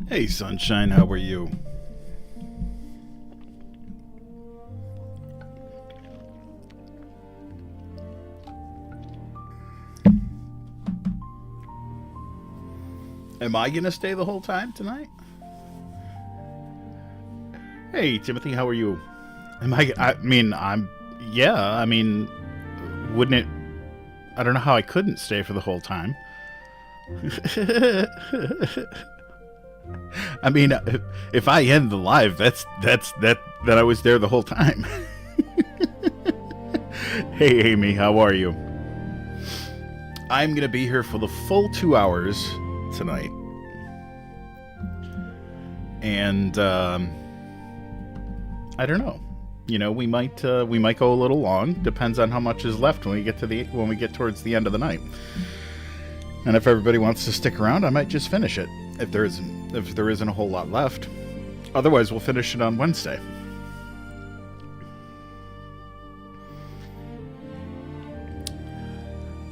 Hey, Sunshine, how are you? Am I gonna stay the whole time tonight? Hey, Timothy, how are you? I mean, yeah, I mean, wouldn't it... I don't know how I couldn't stay for the whole time. I mean, if I end the live, that I was there the whole time. Hey, Amy, how are you? I'm gonna be here for the full 2 hours tonight, and I don't know. You know, we might go a little long. Depends on how much is left when we get towards the end of the night. And if everybody wants to stick around, I might just finish it. If there isn't a whole lot left. Otherwise, we'll finish it on Wednesday.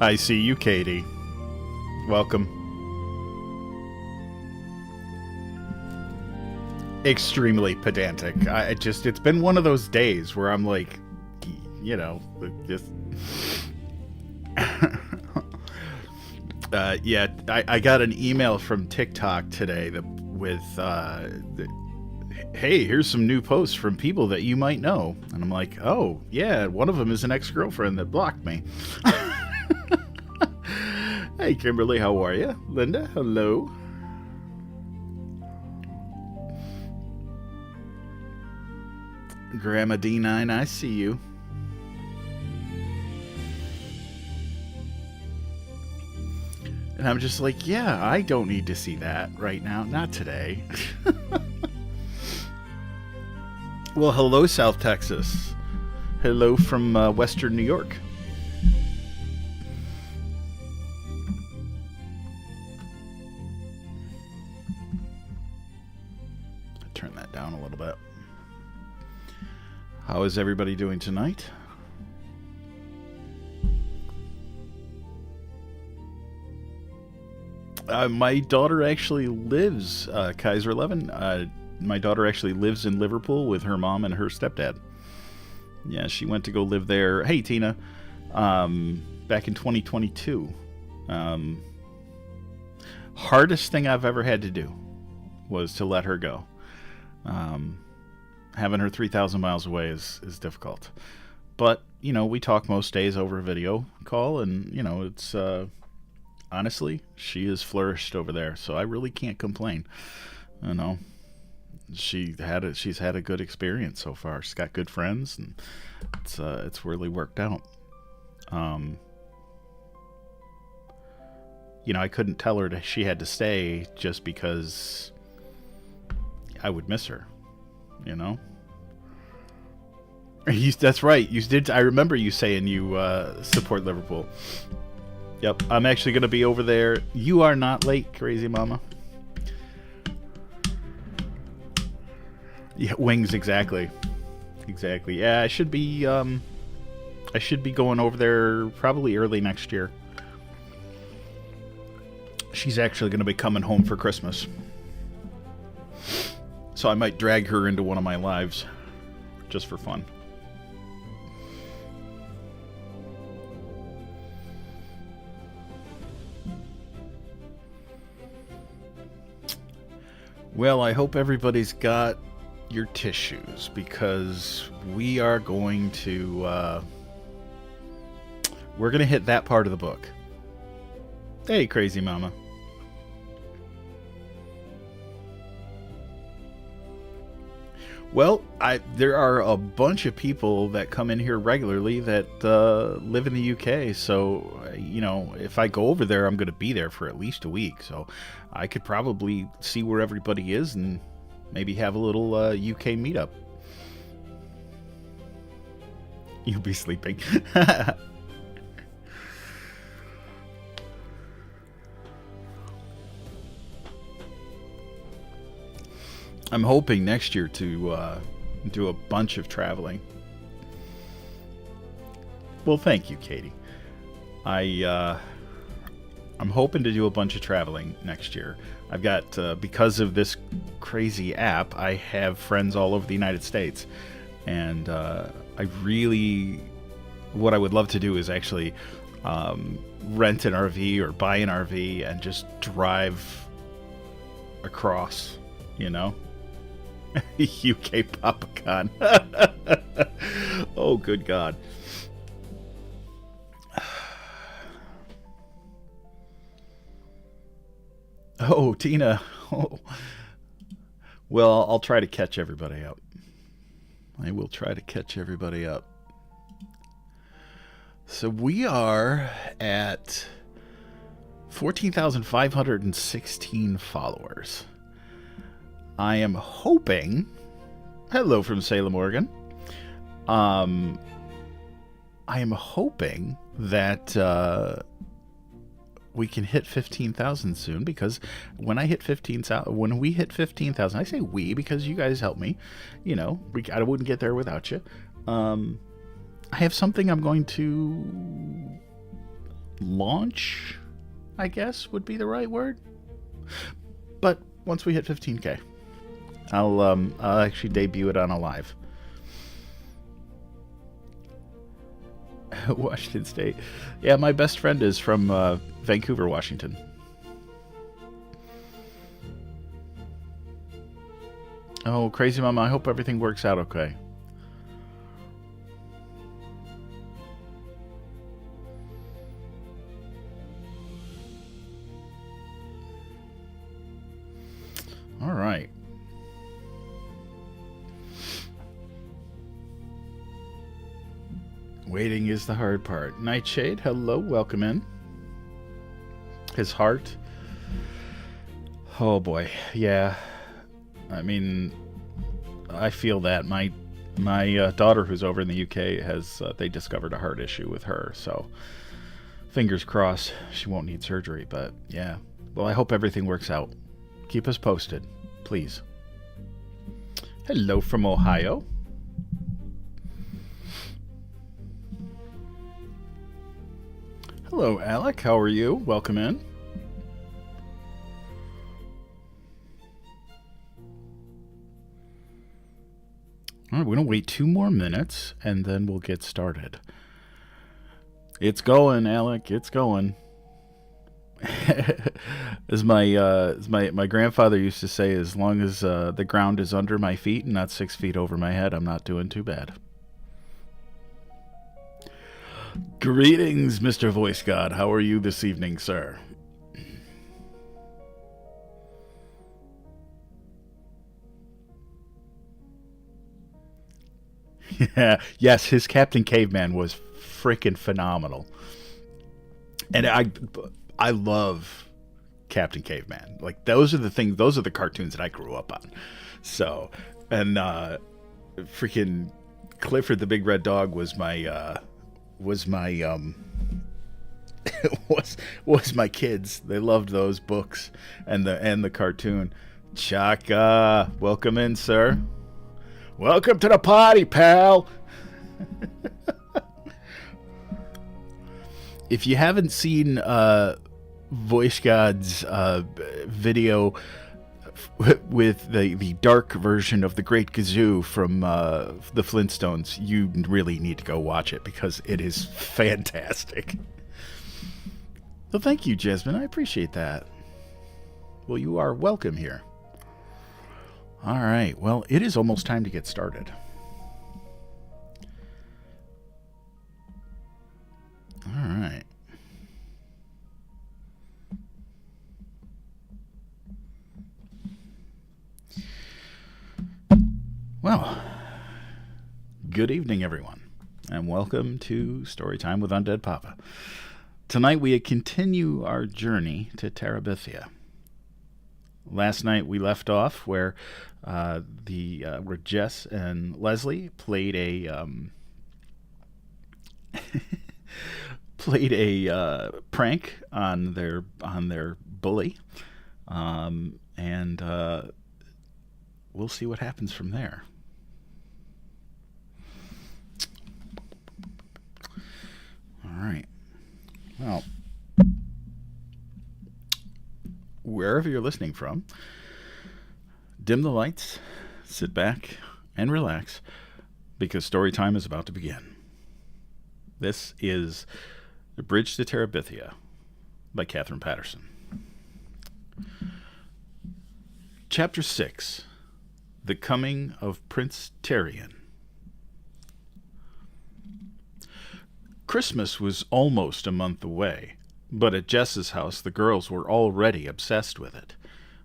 I see you, Katie. Welcome. Extremely pedantic. It's been one of those days where I'm like, you know, just... yeah, I got an email from TikTok today with, hey, here's some new posts from people that you might know. And I'm like, oh, yeah, one of them is an ex-girlfriend that blocked me. Hey, Kimberly, how are you? Linda, hello. Grandma D9, I see you. And I'm just like, yeah, I don't need to see that right now. Not today. Well, hello, South Texas. Hello from Western New York. Turn that down a little bit. How is everybody doing tonight? My daughter actually lives, Kaiser 11, my daughter actually lives in Liverpool with her mom and her stepdad. Yeah, she went to go live there. Hey, Tina. Back in 2022. Hardest thing I've ever had to do was to let her go. Having her 3,000 miles away is difficult. But, you know, we talk most days over a video call, and, you know, it's... honestly, she has flourished over there, so I really can't complain. You know, she's had a good experience so far. She's got good friends, and it's really worked out. You know, I couldn't tell her she had to stay just because I would miss her. You know. That's right. You did. I remember you saying you support Liverpool. Yep, I'm actually going to be over there. You are not late, crazy mama. Yeah, wings, exactly. Exactly. Yeah, I should be going over there probably early next year. She's actually going to be coming home for Christmas. So I might drag her into one of my lives just for fun. Well, I hope everybody's got your tissues, because we are going to we're going to hit that part of the book. Hey, crazy mama. Well, there are a bunch of people that come in here regularly that live in the UK. So, if I go over there, I'm going to be there for at least a week. So I could probably see where everybody is and maybe have a little UK meetup. You'll be sleeping. I'm hoping next year to do a bunch of traveling. Well, thank you, Katie. I'm hoping to do a bunch of traveling next year. I've got because of this crazy app, I have friends all over the United States, and what I would love to do is actually rent an RV or buy an RV and just drive across, UK PapaCon. Oh, good God. Oh, Tina. Oh. Well, I'll try to catch everybody up. I will try to catch everybody up. So we are at 14,516 followers. I am hoping. Hello from Salem, Oregon. I am hoping that we can hit 15,000 soon, because when we hit 15,000, I say we because you guys help me. I wouldn't get there without you. I have something I'm going to launch, I guess would be the right word. But once we hit 15K, I'll actually debut it on a live. Washington State. Yeah, my best friend is from Vancouver, Washington. Oh, crazy mama, I hope everything works out okay. All right. Waiting is the hard part. Nightshade, hello, welcome in. His heart. Oh boy, yeah. I mean, I feel that my daughter, who's over in the UK, has they discovered a heart issue with her. So fingers crossed she won't need surgery. But yeah, well, I hope everything works out. Keep us posted, please. Hello from Ohio. Hello, Alec. How are you? Welcome in. All right, we're going to wait 2 more minutes, and then we'll get started. It's going, Alec. It's going. As my grandfather used to say, as long as the ground is under my feet and not 6 feet over my head, I'm not doing too bad. Greetings, Mr. Voice God. How are you this evening, sir? Yeah, yes, his Captain Caveman was freaking phenomenal. And I love Captain Caveman. Like, those are the cartoons that I grew up on. So, and freaking Clifford the Big Red Dog was my was my kids. They loved those books and the cartoon. Chaka, welcome in, sir. Welcome to the party, pal. If you haven't seen Voice God's video with the dark version of the Great Gazoo from the Flintstones, you really need to go watch it because it is fantastic. Well, thank you, Jasmine. I appreciate that. Well, you are welcome here. All right. Well, it is almost time to get started. All right. Well, Good evening, everyone, and welcome to Storytime with UndeadPapa. Tonight we continue our journey to Terabithia. Last night we left off where Jess and Leslie played a prank on their bully, and we'll see what happens from there. All right. Well, wherever you're listening from, dim the lights, sit back, and relax, because story time is about to begin. This is The Bridge to Terabithia by Catherine Patterson. Chapter 6, The Coming of Prince Terrian. Christmas was almost a month away, but at Jess's house the girls were already obsessed with it.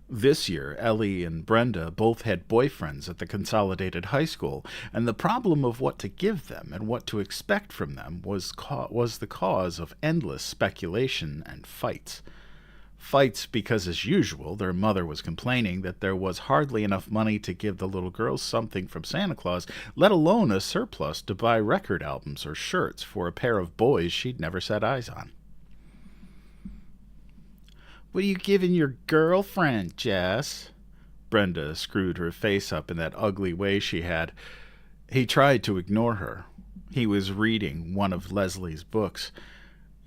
This year, Ellie and Brenda both had boyfriends at the consolidated high school, and the problem of what to give them and what to expect from them was the cause of endless speculation and fights. Fights because, as usual, their mother was complaining that there was hardly enough money to give the little girls something from Santa Claus, let alone a surplus to buy record albums or shirts for a pair of boys she'd never set eyes on. "What are you giving your girlfriend, Jess?" Brenda screwed her face up in that ugly way she had. He tried to ignore her. He was reading one of Leslie's books,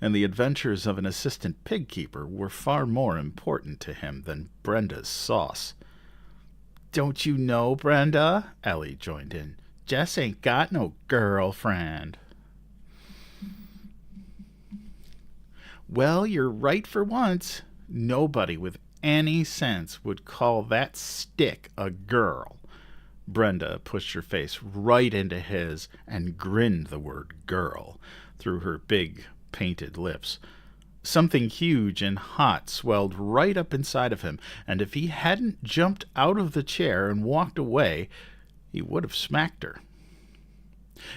and the adventures of an assistant pig keeper were far more important to him than Brenda's sauce. "Don't you know, Brenda?" Ellie joined in. "Jess ain't got no girlfriend." "Well, you're right for once. Nobody with any sense would call that stick a girl." Brenda pushed her face right into his and grinned the word girl through her big, painted lips. Something huge and hot swelled right up inside of him, and if he hadn't jumped out of the chair and walked away, he would have smacked her.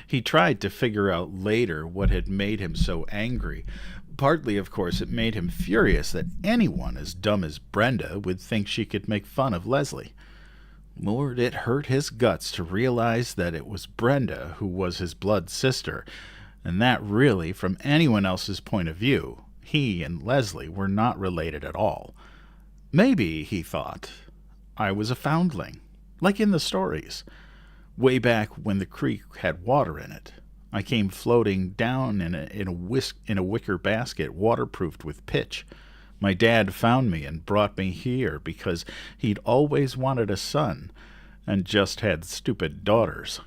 He tried to figure out later what had made him so angry. Partly, of course, it made him furious that anyone as dumb as Brenda would think she could make fun of Leslie. Lord, it hurt his guts to realize that it was Brenda who was his blood sister, and that really, from anyone else's point of view, he and Leslie were not related at all. Maybe, he thought, I was a foundling, like in the stories. Way back when the creek had water in it, I came floating down in a wicker basket waterproofed with pitch. My dad found me and brought me here because he'd always wanted a son and just had stupid daughters.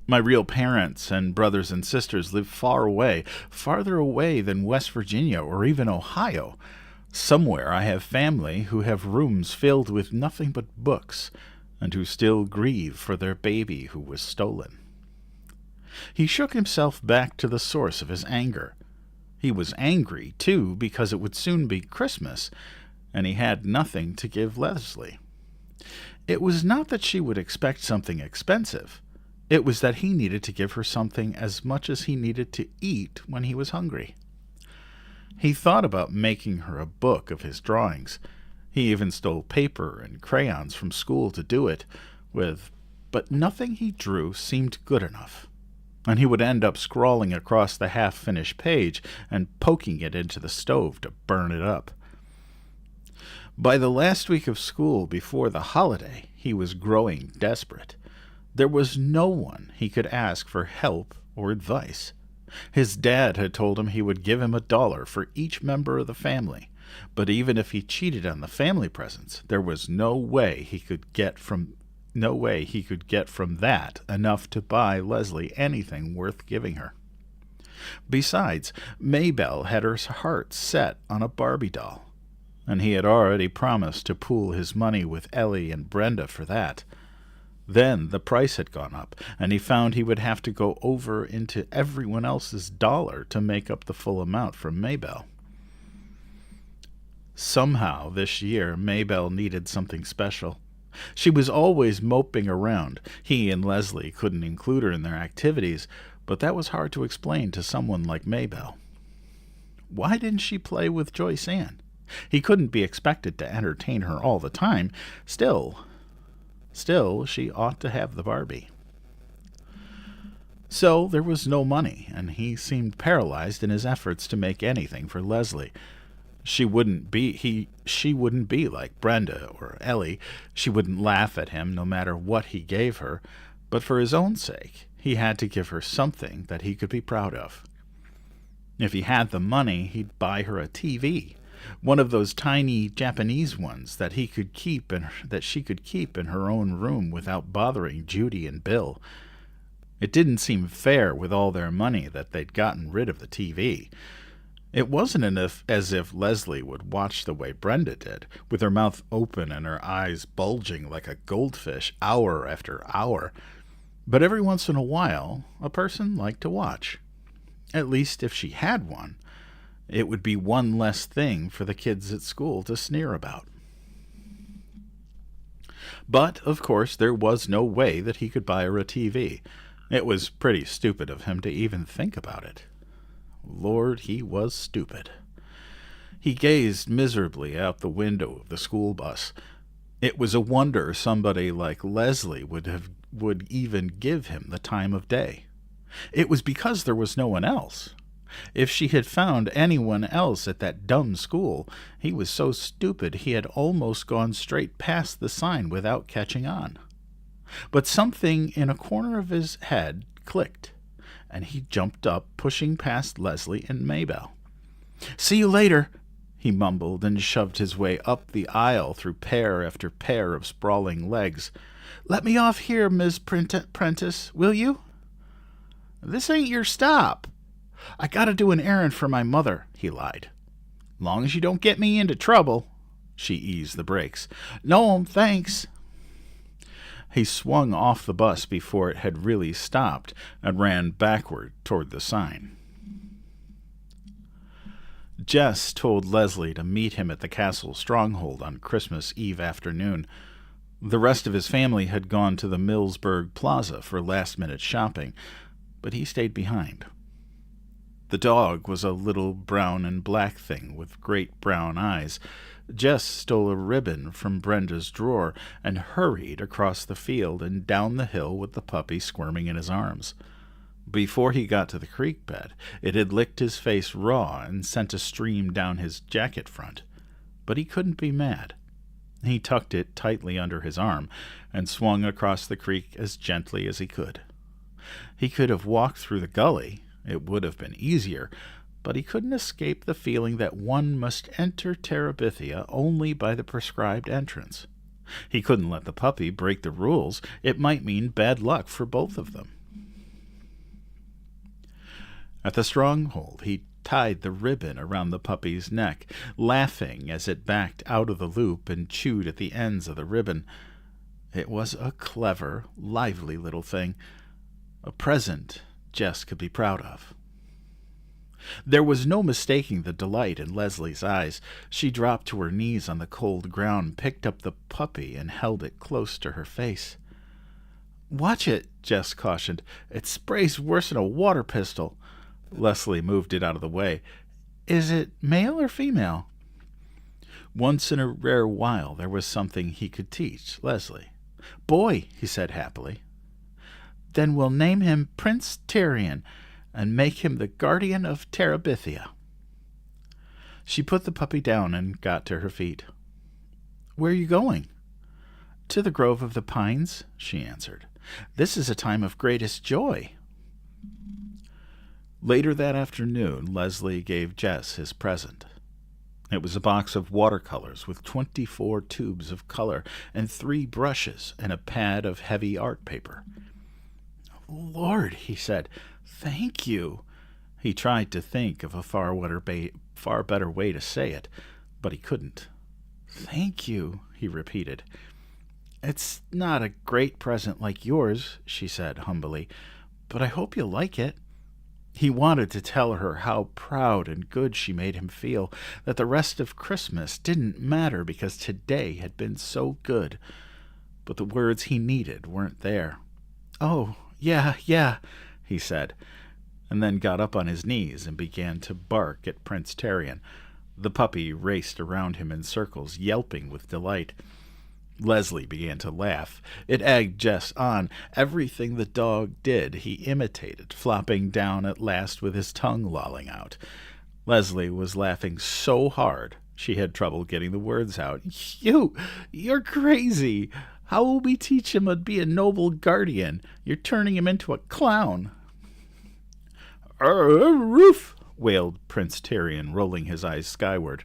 My real parents and brothers and sisters live far away, farther away than West Virginia or even Ohio. Somewhere I have family who have rooms filled with nothing but books and who still grieve for their baby who was stolen. He shook himself back to the source of his anger. He was angry, too, because it would soon be Christmas, and he had nothing to give Leslie. It was not that she would expect something expensive. It was that he needed to give her something as much as he needed to eat when he was hungry. He thought about making her a book of his drawings. He even stole paper and crayons from school to do it with, but nothing he drew seemed good enough, and he would end up scrawling across the half-finished page and poking it into the stove to burn it up. By the last week of school before the holiday, he was growing desperate. There was no one he could ask for help or advice. His dad had told him he would give him $1 for each member of the family, but even if he cheated on the family presents, there was no way he could get from that enough to buy Leslie anything worth giving her. Besides, Maybelle had her heart set on a Barbie doll, and he had already promised to pool his money with Ellie and Brenda for that. Then the price had gone up, and he found he would have to go over into everyone else's dollar to make up the full amount from Maybelle. Somehow this year Maybelle needed something special. She was always moping around. He and Leslie couldn't include her in their activities, but that was hard to explain to someone like Maybelle. Why didn't she play with Joyce Ann? He couldn't be expected to entertain her all the time. Still, she ought to have the Barbie. So there was no money, and he seemed paralyzed in his efforts to make anything for Leslie. She wouldn't be like Brenda or Ellie. She wouldn't laugh at him no matter what he gave her, but for his own sake, he had to give her something that he could be proud of. If he had the money, he'd buy her a TV, one of those tiny Japanese ones that she could keep in her own room without bothering Judy and Bill. It didn't seem fair with all their money that they'd gotten rid of the TV. It wasn't as if Leslie would watch the way Brenda did, with her mouth open and her eyes bulging like a goldfish hour after hour. But every once in a while, a person liked to watch. At least if she had one, it would be one less thing for the kids at school to sneer about. But, of course, there was no way that he could buy her a TV. It was pretty stupid of him to even think about it. Lord, he was stupid. He gazed miserably out the window of the school bus. It was a wonder somebody like Leslie would even give him the time of day. It was because there was no one else. If she had found anyone else at that dumb school, he was so stupid he had almost gone straight past the sign without catching on. But something in a corner of his head clicked, and he jumped up, pushing past Leslie and Maybelle. "See you later," he mumbled, and shoved his way up the aisle through pair after pair of sprawling legs. "Let me off here, Miss Prentice, will you?" "This ain't your stop." "I gotta do an errand for my mother," he lied. "Long as you don't get me into trouble." She eased the brakes. "No, thanks." He swung off the bus before it had really stopped and ran backward toward the sign. Jess told Leslie to meet him at the castle stronghold on Christmas Eve afternoon. The rest of his family had gone to the Millsburg Plaza for last-minute shopping, but he stayed behind. The dog was a little brown and black thing with great brown eyes. Jess stole a ribbon from Brenda's drawer and hurried across the field and down the hill with the puppy squirming in his arms. Before he got to the creek bed, it had licked his face raw and sent a stream down his jacket front. But he couldn't be mad. He tucked it tightly under his arm and swung across the creek as gently as he could. He could have walked through the gully. It would have been easier, but he couldn't escape the feeling that one must enter Terabithia only by the prescribed entrance. He couldn't let the puppy break the rules. It might mean bad luck for both of them. At the stronghold, he tied the ribbon around the puppy's neck, laughing as it backed out of the loop and chewed at the ends of the ribbon. It was a clever, lively little thing, a present Jess could be proud of. There was no mistaking the delight in Leslie's eyes. She dropped to her knees on the cold ground, picked up the puppy, and held it close to her face. "Watch it," Jess cautioned. "It sprays worse than a water pistol." Leslie moved it out of the way. "Is it male or female?" Once in a rare while there was something he could teach Leslie. "Boy," he said happily. "Then we'll name him Prince Tyrion and make him the guardian of Terabithia." She put the puppy down and got to her feet. "Where are you going?" "To the Grove of the Pines," she answered. "This is a time of greatest joy." Later that afternoon, Leslie gave Jess his present. It was a box of watercolors with 24 tubes of color and 3 brushes and a pad of heavy art paper. "Lord," he said, "thank you." He tried to think of a far better way to say it, but he couldn't. "Thank you," he repeated. "It's not a great present like yours," she said humbly, "but I hope you'll like it." He wanted to tell her how proud and good she made him feel, that the rest of Christmas didn't matter because today had been so good. but the words he needed weren't there. "Oh, yeah," he said, and then got up on his knees and began to bark at Prince Terrian. The puppy raced around him in circles, yelping with delight. Leslie began to laugh. It egged Jess on. Everything the dog did, he imitated, flopping down at last with his tongue lolling out. Leslie was laughing so hard she had trouble getting the words out. You're crazy. How will we teach him to be a noble guardian? You're turning him into a clown." "Roof!" wailed Prince Terrian, rolling his eyes skyward.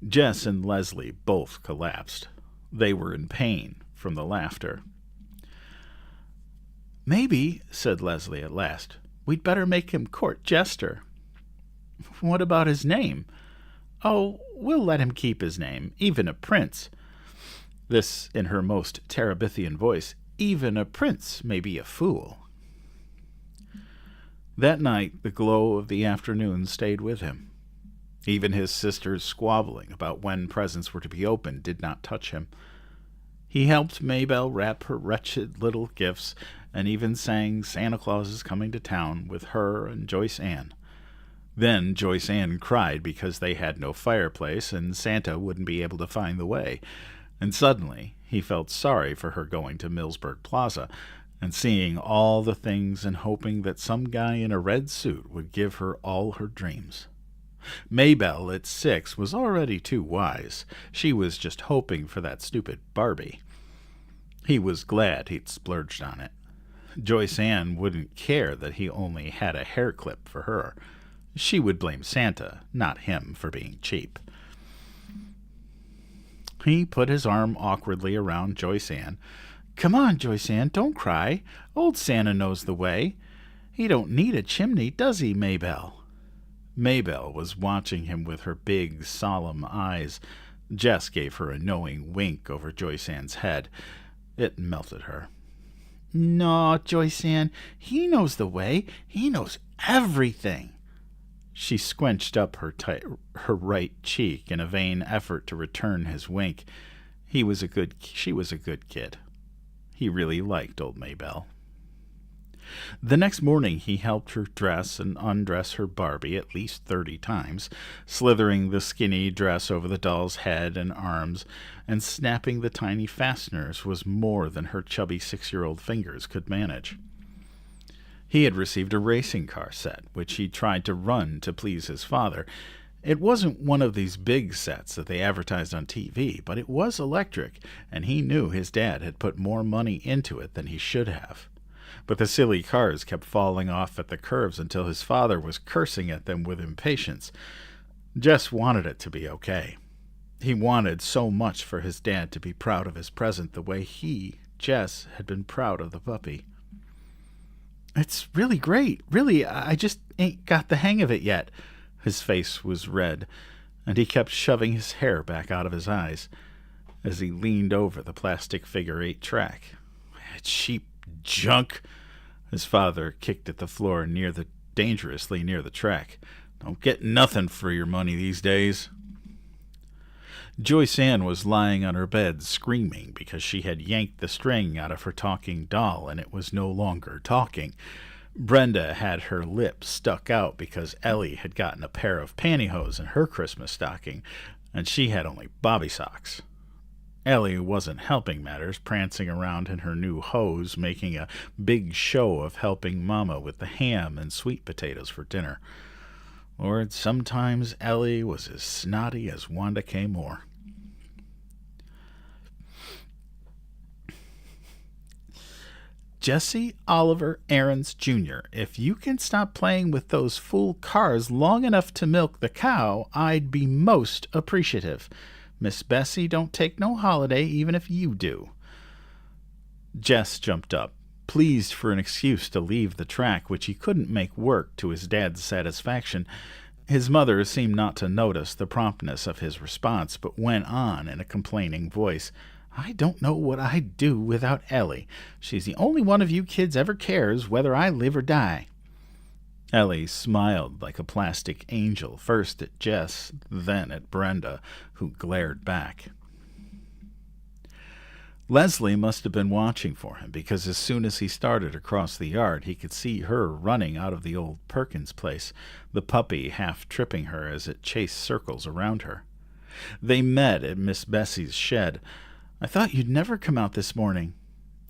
Jess and Leslie both collapsed. They were in pain from the laughter. "Maybe," said Leslie at last, "we'd better make him court jester." "What about his name?" "Oh, we'll let him keep his name, even a prince." This in her most Terabithian voice. "Even a prince may be a fool." That night the glow of the afternoon stayed with him. Even his sister's squabbling about when presents were to be opened did not touch him. He helped Maybelle wrap her wretched little gifts, and even sang Santa Claus is Coming to Town with her and Joyce Ann. Then Joyce Ann cried because they had no fireplace and Santa wouldn't be able to find the way, and suddenly he felt sorry for her going to Millsburg Plaza and seeing all the things and hoping that some guy in a red suit would give her all her dreams. Maybelle, at 6, was already too wise. She was just hoping for that stupid Barbie. He was glad he'd splurged on it. Joyce Ann wouldn't care that he only had a hair clip for her. She would blame Santa, not him, for being cheap. He put his arm awkwardly around Joyce Ann. "Come on, Joyce Ann, don't cry. Old Santa knows the way. He don't need a chimney, does he, Maybelle?" Maybelle was watching him with her big, solemn eyes. Jess gave her a knowing wink over Joyce Ann's head. It melted her. "No, Joyce Ann, he knows the way. He knows everything." She squinched up her right cheek in a vain effort to return his wink. She was a good kid. He really liked old Maybelle. The next morning he helped her dress and undress her Barbie at least 30 times, slithering the skinny dress over the doll's head and arms, and snapping the tiny fasteners was more than her chubby 6-year-old fingers could manage. He had received a racing car set, which he tried to run to please his father. It wasn't one of these big sets that they advertised on TV, but it was electric, and he knew his dad had put more money into it than he should have. But the silly cars kept falling off at the curves until his father was cursing at them with impatience. Jess wanted it to be okay. He wanted so much for his dad to be proud of his present the way he, Jess, had been proud of the puppy. "It's really great. Really, I just ain't got the hang of it yet." His face was red, and he kept shoving his hair back out of his eyes as he leaned over the plastic figure-8 track. "Cheap junk." His father kicked at the floor dangerously near the track. "Don't get nothing for your money these days." Joyce Ann was lying on her bed screaming because she had yanked the string out of her talking doll and it was no longer talking. Brenda had her lips stuck out because Ellie had gotten a pair of pantyhose in her Christmas stocking, and she had only bobby socks. Ellie wasn't helping matters, prancing around in her new hose, making a big show of helping Mama with the ham and sweet potatoes for dinner. Lord, sometimes Ellie was as snotty as Wanda K. Moore. "Jesse Oliver Aarons, Jr., if you can stop playing with those fool cars long enough to milk the cow, I'd be most appreciative. Miss Bessie don't take no holiday, even if you do." Jess jumped up, pleased for an excuse to leave the track, which he couldn't make work to his dad's satisfaction. His mother seemed not to notice the promptness of his response, but went on in a complaining voice. "I don't know what I'd do without Ellie. She's the only one of you kids ever cares whether I live or die." Ellie smiled like a plastic angel, first at Jess, then at Brenda, who glared back. Leslie must have been watching for him, because as soon as he started across the yard, he could see her running out of the old Perkins place, the puppy half tripping her as it chased circles around her. They met at Miss Bessie's shed. "I thought you'd never come out this morning."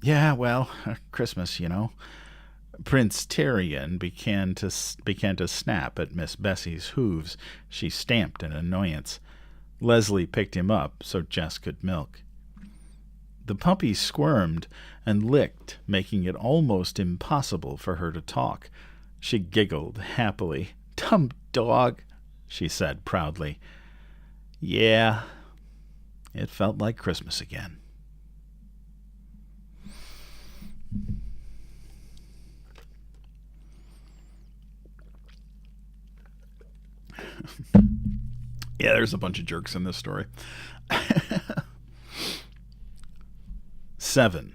"Yeah, well, Christmas, you know." Prince Terrian began to snap at Miss Bessie's hooves. She stamped in annoyance. Leslie picked him up so Jess could milk. The puppy squirmed and licked, making it almost impossible for her to talk. She giggled happily. "Dumb dog," she said proudly. Yeah, it felt like Christmas again. Yeah, there's a bunch of jerks in this story. 7.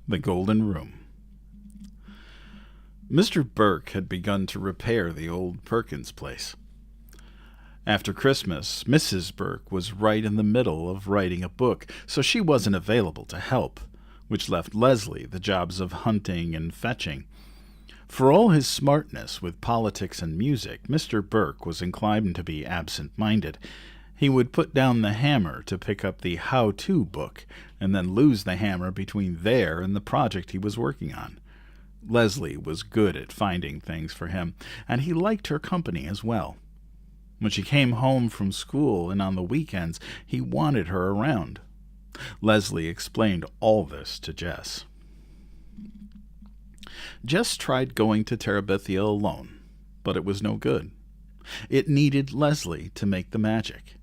The Golden Room. Mr. Burke had begun to repair the old Perkins place. After Christmas, Mrs. Burke was right in the middle of writing a book, so she wasn't available to help, which left Leslie the jobs of hunting and fetching. For all his smartness with politics and music, Mr. Burke was inclined to be absent-minded. He would put down the hammer to pick up the how-to book, and then lose the hammer between there and the project he was working on. Leslie was good at finding things for him, and he liked her company as well. When she came home from school and on the weekends, he wanted her around. Leslie explained all this to Jess. Jess tried going to Terabithia alone, but it was no good. It needed Leslie to make the magic.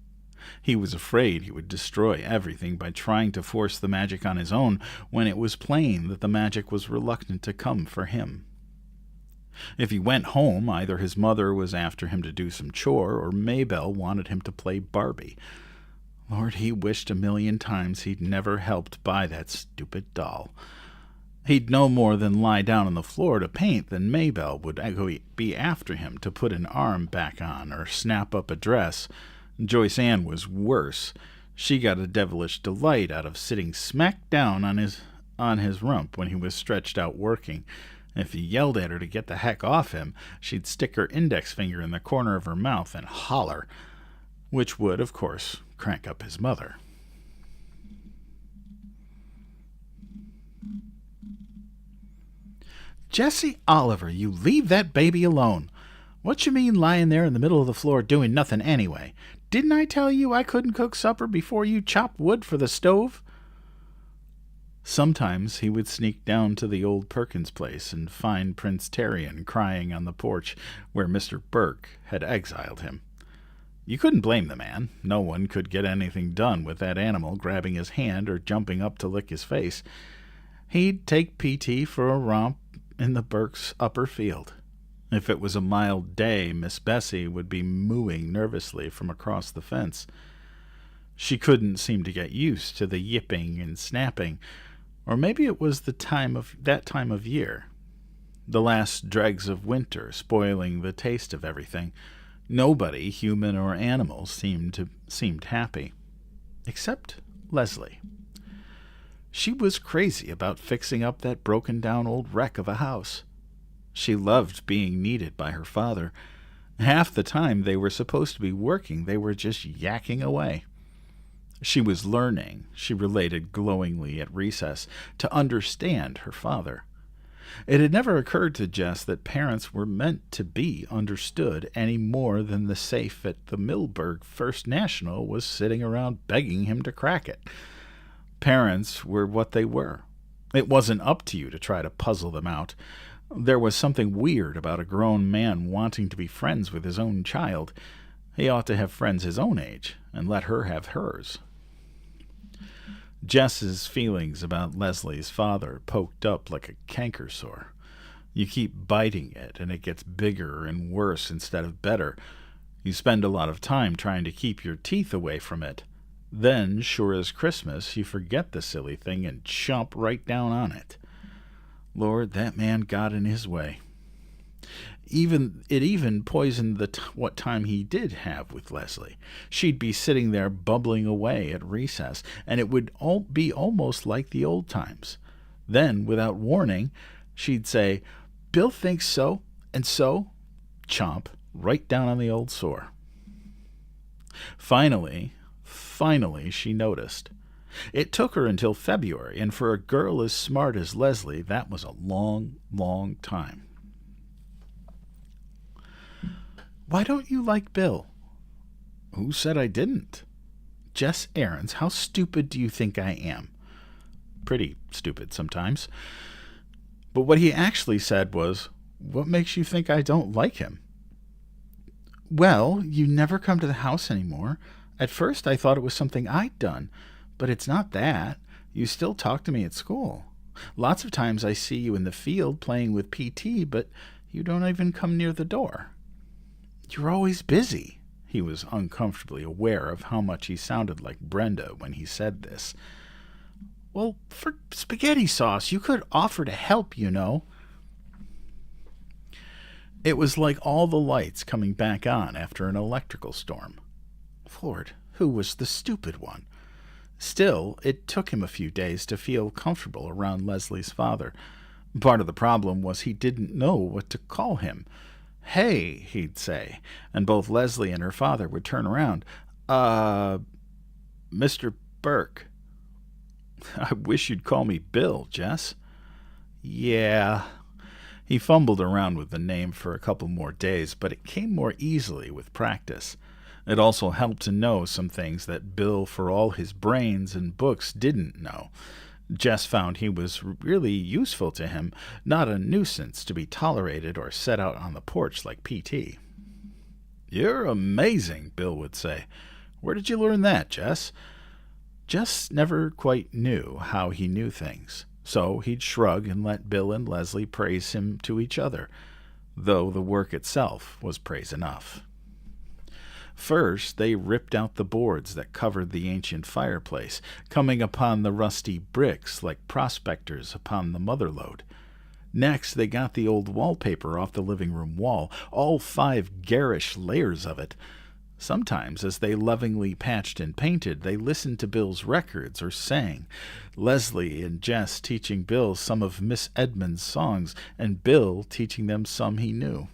He was afraid he would destroy everything by trying to force the magic on his own when it was plain that the magic was reluctant to come for him. If he went home, either his mother was after him to do some chore or Maybelle wanted him to play Barbie. Lord, he wished a million times he'd never helped buy that stupid doll. He'd no more than lie down on the floor to paint than Maybelle would be after him to put an arm back on or snap up a dress. Joyce Ann was worse. She got a devilish delight out of sitting smack down on his rump when he was stretched out working. If he yelled at her to get the heck off him, she'd stick her index finger in the corner of her mouth and holler, which would, of course, crank up his mother. "Jessie Oliver, you leave that baby alone. What you mean lying there in the middle of the floor doing nothing anyway? Didn't I tell you I couldn't cook supper before you chopped wood for the stove?" Sometimes he would sneak down to the old Perkins place and find Prince Terrian crying on the porch where Mr. Burke had exiled him. You couldn't blame the man. No one could get anything done with that animal grabbing his hand or jumping up to lick his face. He'd take PT for a romp in the Burke's upper field. If it was a mild day, Miss Bessie would be mooing nervously from across the fence. She couldn't seem to get used to the yipping and snapping, or maybe it was that time of year. The last dregs of winter spoiling the taste of everything. Nobody, human or animal, seemed happy. Except Leslie. She was crazy about fixing up that broken-down old wreck of a house. She loved being needed by her father. Half the time they were supposed to be working, they were just yakking away. She was learning, she related glowingly at recess, to understand her father. It had never occurred to Jess that parents were meant to be understood any more than the safe at the Milburg First National was sitting around begging him to crack it. Parents were what they were. It wasn't up to you to try to puzzle them out. There was something weird about a grown man wanting to be friends with his own child. He ought to have friends his own age, and let her have hers. Jess's feelings about Leslie's father poked up like a canker sore. You keep biting it, and it gets bigger and worse instead of better. You spend a lot of time trying to keep your teeth away from it. Then, sure as Christmas, you forget the silly thing and chomp right down on it. Lord, that man got in his way. Even poisoned what time he did have with Leslie. She'd be sitting there bubbling away at recess, and it would all be almost like the old times. Then, without warning, she'd say, "Bill thinks so, and so," chomp, right down on the old sore. Finally, she noticed. It took her until February, and for a girl as smart as Leslie, that was a long, long time. "Why don't you like Bill?" "Who said I didn't?" "Jess Aarons, how stupid do you think I am?" "Pretty stupid sometimes." But what he actually said was, "What makes you think I don't like him?" "Well, you never come to the house anymore. At first I thought it was something I'd done, but it's not that. You still talk to me at school. Lots of times I see you in the field playing with PT, but you don't even come near the door. You're always busy." He was uncomfortably aware of how much he sounded like Brenda when he said this. "Well, for spaghetti sauce, you could offer to help, you know." It was like all the lights coming back on after an electrical storm. Lord, who was the stupid one? Still, it took him a few days to feel comfortable around Leslie's father. Part of the problem was he didn't know what to call him. "Hey," he'd say, and both Leslie and her father would turn around. Mr. Burke." "I wish you'd call me Bill, Jess." "Yeah." He fumbled around with the name for a couple more days, but it came more easily with practice. It also helped to know some things that Bill, for all his brains and books, didn't know. Jess found he was really useful to him, not a nuisance to be tolerated or set out on the porch like PT. "You're amazing," Bill would say. "Where did you learn that, Jess?" Jess never quite knew how he knew things, so he'd shrug and let Bill and Leslie praise him to each other, though the work itself was praise enough. First, they ripped out the boards that covered the ancient fireplace, coming upon the rusty bricks like prospectors upon the motherlode. Next, they got the old wallpaper off the living room wall, all 5 garish layers of it. Sometimes, as they lovingly patched and painted, they listened to Bill's records or sang, Leslie and Jess teaching Bill some of Miss Edmund's songs, and Bill teaching them some he knew.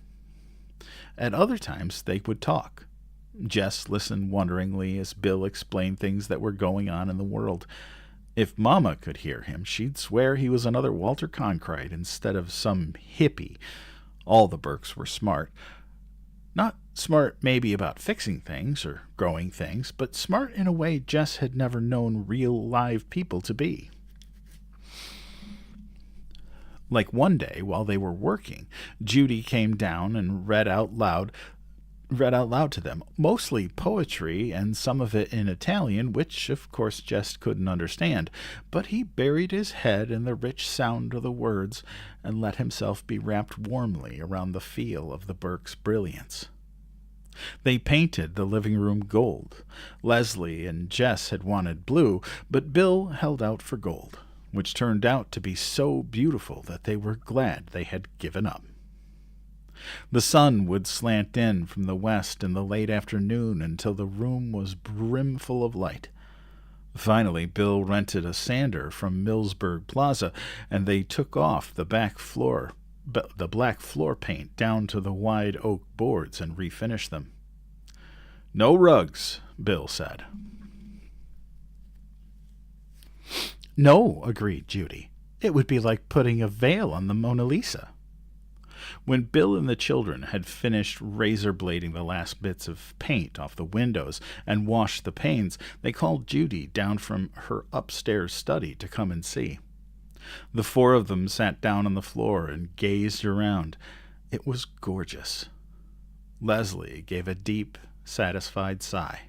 At other times, they would talk. Jess listened wonderingly as Bill explained things that were going on in the world. If Mama could hear him, she'd swear he was another Walter Cronkite instead of some hippie. All the Burkes were smart. Not smart maybe about fixing things or growing things, but smart in a way Jess had never known real live people to be. Like one day, while they were working, Judy came down and read out loud to them, mostly poetry and some of it in Italian, which, of course, Jess couldn't understand, but he buried his head in the rich sound of the words and let himself be wrapped warmly around the feel of the Burke's brilliance. They painted the living room gold. Leslie and Jess had wanted blue, but Bill held out for gold, which turned out to be so beautiful that they were glad they had given up. The sun would slant in from the west in the late afternoon until the room was brimful of light. Finally, Bill rented a sander from Millsburg Plaza, and they took off the black floor paint down to the wide oak boards and refinished them. "No rugs," Bill said. "No," agreed Judy. "It would be like putting a veil on the Mona Lisa." When Bill and the children had finished razor-blading the last bits of paint off the windows and washed the panes, they called Judy down from her upstairs study to come and see. The 4 of them sat down on the floor and gazed around. It was gorgeous. Leslie gave a deep, satisfied sigh.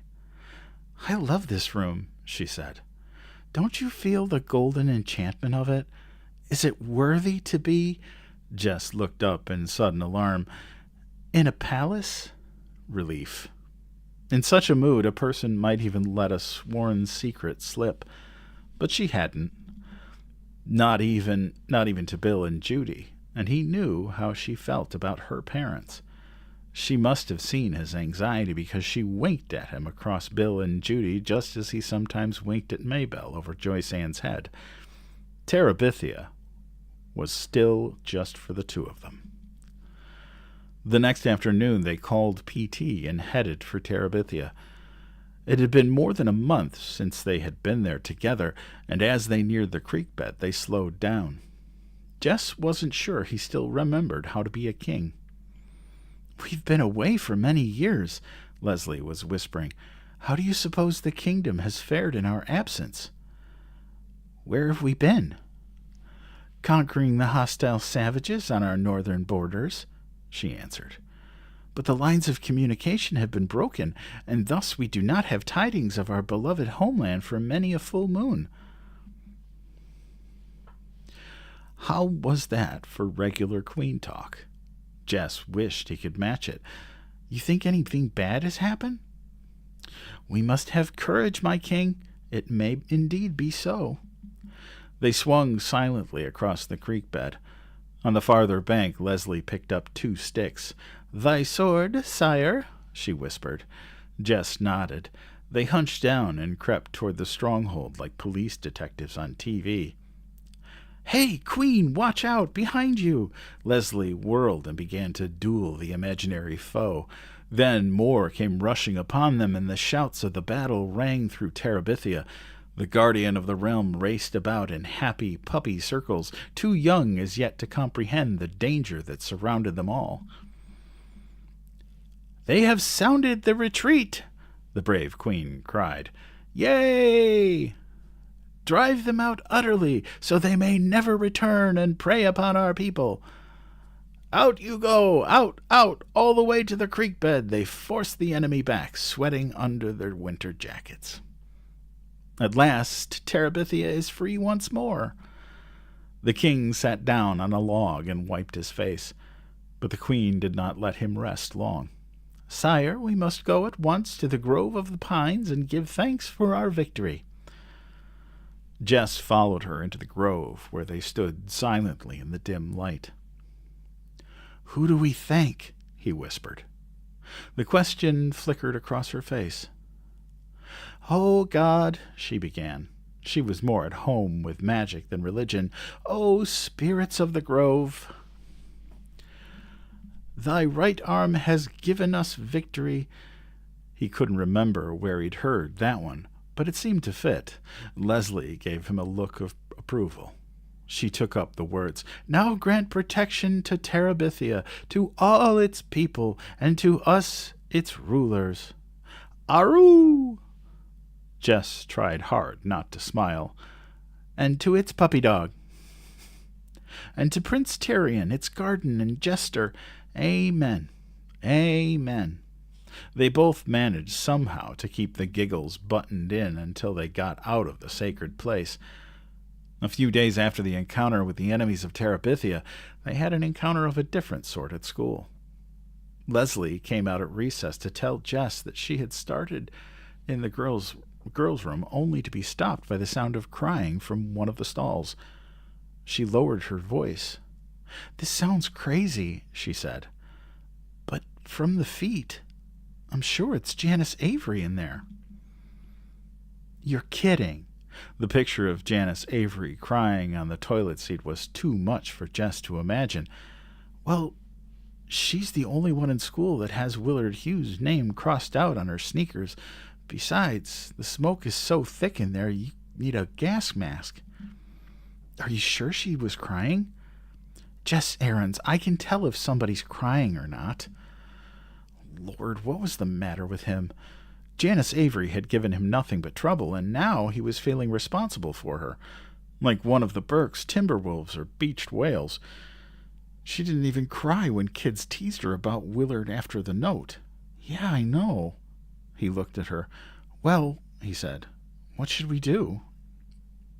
"I love this room," she said. "Don't you feel the golden enchantment of it? Is it worthy to be—" Jess looked up in sudden alarm. "In a palace?" Relief. In such a mood, a person might even let a sworn secret slip. But she hadn't. Not even to Bill and Judy. and he knew how she felt about her parents. She must have seen his anxiety because she winked at him across Bill and Judy just as he sometimes winked at Maybelle over Joyce Ann's head. Terabithia was still just for the two of them. The next afternoon they called PT and headed for Terabithia. It had been more than a month since they had been there together, and as they neared the creek bed they slowed down. Jess wasn't sure he still remembered how to be a king. "We've been away for many years," Leslie was whispering. "How do you suppose the kingdom has fared in our absence?" "Where have we been?" "Conquering the hostile savages on our northern borders," she answered. "But the lines of communication have been broken, and thus we do not have tidings of our beloved homeland for many a full moon." How was that for regular queen talk? Jess wished he could match it. "You think anything bad has happened?" "We must have courage, my king. It may indeed be so." They swung silently across the creek bed. On the farther bank, Leslie picked up 2 sticks. "Thy sword, sire," she whispered. Jess nodded. They hunched down and crept toward the stronghold like police detectives on TV. "Hey, Queen, watch out! Behind you!" Leslie whirled and began to duel the imaginary foe. Then more came rushing upon them, and the shouts of the battle rang through Terabithia. The guardian of the realm raced about in happy puppy circles, too young as yet to comprehend the danger that surrounded them all. "They have sounded the retreat!" the brave queen cried. "Yay! Drive them out utterly, so they may never return and prey upon our people." Out you go, out, out, all the way to the creek bed. They forced the enemy back, sweating under their winter jackets. At last, Terabithia is free once more. The king sat down on a log and wiped his face, but the queen did not let him rest long. "Sire, we must go at once to the Grove of the Pines and give thanks for our victory." Jess followed her into the grove, where they stood silently in the dim light. "Who do we thank?" he whispered. The question flickered across her face. "Oh, God," she began. She was more at home with magic than religion. "Oh, spirits of the grove. Thy right arm has given us victory." He couldn't remember where he'd heard that one, but it seemed to fit. Leslie gave him a look of approval. She took up the words. "Now grant protection to Terabithia, to all its people, and to us, its rulers." "Aroo!" Jess tried hard not to smile. "And to its puppy dog." "And to Prince Tyrion, its garden and jester. Amen. Amen." They both managed somehow to keep the giggles buttoned in until they got out of the sacred place. A few days after the encounter with the enemies of Terabithia, they had an encounter of a different sort at school. Leslie came out at recess to tell Jess that she had started in the girls' room only to be stopped by the sound of crying from one of the stalls. She lowered her voice. "This sounds crazy," she said, "but from the feet, I'm sure it's Janice Avery in there." "You're kidding." The picture of Janice Avery crying on the toilet seat was too much for Jess to imagine. "Well, she's the only one in school that has Willard Hughes' name crossed out on her sneakers. Besides, the smoke is so thick in there you need a gas mask." "Are you sure she was crying?" "Jess Aarons, I can tell if somebody's crying or not." Lord, what was the matter with him? Janice Avery had given him nothing but trouble, and now he was feeling responsible for her, like one of the Burke's Timberwolves or beached whales. She didn't even cry when kids teased her about Willard after the note. "Yeah, I know." He looked at her. "Well," he said, "what should we do?"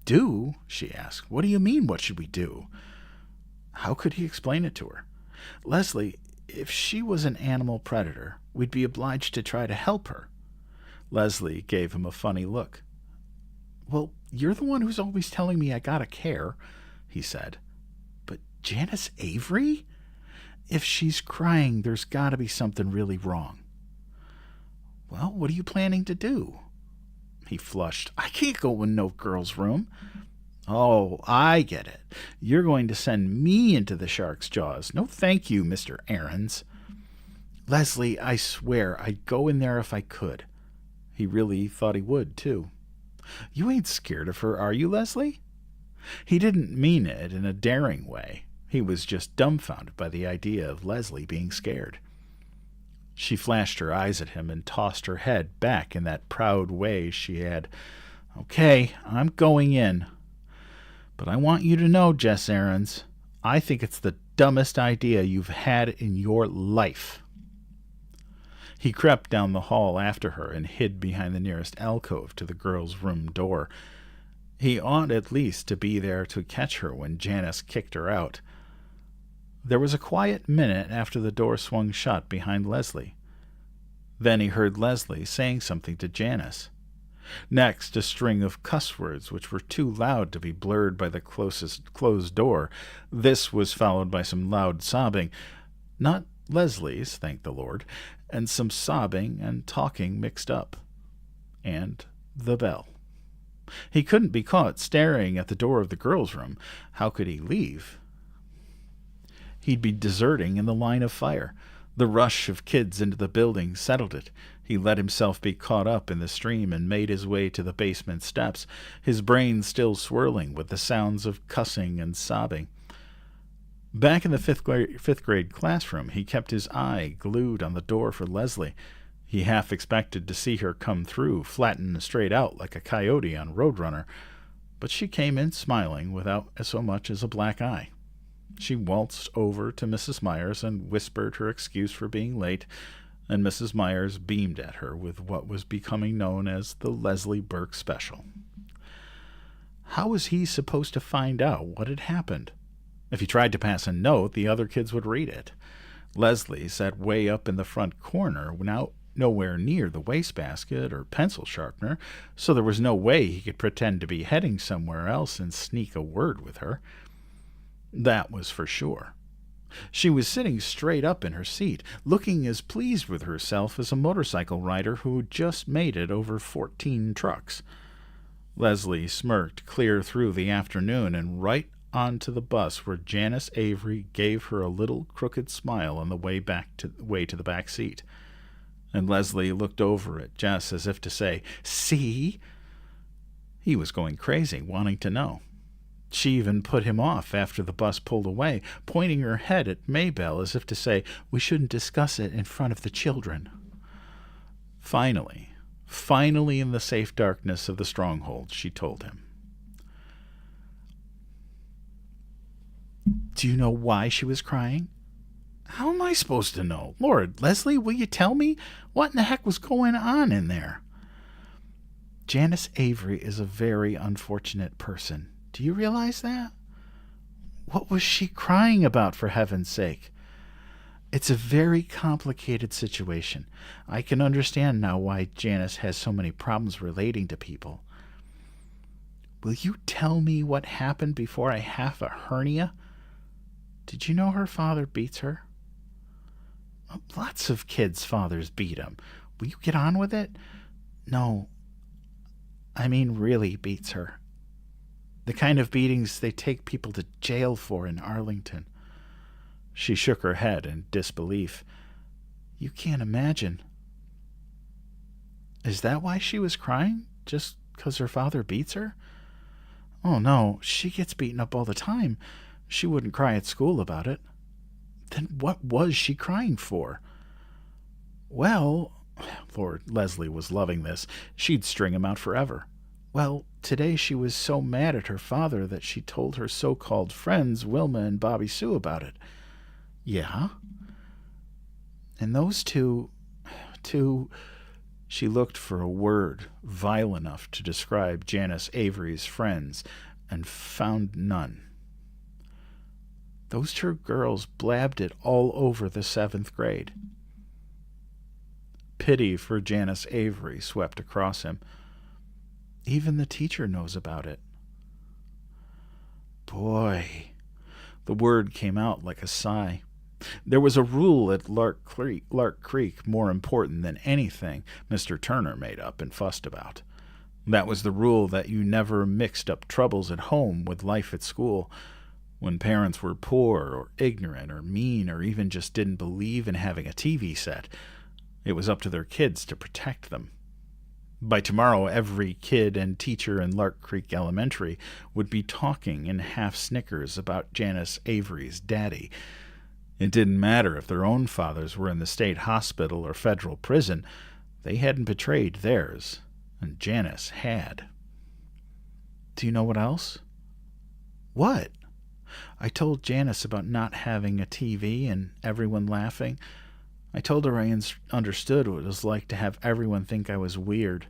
"Do?" she asked. "What do you mean, what should we do?" How could he explain it to her? "Leslie, if she was an animal predator, we'd be obliged to try to help her." Leslie gave him a funny look. "Well, you're the one who's always telling me I gotta care," he said. "But Janice Avery? If she's crying, there's got to be something really wrong. Well, what are you planning to do? He flushed. I can't go in no girl's room. Oh, I get it. You're going to send me into the shark's jaws. No thank you, Mr. Aarons. Leslie, I swear I'd go in there if I could. He really thought he would, too. You ain't scared of her, are you, Leslie? He didn't mean it in a daring way. He was just dumbfounded by the idea of Leslie being scared. She flashed her eyes at him and tossed her head back in that proud way she had. Okay, I'm going in. But I want you to know, Jess Aarons, I think it's the dumbest idea you've had in your life. He crept down the hall after her and hid behind the nearest alcove to the girl's room door. He ought at least to be there to catch her when Janice kicked her out. There was a quiet minute after the door swung shut behind Leslie. Then he heard Leslie saying something to Janice. Next, a string of cuss words which were too loud to be blurred by the closest closed door. This was followed by some loud sobbing, not Leslie's, thank the Lord, and some sobbing and talking mixed up. And the bell. He couldn't be caught staring at the door of the girls' room. How could he leave? He'd be deserting in the line of fire. The rush of kids into the building settled it. He let himself be caught up in the stream and made his way to the basement steps, his brain still swirling with the sounds of cussing and sobbing. Back in the fifth grade classroom, he kept his eye glued on the door for Leslie. He half expected to see her come through, flattened straight out like a coyote on Roadrunner, but she came in smiling without so much as a black eye. She waltzed over to Mrs. Myers and whispered her excuse for being late, and Mrs. Myers beamed at her with what was becoming known as the Leslie Burke Special. How was he supposed to find out what had happened? If he tried to pass a note, the other kids would read it. Leslie sat way up in the front corner, now nowhere near the wastebasket or pencil sharpener, so there was no way he could pretend to be heading somewhere else and sneak a word with her. That was for sure. She was sitting straight up in her seat, looking as pleased with herself as a motorcycle rider who just made it over 14 trucks. Leslie smirked clear through the afternoon and right onto the bus where Janice Avery gave her a little crooked smile on the way to the back seat. And Leslie looked over at Jess as if to say, "See?" He was going crazy, wanting to know. She even put him off after the bus pulled away, pointing her head at Maybelle as if to say, "We shouldn't discuss it in front of the children." Finally in the safe darkness of the stronghold, she told him. Do you know why she was crying? How am I supposed to know? Lord, Leslie, will you tell me? What in the heck was going on in there? Janice Avery is a very unfortunate person. Do you realize that? What was she crying about, for heaven's sake? It's a very complicated situation. I can understand now why Janice has so many problems relating to people. Will you tell me what happened before I have a hernia? Did you know her father beats her? Lots of kids' fathers beat them. Will you get on with it? No, I mean really beats her. The kind of beatings they take people to jail for in Arlington. She shook her head in disbelief. You can't imagine. Is that why she was crying? Just because her father beats her? Oh no, she gets beaten up all the time. She wouldn't cry at school about it. Then what was she crying for? Well, Lord, Leslie was loving this. She'd string him out forever. Well, today she was so mad at her father that she told her so-called friends, Wilma and Bobby Sue, about it. Yeah? And those two... She looked for a word vile enough to describe Janice Avery's friends and found none. Those two girls blabbed it all over the 7th grade. Pity for Janice Avery swept across him. Even the teacher knows about it. Boy, The word came out like a sigh. There was a rule at Lark Creek more important than anything Mr. Turner made up and fussed about. That was the rule that you never mixed up troubles at home with life at school. When parents were poor or ignorant or mean or even just didn't believe in having a TV set, it was up to their kids to protect them. By tomorrow, every kid and teacher in Lark Creek Elementary would be talking in half snickers about Janice Avery's daddy. It didn't matter if their own fathers were in the state hospital or federal prison. They hadn't betrayed theirs, and Janice had. Do you know what else? What? I told Janice about not having a TV and everyone laughing. I told her I understood what it was like to have everyone think I was weird.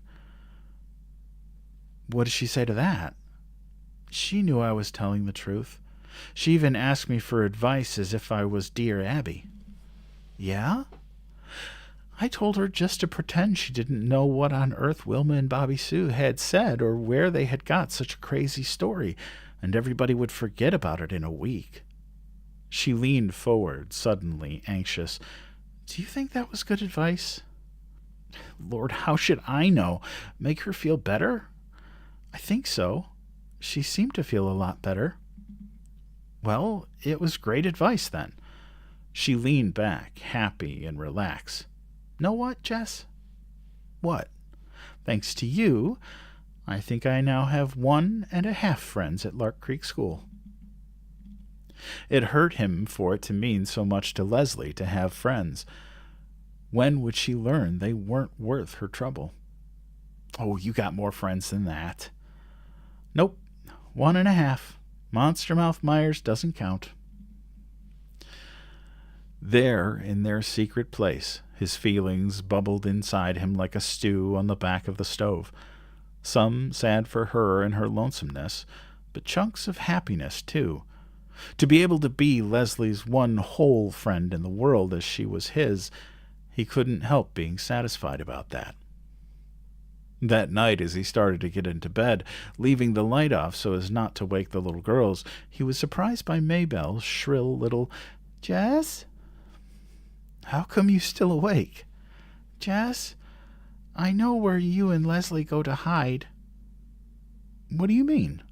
What did she say to that? She knew I was telling the truth. She even asked me for advice as if I was Dear Abby. Yeah? I told her just to pretend she didn't know what on earth Wilma and Bobby Sue had said or where they had got such a crazy story, and everybody would forget about it in a week. She leaned forward, suddenly anxious. Do you think that was good advice? Lord, how should I know? Make her feel better? I think so. She seemed to feel a lot better. Well, it was great advice then. She leaned back, happy and relaxed. Know what, Jess? What? Thanks to you, I think I now have 1.5 friends at Lark Creek School. It hurt him for it to mean so much to Leslie to have friends. When would she learn they weren't worth her trouble? Oh, you got more friends than that. Nope, 1.5. Monster Mouth Myers doesn't count. There, in their secret place, his feelings bubbled inside him like a stew on the back of the stove. Some sad for her and her lonesomeness, but chunks of happiness, too. To be able to be Leslie's one whole friend in the world as she was his, he couldn't help being satisfied about that. That night, as he started to get into bed, leaving the light off so as not to wake the little girls, he was surprised by Maybelle's shrill little, Jess? How come you still awake? Jess, I know where you and Leslie go to hide. What do you mean?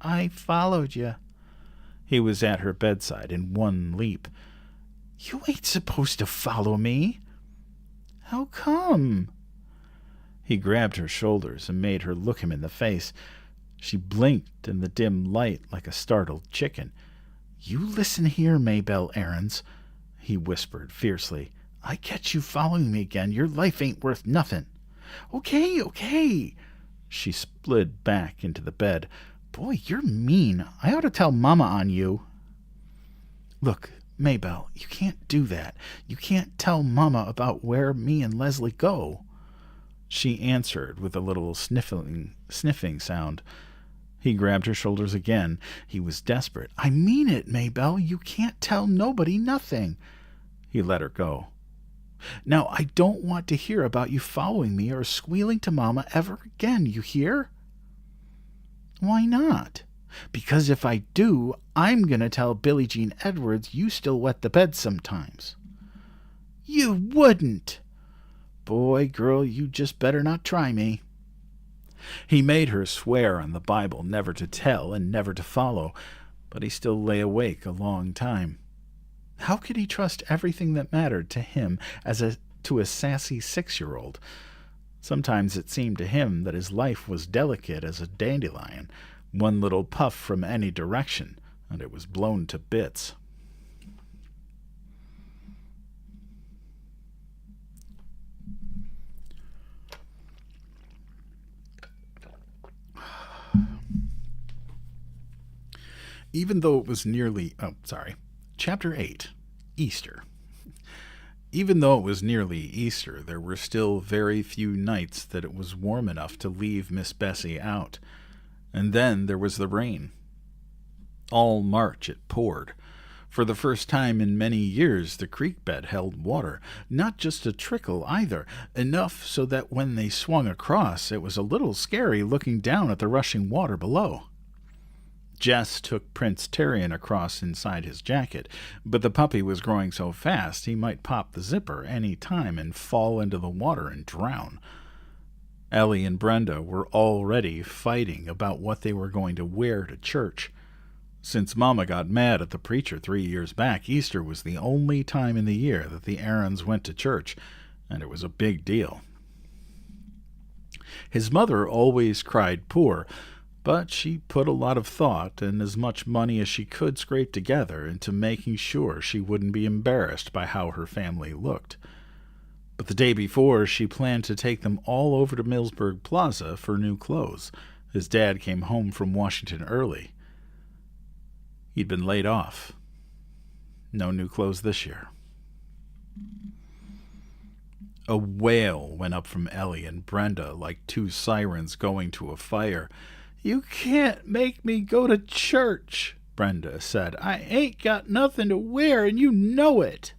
I followed you. He was at her bedside in one leap. You ain't supposed to follow me. How come? He grabbed her shoulders and made her look him in the face. She blinked in the dim light like a startled chicken. You listen here, Maybelle Aarons, he whispered fiercely. I catch you following me again. Your life ain't worth nothing. Okay. She slid back into the bed. Boy, you're mean. I ought to tell Mama on you. Look, Maybelle, you can't do that. You can't tell Mama about where me and Leslie go. She answered with a little sniffing sound. He grabbed her shoulders again. He was desperate. I mean it, Maybelle. You can't tell nobody nothing. He let her go. Now, I don't want to hear about you following me or squealing to Mama ever again, you hear? Why not? Because if I do, I'm going to tell Billie Jean Edwards you still wet the bed sometimes. You wouldn't! Boy, girl, you just better not try me. He made her swear on the Bible never to tell and never to follow, but he still lay awake a long time. How could he trust everything that mattered to him to a sassy 6-year-old? Sometimes it seemed to him that his life was delicate as a dandelion, one little puff from any direction, and it was blown to bits. Even though it was Chapter 8, Easter. Even though it was nearly Easter, there were still very few nights that it was warm enough to leave Miss Bessie out. And then there was the rain. All March it poured. For the first time in many years, the creek bed held water. Not just a trickle, either. Enough so that when they swung across, it was a little scary looking down at the rushing water below. Jess took Prince Tyrion across inside his jacket, but the puppy was growing so fast he might pop the zipper any time and fall into the water and drown. Ellie and Brenda were already fighting about what they were going to wear to church. Since Mama got mad at the preacher 3 years back, Easter was the only time in the year that the Aarons went to church, and it was a big deal. His mother always cried poor, but she put a lot of thought and as much money as she could scrape together into making sure she wouldn't be embarrassed by how her family looked. But the day before, she planned to take them all over to Millsburg Plaza for new clothes. His dad came home from Washington early. He'd been laid off. No new clothes this year. A wail went up from Ellie and Brenda like two sirens going to a fire. "You can't make me go to church," Brenda said. "I ain't got nothing to wear, and you know it."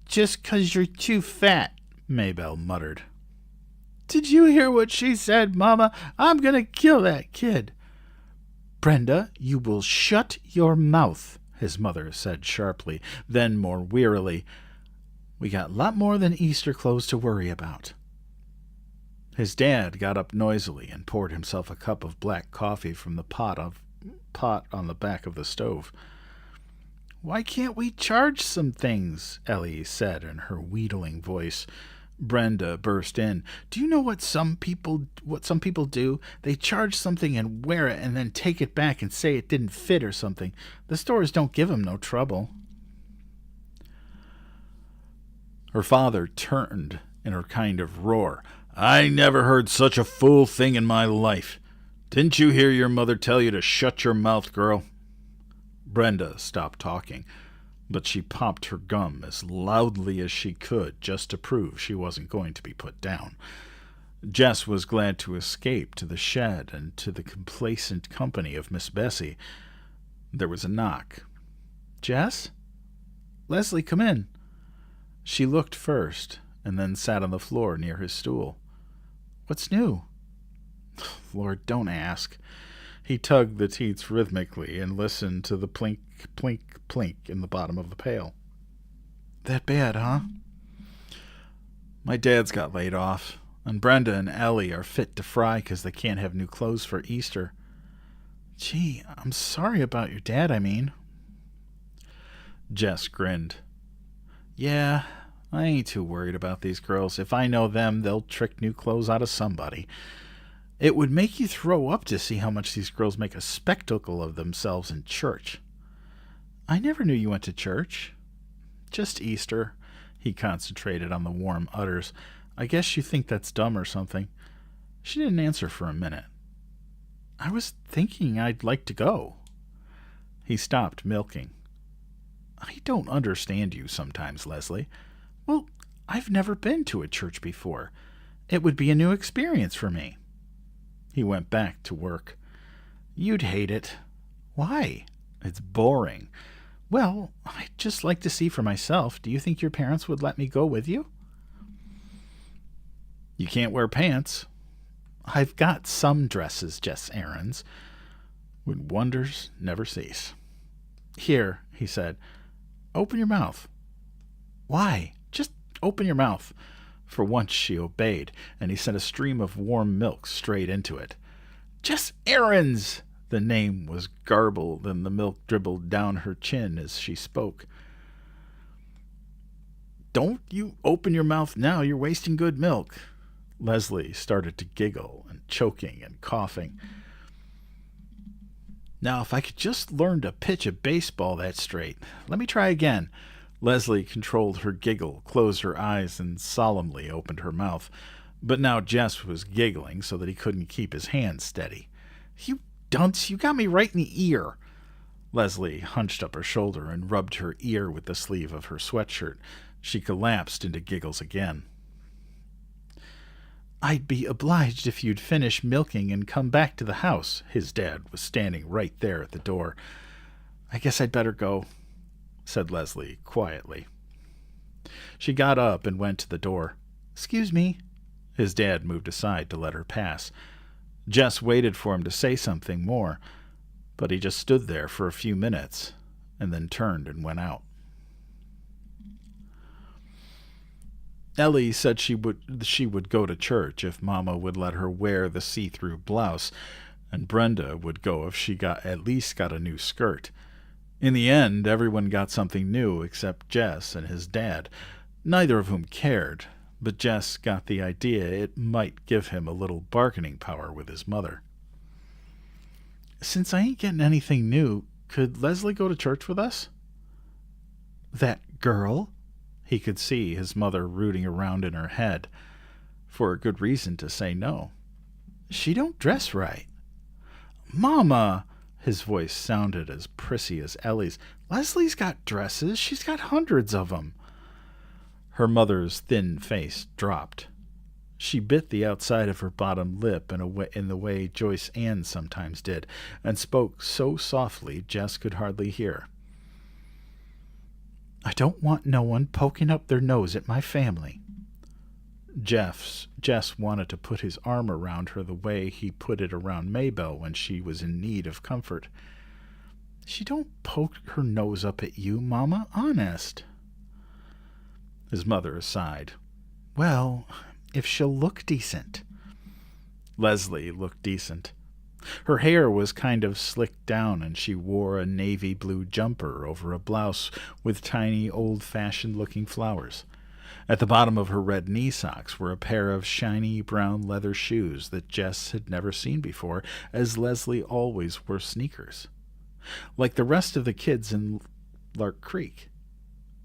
"Just 'cause you're too fat," Maybelle muttered. "Did you hear what she said, Mama? I'm going to kill that kid." "Brenda, you will shut your mouth," his mother said sharply, then more wearily. "We got a lot more than Easter clothes to worry about." His dad got up noisily and poured himself a cup of black coffee from the pot on the back of the stove. "Why can't we charge some things?" Ellie said in her wheedling voice. Brenda burst in. "Do you know what some people do? They charge something and wear it and then take it back and say it didn't fit or something. The stores don't give 'em no trouble." Her father turned in a kind of roar. "I never heard such a fool thing in my life. Didn't you hear your mother tell you to shut your mouth, girl?" Brenda stopped talking, but she popped her gum as loudly as she could just to prove she wasn't going to be put down. Jess was glad to escape to the shed and to the complacent company of Miss Bessie. There was a knock. "Jess? Leslie, come in." She looked first, and then sat on the floor near his stool. "What's new?" "Lord, don't ask." He tugged the teats rhythmically and listened to the plink, plink, plink in the bottom of the pail. "That bad, huh?" "My dad's got laid off, and Brenda and Ellie are fit to fry 'cause they can't have new clothes for Easter." "Gee, I'm sorry about your dad, I mean." Jess grinned. "Yeah, I ain't too worried about these girls. If I know them, they'll trick new clothes out of somebody. It would make you throw up to see how much these girls make a spectacle of themselves in church." "I never knew you went to church." "Just Easter." He concentrated on the warm udders. "I guess you think that's dumb or something." She didn't answer for a minute. "I was thinking I'd like to go." He stopped milking. "I don't understand you sometimes, Leslie." "Well, I've never been to a church before. It would be a new experience for me." He went back to work. "You'd hate it." "Why?" "It's boring." "Well, I'd just like to see for myself. Do you think your parents would let me go with you?" "You can't wear pants." "I've got some dresses, Jess Aarons." Would wonders never cease? "Here," he said. "Open your mouth." "Why?" "Just open your mouth." For once she obeyed, and he sent a stream of warm milk straight into it. "Jess Aarons!" The name was garbled, and the milk dribbled down her chin as she spoke. "Don't you open your mouth now. You're wasting good milk." Leslie started to giggle, and choking and coughing. "Now, if I could just learn to pitch a baseball that straight. Let me try again." Leslie controlled her giggle, closed her eyes, and solemnly opened her mouth. But now Jess was giggling so that he couldn't keep his hands steady. "You dunce, you got me right in the ear." Leslie hunched up her shoulder and rubbed her ear with the sleeve of her sweatshirt. She collapsed into giggles again. "I'd be obliged if you'd finish milking and come back to the house." His dad was standing right there at the door. "I guess I'd better go," said Leslie quietly. She got up and went to the door. "Excuse me." His dad moved aside to let her pass. Jess waited for him to say something more, but he just stood there for a few minutes and then turned and went out. Ellie said she would go to church if Mama would let her wear the see-through blouse, and Brenda would go if she at least got a new skirt. In the end, everyone got something new except Jess and his dad, neither of whom cared, but Jess got the idea it might give him a little bargaining power with his mother. "Since I ain't getting anything new, could Leslie go to church with us?" "That girl?" He could see his mother rooting around in her head, for a good reason to say no. "She don't dress right." "Mama!" His voice sounded as prissy as Ellie's. "Leslie's got dresses. She's got hundreds of them." Her mother's thin face dropped. She bit the outside of her bottom lip in the way Joyce Ann sometimes did, and spoke so softly Jess could hardly hear. "I don't want no one poking up their nose at my family." Jess wanted to put his arm around her the way he put it around Maybelle when she was in need of comfort. "She don't poke her nose up at you, Mama, honest." His mother sighed. "Well, if she'll look decent." Leslie looked decent. Her hair was kind of slicked down, and she wore a navy blue jumper over a blouse with tiny, old-fashioned-looking flowers. At the bottom of her red knee socks were a pair of shiny brown leather shoes that Jess had never seen before, as Leslie always wore sneakers, like the rest of the kids in Lark Creek.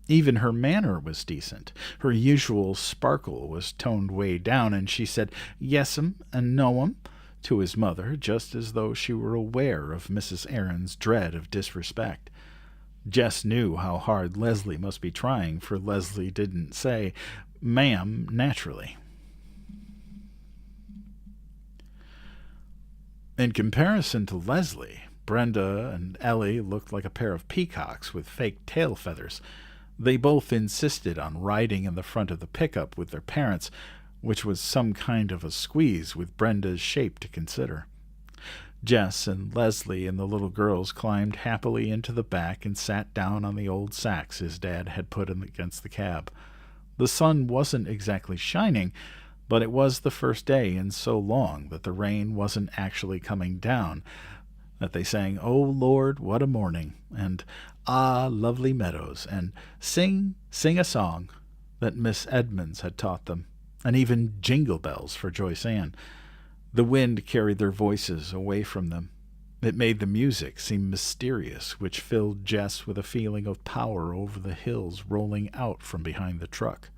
Even her manner was decent. Her usual sparkle was toned way down, and she said "yes'm" and "no'm" to his mother, just as though she were aware of Mrs. Aaron's dread of disrespect. Jess knew how hard Leslie must be trying, for Leslie didn't say "ma'am" naturally. In comparison to Leslie, Brenda and Ellie looked like a pair of peacocks with fake tail feathers. They both insisted on riding in the front of the pickup with their parents, which was some kind of a squeeze with Brenda's shape to consider. Jess and Leslie and the little girls climbed happily into the back and sat down on the old sacks his dad had put against the cab. The sun wasn't exactly shining, but it was the first day in so long that the rain wasn't actually coming down, that they sang "Oh Lord, what a morning," and "Ah, lovely meadows," and "Sing, sing a song" that Miss Edmonds had taught them, and even "Jingle Bells" for Joyce Ann. The wind carried their voices away from them. It made the music seem mysterious, which filled Jess with a feeling of power over the hills rolling out from behind the truck.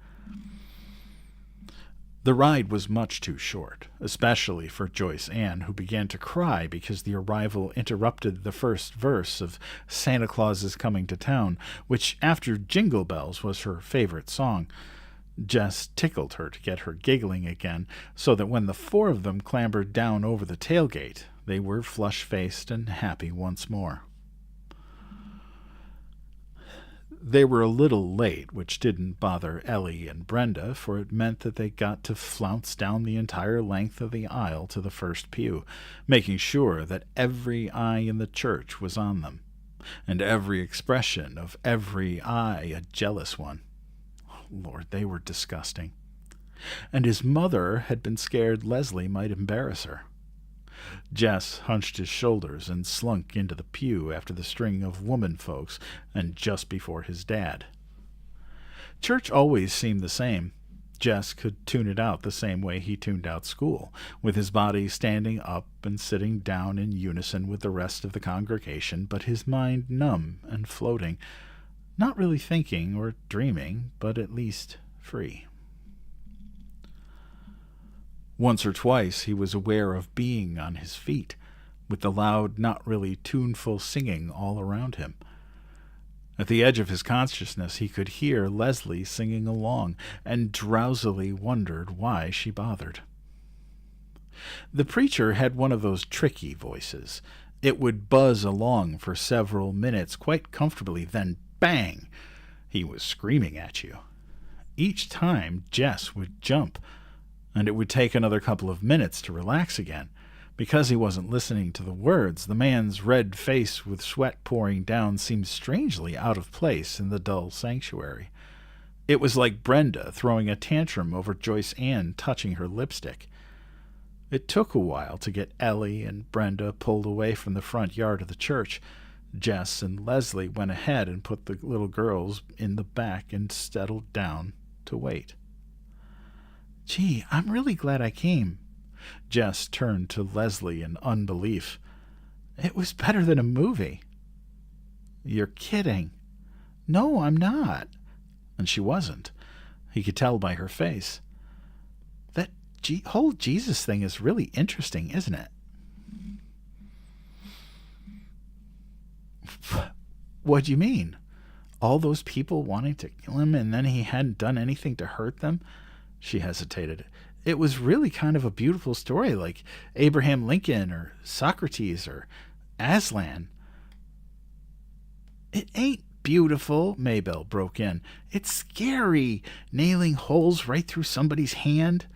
The ride was much too short, especially for Joyce Ann, who began to cry because the arrival interrupted the first verse of Santa Claus is Coming to Town, which, after Jingle Bells, was her favorite song. Jess tickled her to get her giggling again, so that when the four of them clambered down over the tailgate, they were flush-faced and happy once more. They were a little late, which didn't bother Ellie and Brenda, for it meant that they got to flounce down the entire length of the aisle to the first pew, making sure that every eye in the church was on them, and every expression of every eye a jealous one. Lord, they were disgusting. And his mother had been scared Leslie might embarrass her. Jess hunched his shoulders and slunk into the pew after the string of woman folks and just before his dad. Church always seemed the same. Jess could tune it out the same way he tuned out school, with his body standing up and sitting down in unison with the rest of the congregation, but his mind numb and floating, not really thinking or dreaming, but at least free. Once or twice he was aware of being on his feet, with the loud, not really tuneful singing all around him. At the edge of his consciousness he could hear Leslie singing along, and drowsily wondered why she bothered. The preacher had one of those tricky voices. It would buzz along for several minutes quite comfortably, then bang! He was screaming at you. Each time Jess would jump, and it would take another couple of minutes to relax again, Because he wasn't listening to the words, the man's red face with sweat pouring down seemed strangely out of place in the dull sanctuary. It was like Brenda throwing a tantrum over Joyce Ann touching her lipstick. It took a while to get Ellie and Brenda pulled away from the front yard of the church. Jess and Leslie went ahead and put the little girls in the back and settled down to wait. "Gee, I'm really glad I came." Jess turned to Leslie in unbelief. "It was better than a movie." "You're kidding." "No, I'm not." And she wasn't. He could tell by her face. That whole Jesus thing is really interesting, isn't it? What do you mean? All those people wanting to kill him and then he hadn't done anything to hurt them? She hesitated. It was really kind of a beautiful story, like Abraham Lincoln or Socrates or Aslan. "It ain't beautiful," Maybelle broke in. "It's scary, nailing holes right through somebody's hand."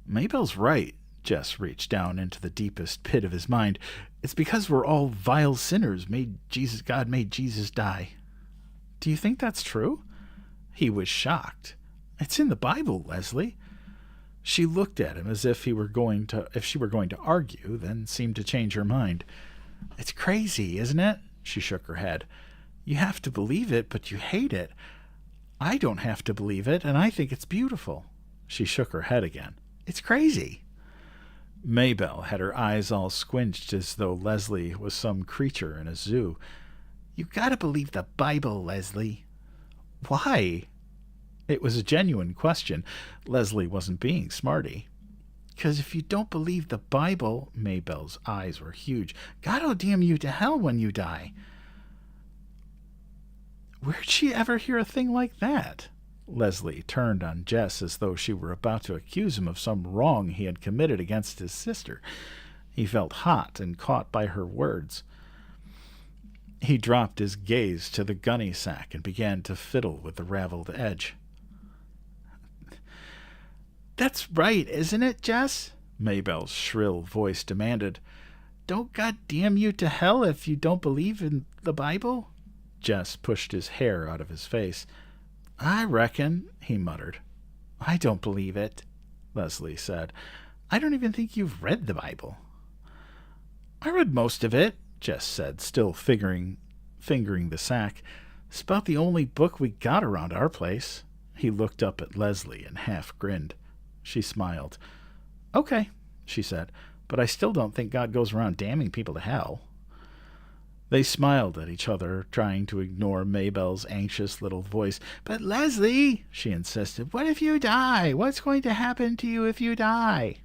Maybelle's right. Jess reached down into the deepest pit of his mind. "It's because we're all vile sinners. God made Jesus die." "Do you think that's true?" He was shocked. "It's in the Bible, Leslie." She looked at him as if she were going to argue, then seemed to change her mind. "It's crazy, isn't it?" She shook her head. "You have to believe it, but you hate it. I don't have to believe it, and I think it's beautiful." She shook her head again. "It's crazy." Maybelle had her eyes all squinched as though Leslie was some creature in a zoo. "You gotta believe the Bible, Leslie." "Why?" It was a genuine question. Leslie wasn't being smarty. "'Cause if you don't believe the Bible," Maybelle's eyes were huge, "God'll damn you to hell when you die." Where'd she ever hear a thing like that? Leslie turned on Jess as though she were about to accuse him of some wrong he had committed against his sister. He felt hot and caught by her words. He dropped his gaze to the gunny sack and began to fiddle with the raveled edge. "That's right, isn't it, Jess?" Maybelle's shrill voice demanded. "Don't God damn you to hell if you don't believe in the Bible?" Jess pushed his hair out of his face. "I reckon," he muttered. "I don't believe it," Leslie said. "I don't even think you've read the Bible." "I read most of it," Jess said, still fingering the sack. "It's about the only book we got around our place." He looked up at Leslie and half grinned. She smiled. "Okay," she said, "but I still don't think God goes around damning people to hell." They smiled at each other, trying to ignore Maybelle's anxious little voice. "But Leslie," she insisted, "what if you die? What's going to happen to you if you die?"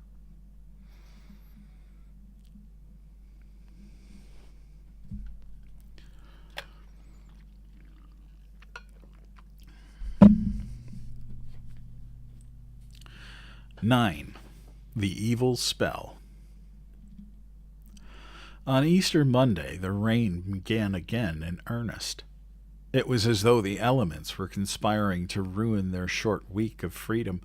(9) The Evil Spell. On Easter Monday, the rain began again in earnest. It was as though the elements were conspiring to ruin their short week of freedom.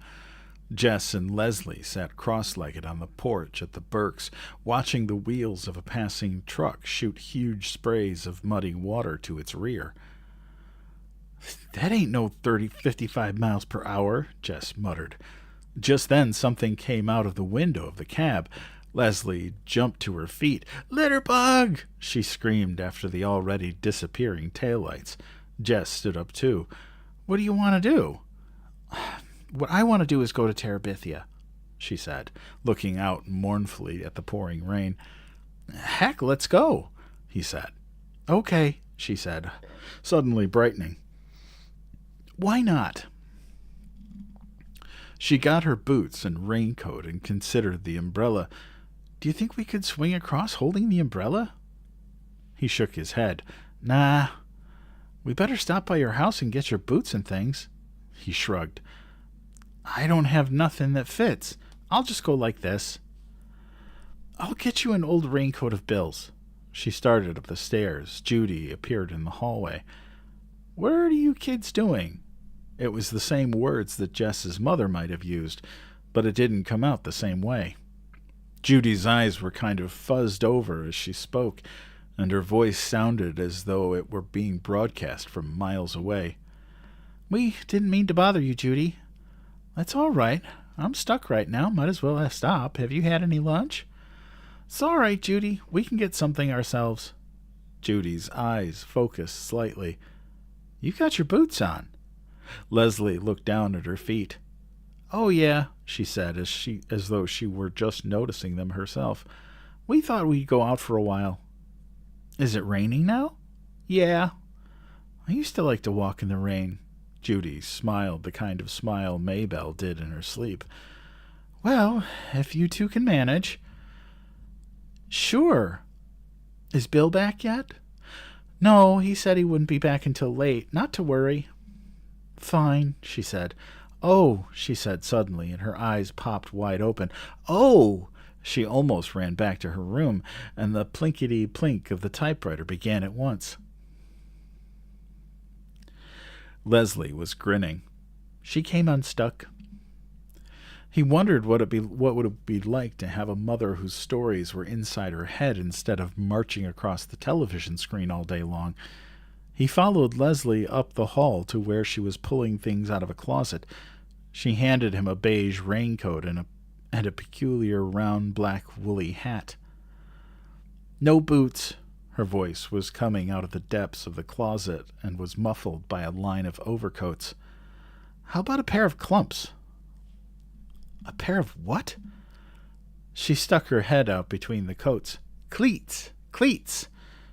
Jess and Leslie sat cross-legged on the porch at the Burkes, watching the wheels of a passing truck shoot huge sprays of muddy water to its rear. "That ain't no 55 miles per hour, Jess muttered. Just then something came out of the window of the cab. Leslie jumped to her feet. "Litter bug!" she screamed after the already disappearing taillights. Jess stood up too. "What do you want to do?" "What I want to do is go to Terabithia," she said, looking out mournfully at the pouring rain. "Heck, let's go," he said. "Okay," she said, suddenly brightening. "Why not?" She got her boots and raincoat and considered the umbrella. "Do you think we could swing across holding the umbrella?" He shook his head. "Nah. We better stop by your house and get your boots and things." He shrugged. "I don't have nothing that fits. I'll just go like this." "I'll get you an old raincoat of Bill's." She started up the stairs. Judy appeared in the hallway. "What are you kids doing?" It was the same words that Jess's mother might have used, but it didn't come out the same way. Judy's eyes were kind of fuzzed over as she spoke, and her voice sounded as though it were being broadcast from miles away. "We didn't mean to bother you, Judy." "That's all right. I'm stuck right now. Might as well stop. Have you had any lunch?" "It's all right, Judy. We can get something ourselves." Judy's eyes focused slightly. "You got your boots on." Leslie looked down at her feet. "Oh, yeah," she said, as though she were just noticing them herself. "We thought we'd go out for a while." "Is it raining now?" "Yeah." "I used to like to walk in the rain." Judy smiled the kind of smile Maybelle did in her sleep. "Well, if you two can manage." "Sure." "Is Bill back yet?" "No, he said he wouldn't be back until late. Not to worry." "Fine," she said. "Oh," she said suddenly, and her eyes popped wide open. "Oh!" She almost ran back to her room, and the plinkety-plink of the typewriter began at once. Leslie was grinning. She came unstuck. He wondered what would it be like to have a mother whose stories were inside her head instead of marching across the television screen all day long. He followed Leslie up the hall to where she was pulling things out of a closet. She handed him a beige raincoat and a peculiar round black woolly hat. "No boots." Her voice was coming out of the depths of the closet and was muffled by a line of overcoats. "How about a pair of clumps?" "A pair of what?" She stuck her head out between the coats. "Cleats! Cleats!"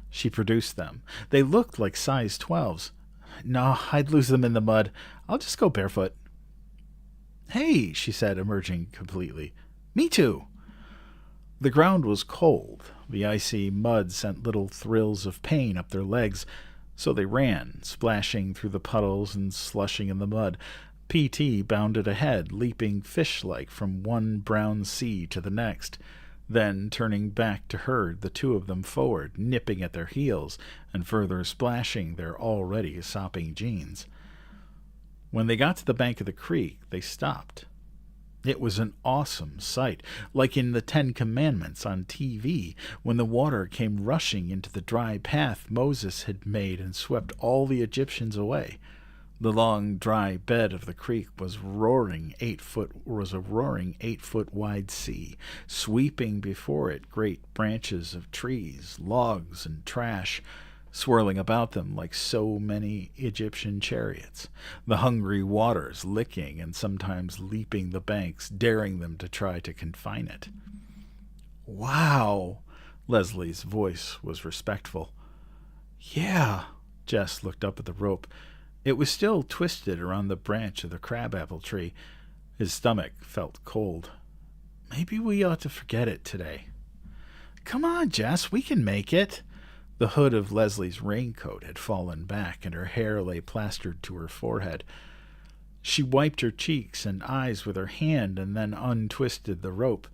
She produced them. They looked like size 12s. "No, I'd lose them in the mud. I'll just go barefoot." "Hey," she said, emerging completely. "Me too." The ground was cold. The icy mud sent little thrills of pain up their legs, so they ran, splashing through the puddles and slushing in the mud. P.T. bounded ahead, leaping fish-like from one brown sea to the next. Then, turning back to herd the two of them forward, nipping at their heels, and further splashing their already sopping jeans. When they got to the bank of the creek, they stopped. It was an awesome sight, like in the 10 Commandments on TV, when the water came rushing into the dry path Moses had made and swept all the Egyptians away. The long, dry bed of the creek was a roaring 8-foot wide sea, sweeping before it great branches of trees, logs, and trash, swirling about them like so many Egyptian chariots, the hungry waters licking and sometimes leaping the banks, daring them to try to confine it. "Wow!" Leslie's voice was respectful. "Yeah." Jess looked up at the rope. It was still twisted around the branch of the crabapple tree. His stomach felt cold. "Maybe we ought to forget it today." "Come on, Jess, we can make it." The hood of Leslie's raincoat had fallen back, and her hair lay plastered to her forehead. She wiped her cheeks and eyes with her hand and then untwisted the rope.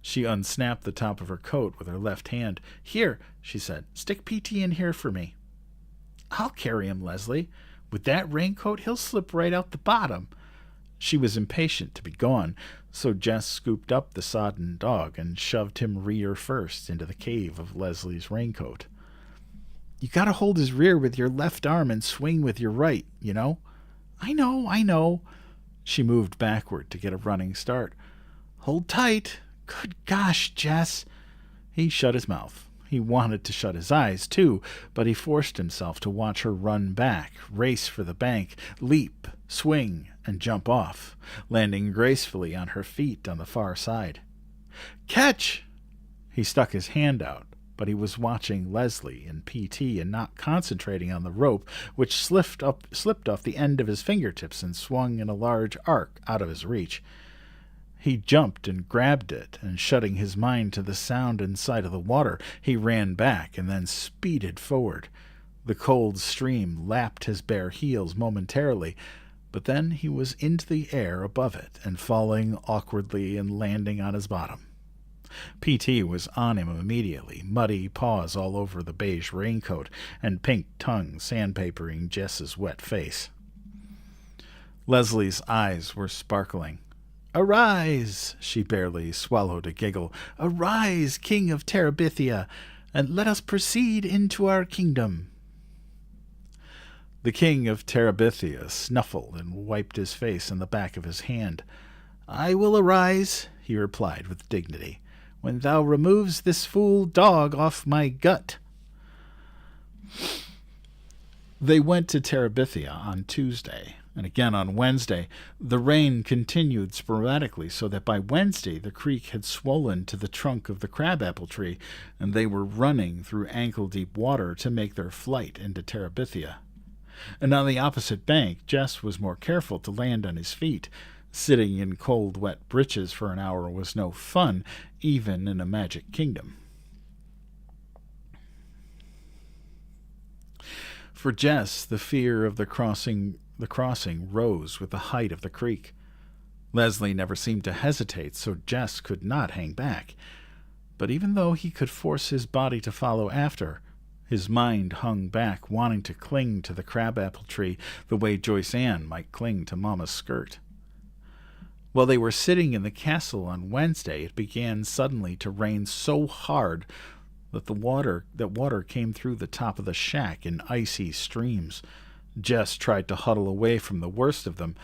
She unsnapped the top of her coat with her left hand. "Here," she said, "stick P.T. in here for me." "I'll carry him, Leslie. With that raincoat, he'll slip right out the bottom." She was impatient to be gone, so Jess scooped up the sodden dog and shoved him rear first into the cave of Leslie's raincoat. "You gotta hold his rear with your left arm and swing with your right, you know." I know. She moved backward to get a running start. "Hold tight." "Good gosh, Jess." He shut his mouth. He wanted to shut his eyes, too, but he forced himself to watch her run back, race for the bank, leap, swing, and jump off, landing gracefully on her feet on the far side. "Catch!" He stuck his hand out, but he was watching Leslie and P.T. and not concentrating on the rope, which slipped off the end of his fingertips and swung in a large arc out of his reach. He jumped and grabbed it, and shutting his mind to the sound and sight of the water, he ran back and then speeded forward. The cold stream lapped his bare heels momentarily, but then he was into the air above it and falling awkwardly and landing on his bottom. P.T. was on him immediately, muddy paws all over the beige raincoat and pink tongue sandpapering Jess's wet face. Leslie's eyes were sparkling. "Arise!" She barely swallowed a giggle. "Arise, King of Terabithia, and let us proceed into our kingdom." The King of Terabithia snuffled and wiped his face on the back of his hand. "I will arise," he replied with dignity, "when thou removes this fool dog off my gut." They went to Terabithia on Tuesday, and again on Wednesday. The rain continued sporadically, so that by Wednesday the creek had swollen to the trunk of the crabapple tree, and they were running through ankle-deep water to make their flight into Terabithia. And on the opposite bank, Jess was more careful to land on his feet. Sitting in cold, wet breeches for an hour was no fun, even in a magic kingdom. For Jess, the fear of the crossing rose with the height of the creek. Leslie never seemed to hesitate, so Jess could not hang back. But even though he could force his body to follow after, his mind hung back, wanting to cling to the crabapple tree the way Joyce Ann might cling to Mama's skirt. While they were sitting in the castle on Wednesday, it began suddenly to rain so hard that water came through the top of the shack in icy streams. Jess tried to huddle away from the worst of them,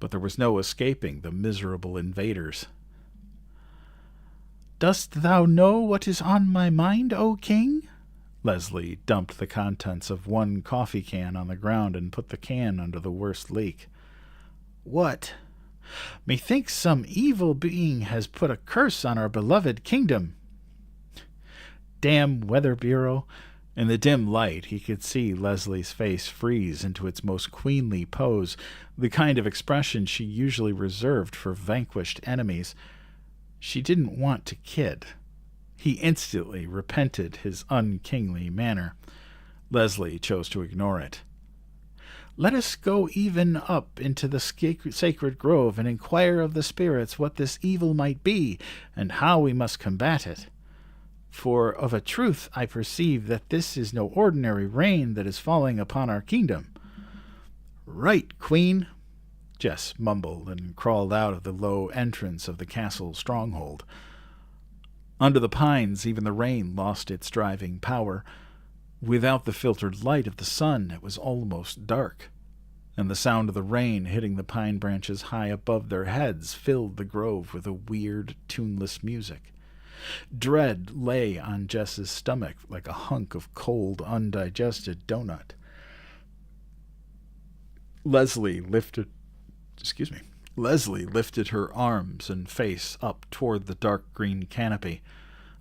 but there was no escaping the miserable invaders. "Dost thou know what is on my mind, O king?" Leslie dumped the contents of one coffee can on the ground and put the can under the worst leak. "What?" "Methinks some evil being has put a curse on our beloved kingdom." "Damn Weather Bureau." In the dim light, he could see Leslie's face freeze into its most queenly pose, the kind of expression she usually reserved for vanquished enemies. She didn't want to kid. He instantly repented his unkingly manner. Leslie chose to ignore it. "Let us go even up into the sacred grove and inquire of the spirits what this evil might be, and how we must combat it. For of a truth I perceive that this is no ordinary rain that is falling upon our kingdom." "Right, Queen," Jess mumbled and crawled out of the low entrance of the castle stronghold. Under the pines, even the rain lost its driving power. Without the filtered light of the sun, it was almost dark, and the sound of the rain hitting the pine branches high above their heads filled the grove with a weird, tuneless music. Dread lay on Jess's stomach like a hunk of cold, undigested doughnut. Leslie lifted her arms and face up toward the dark green canopy.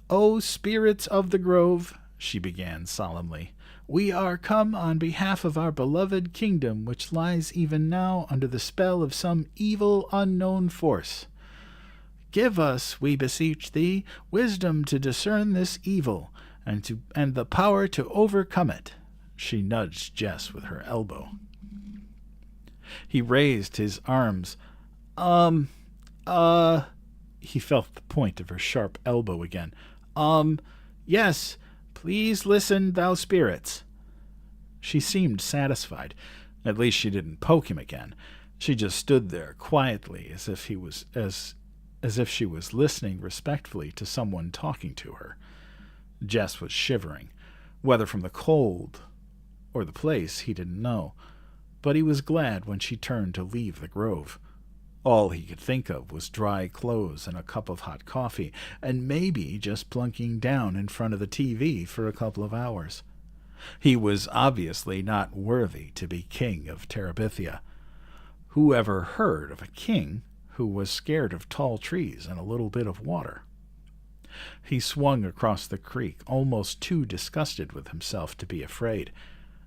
"O spirits of the grove," she began solemnly, "we are come on behalf of our beloved kingdom, which lies even now under the spell of some evil unknown force. Give us, we beseech thee, wisdom to discern this evil, and the power to overcome it." She nudged Jess with her elbow. He raised his arms. He felt the point of her sharp elbow again. Yes, please listen, thou spirits." She seemed satisfied. At least she didn't poke him again. She just stood there quietly, as if she was listening respectfully to someone talking to her. Jess was shivering, whether from the cold or the place he didn't know, but he was glad when she turned to leave the grove. All he could think of was dry clothes and a cup of hot coffee, and maybe just plunking down in front of the TV for a couple of hours. He was obviously not worthy to be king of Terabithia. Who ever heard of a king who was scared of tall trees and a little bit of water? He swung across the creek, almost too disgusted with himself to be afraid.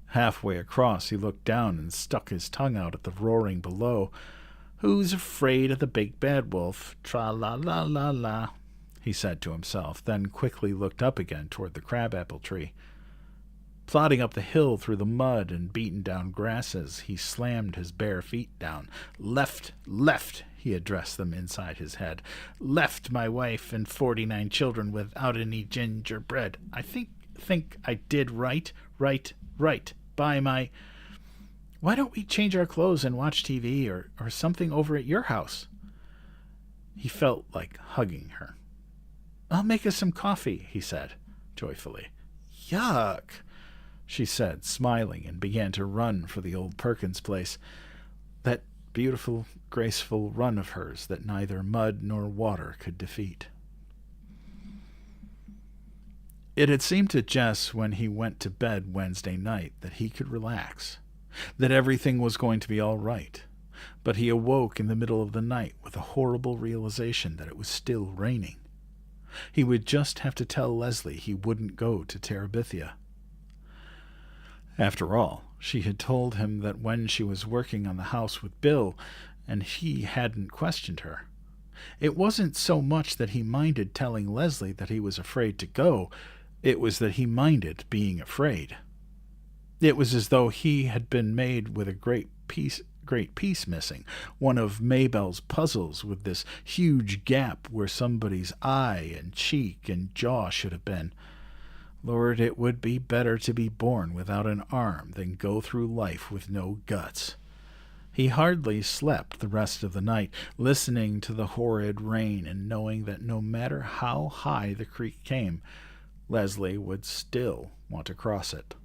Halfway across, he looked down and stuck his tongue out at the roaring below. "Who's afraid of the big bad wolf? Tra-la-la-la-la," he said to himself, then quickly looked up again toward the crabapple tree. Plodding up the hill through the mud and beaten down grasses, he slammed his bare feet down. "Left, left," he addressed them inside his head. "Left my wife and 49 children without any gingerbread. I think I did right. By my... Why don't we change our clothes and watch TV or something over at your house?" He felt like hugging her. "I'll make us some coffee," he said, joyfully. "Yuck," she said, smiling, and began to run for the old Perkins place. That beautiful, graceful run of hers that neither mud nor water could defeat. It had seemed to Jess when he went to bed Wednesday night that he could relax, that everything was going to be all right. But he awoke in the middle of the night with a horrible realization that it was still raining. He would just have to tell Leslie he wouldn't go to Terabithia. After all, she had told him that when she was working on the house with Bill, and he hadn't questioned her. It wasn't so much that he minded telling Leslie that he was afraid to go, it was that he minded being afraid. It was as though he had been made with a great piece missing, one of Maybelle's puzzles with this huge gap where somebody's eye and cheek and jaw should have been. Lord, it would be better to be born without an arm than go through life with no guts. He hardly slept the rest of the night, listening to the horrid rain and knowing that no matter how high the creek came, Leslie would still want to cross it.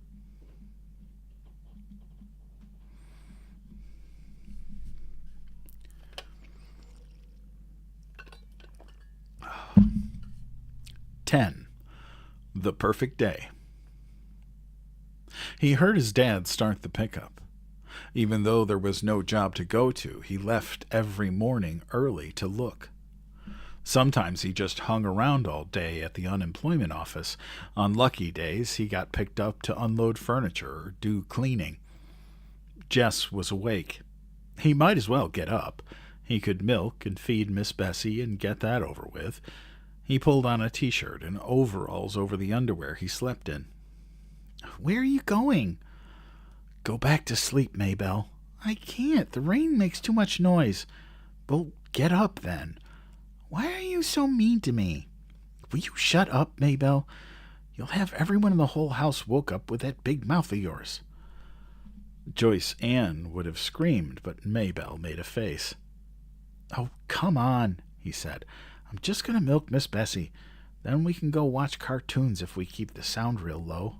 The perfect day. He heard his dad start the pickup. Even though there was no job to go to, he left every morning early to look. Sometimes he just hung around all day at the unemployment office. On lucky days, he got picked up to unload furniture or do cleaning. Jess was awake. He might as well get up. He could milk and feed Miss Bessie and get that over with. He pulled on a t-shirt and overalls over the underwear he slept in. "Where are you going?" "Go back to sleep, Maybelle." "I can't. The rain makes too much noise." "Well, get up then." "Why are you so mean to me?" "Will you shut up, Maybelle? You'll have everyone in the whole house woke up with that big mouth of yours." Joyce Ann would have screamed, but Maybelle made a face. "Oh, come on," he said. "I'm just going to milk Miss Bessie. Then we can go watch cartoons if we keep the sound real low."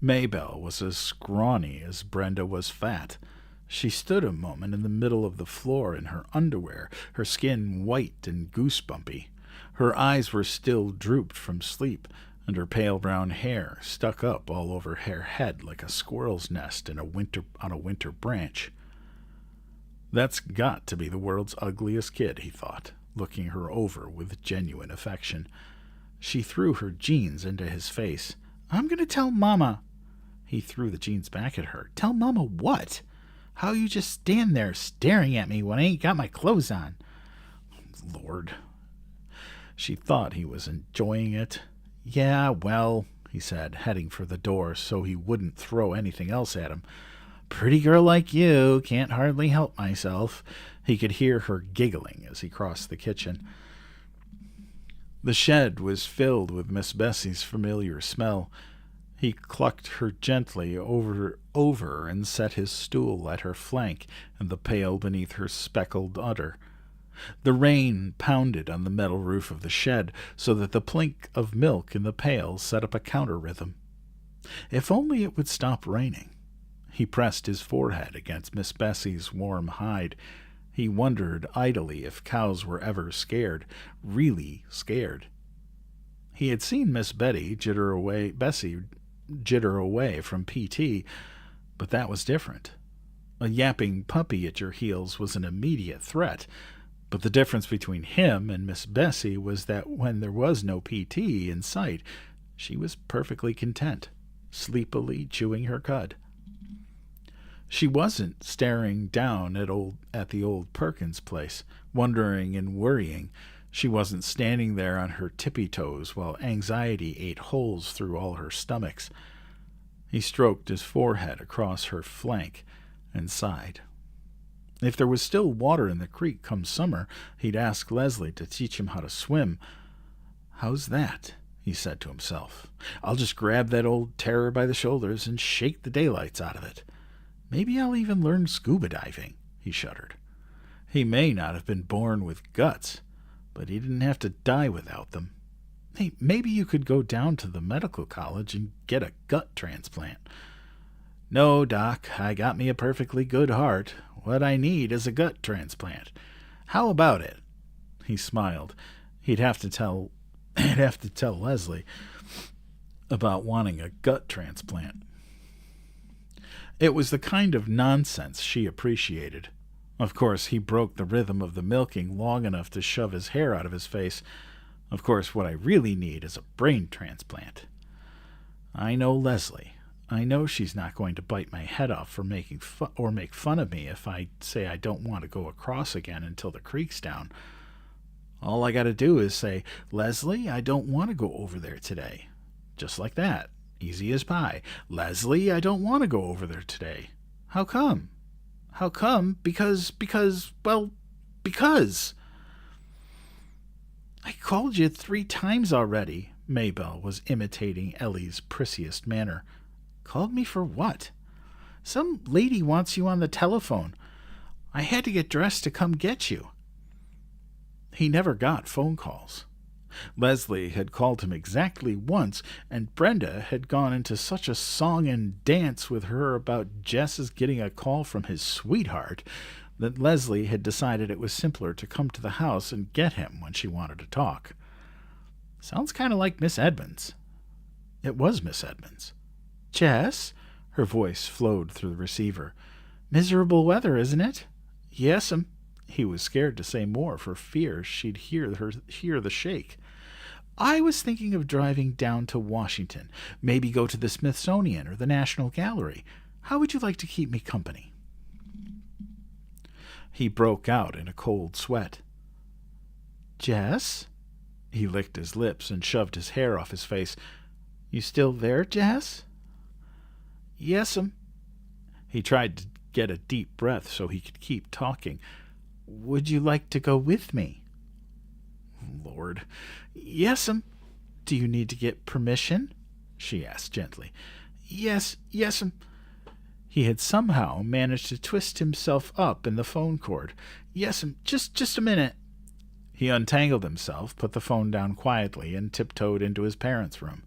Maybelle was as scrawny as Brenda was fat. She stood a moment in the middle of the floor in her underwear, her skin white and goosebumpy. Her eyes were still drooped from sleep, and her pale brown hair stuck up all over her head like a squirrel's nest on a winter branch. That's got to be the world's ugliest kid, he thought, looking her over with genuine affection. She threw her jeans into his face. "I'm going to tell Mama." He threw the jeans back at her. "Tell Mama what? How you just stand there staring at me when I ain't got my clothes on?" Lord. She thought he was enjoying it. "Yeah, well," he said, heading for the door so he wouldn't throw anything else at him. "Pretty girl like you, can't hardly help myself." He could hear her giggling as he crossed the kitchen. The shed was filled with Miss Bessie's familiar smell. He clucked her gently over and set his stool at her flank and the pail beneath her speckled udder. The rain pounded on the metal roof of the shed so that the plink of milk in the pail set up a counter-rhythm. If only it would stop raining. He pressed his forehead against Miss Bessie's warm hide. He wondered idly if cows were ever scared, really scared. He had seen Miss Bessie jitter away from PT, but that was different. A yapping puppy at your heels was an immediate threat, but the difference between him and Miss Bessie was that when there was no PT in sight, she was perfectly content, sleepily chewing her cud. She wasn't staring down at the old Perkins place, wondering and worrying. She wasn't standing there on her tippy toes while anxiety ate holes through all her stomachs. He stroked his forehead across her flank and sighed. If there was still water in the creek come summer, he'd ask Leslie to teach him how to swim. "How's that?" he said to himself. "I'll just grab that old terror by the shoulders and shake the daylights out of it. Maybe I'll even learn scuba diving," he shuddered. He may not have been born with guts, but he didn't have to die without them. Hey, maybe you could go down to the medical college and get a gut transplant. No, Doc, I got me a perfectly good heart. What I need is a gut transplant. How about it? He smiled. He'd have to tell Leslie about wanting a gut transplant. It was the kind of nonsense she appreciated. Of course, he broke the rhythm of the milking long enough to shove his hair out of his face. Of course, what I really need is a brain transplant. I know Leslie. I know she's not going to bite my head off for make fun of me if I say I don't want to go across again until the creek's down. All I got to do is say, Leslie, I don't want to go over there today. Just like that. Easy as pie. Leslie, I don't want to go over there today. How come? How come? Because. I called you 3 times already. Maybelle was imitating Ellie's prissiest manner. Called me for what? Some lady wants you on the telephone. I had to get dressed to come get you. He never got phone calls. Leslie had called him exactly once, and Brenda had gone into such a song and dance with her about Jess's getting a call from his sweetheart that Leslie had decided it was simpler to come to the house and get him when she wanted to talk. Sounds kind of like Miss Edmonds. It was Miss Edmonds. Jess? Her voice flowed through the receiver. Miserable weather, isn't it? Yes'm. He was scared to say more for fear she'd hear the shake. I was thinking of driving down to Washington, maybe go to the Smithsonian or the National Gallery. How would you like to keep me company? He broke out in a cold sweat. Jess? He licked his lips and shoved his hair off his face. You still there, Jess? Yes'm. He tried to get a deep breath so he could keep talking. Would you like to go with me? Lord. Yes'm. Do you need to get permission? She asked gently. Yes'm. He had somehow managed to twist himself up in the phone cord. Yes'm, just a minute. He untangled himself, put the phone down quietly, and tiptoed into his parents' room.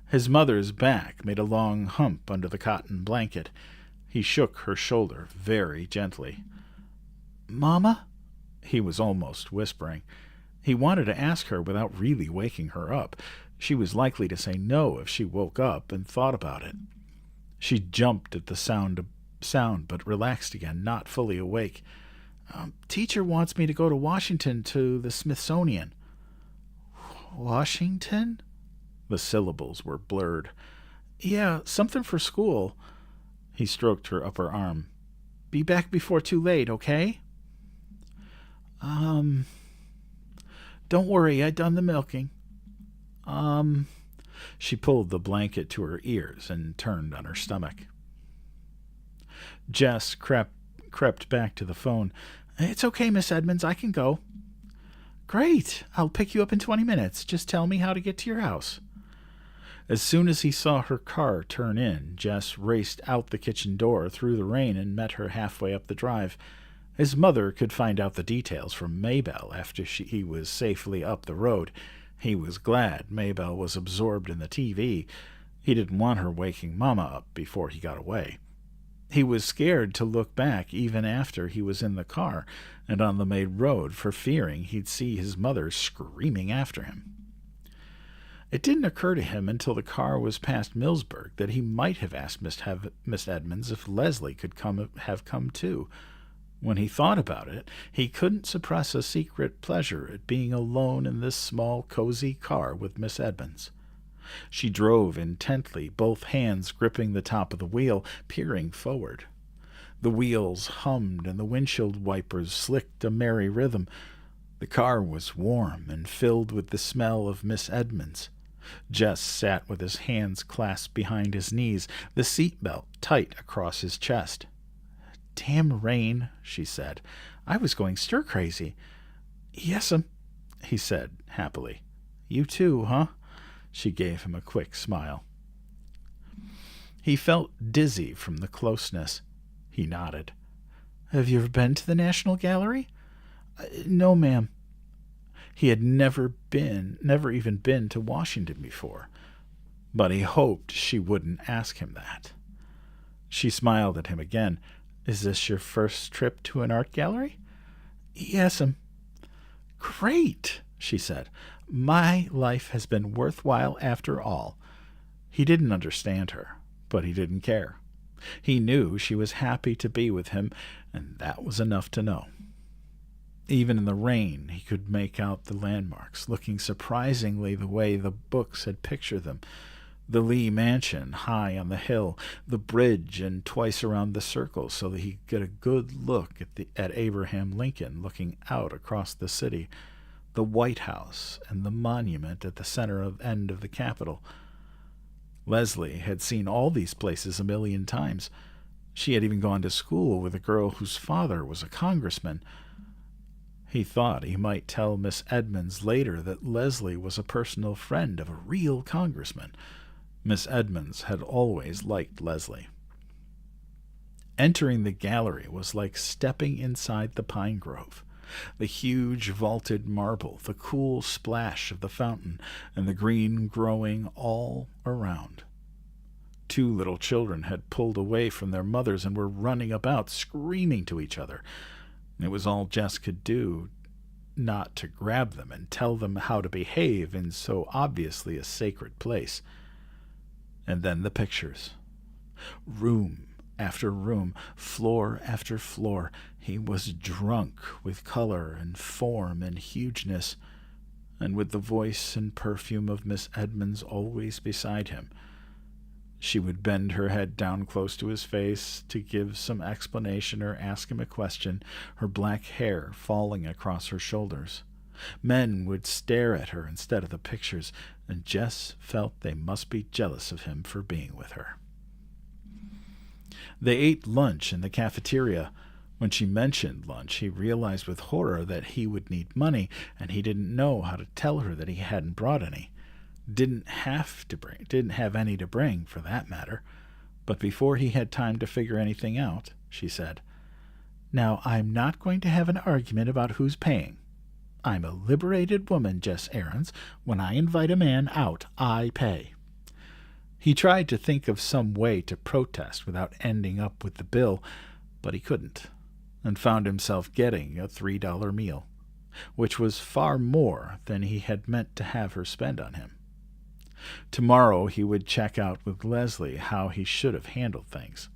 His mother's back made a long hump under the cotton blanket. He shook her shoulder very gently. Mama? He was almost whispering. He wanted to ask her without really waking her up. She was likely to say no if she woke up and thought about it. She jumped at the sound but relaxed again, not fully awake. Teacher wants me to go to Washington to the Smithsonian. Washington? The syllables were blurred. Yeah, something for school. He stroked her upper arm. Be back before too late, okay? Don't worry, I done the milking. She pulled the blanket to her ears and turned on her stomach. Jess crept back to the phone. It's okay, Miss Edmonds, I can go. Great, I'll pick you up in 20 minutes. Just tell me how to get to your house. As soon as he saw her car turn in, Jess raced out the kitchen door through the rain and met her halfway up the drive. His mother could find out the details from Maybelle after he was safely up the road. He was glad Maybelle was absorbed in the TV. He didn't want her waking Mama up before he got away. He was scared to look back even after he was in the car and on the main road for fearing he'd see his mother screaming after him. It didn't occur to him until the car was past Millsburg that he might have asked Miss Edmonds if Leslie could have come too. When he thought about it, he couldn't suppress a secret pleasure at being alone in this small, cozy car with Miss Edmonds. She drove intently, both hands gripping the top of the wheel, peering forward. The wheels hummed and the windshield wipers slicked a merry rhythm. The car was warm and filled with the smell of Miss Edmonds. Jess sat with his hands clasped behind his knees, the seatbelt tight across his chest. Damn rain, she said. I was going stir-crazy. Yes'm, he said happily. You too, huh? She gave him a quick smile. He felt dizzy from the closeness. He nodded. Have you ever been to the National Gallery? No, ma'am. He had never even been to Washington before, but he hoped she wouldn't ask him that. She smiled at him again. Is this your first trip to an art gallery? Yes'm. Great, she said. My life has been worthwhile after all. He didn't understand her, but he didn't care. He knew she was happy to be with him, and that was enough to know. Even in the rain, he could make out the landmarks, looking surprisingly the way the books had pictured them. The Lee mansion high on the hill, the bridge, and twice around the circle so that he could get a good look at Abraham Lincoln looking out across the city, the White House, and the monument at the end of the Capitol. Leslie had seen all these places a million times. She had even gone to school with a girl whose father was a congressman. He thought he might tell Miss Edmonds later that Leslie was a personal friend of a real congressman. Miss Edmonds had always liked Leslie. Entering the gallery was like stepping inside the pine grove. The huge vaulted marble, the cool splash of the fountain, and the green growing all around. 2 little children had pulled away from their mothers and were running about, screaming to each other. It was all Jess could do not to grab them and tell them how to behave in so obviously a sacred place. And then the pictures. Room after room, floor after floor. He was drunk with color and form and hugeness, and with the voice and perfume of Miss Edmonds always beside him. She would bend her head down close to his face to give some explanation or ask him a question, her black hair falling across her shoulders. Men would stare at her instead of the pictures, and Jess felt they must be jealous of him for being with her. They ate lunch in the cafeteria. When she mentioned lunch, he realized with horror that he would need money, and he didn't know how to tell her that he hadn't brought any. Didn't have any to bring, for that matter. But before he had time to figure anything out, she said, "Now, I'm not going to have an argument about who's paying. I'm a liberated woman, Jess Aarons. When I invite a man out, I pay." He tried to think of some way to protest without ending up with the bill, but he couldn't, and found himself getting a $3 meal, which was far more than he had meant to have her spend on him. Tomorrow he would check out with Leslie how he should have handled things.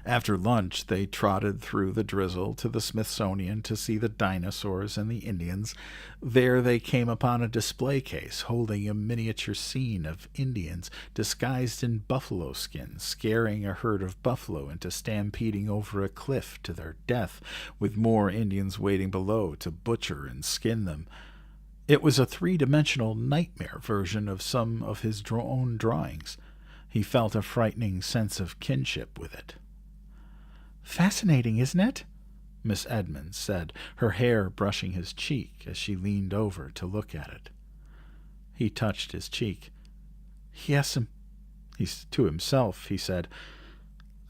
After lunch, they trotted through the drizzle to the Smithsonian to see the dinosaurs and the Indians. There they came upon a display case holding a miniature scene of Indians disguised in buffalo skins, scaring a herd of buffalo into stampeding over a cliff to their death, with more Indians waiting below to butcher and skin them. It was a 3-dimensional nightmare version of some of his own drawings. He felt a frightening sense of kinship with it. "Fascinating, isn't it?" Miss Edmonds said, her hair brushing his cheek as she leaned over to look at it. He touched his cheek. "Yes'm." To himself, he said,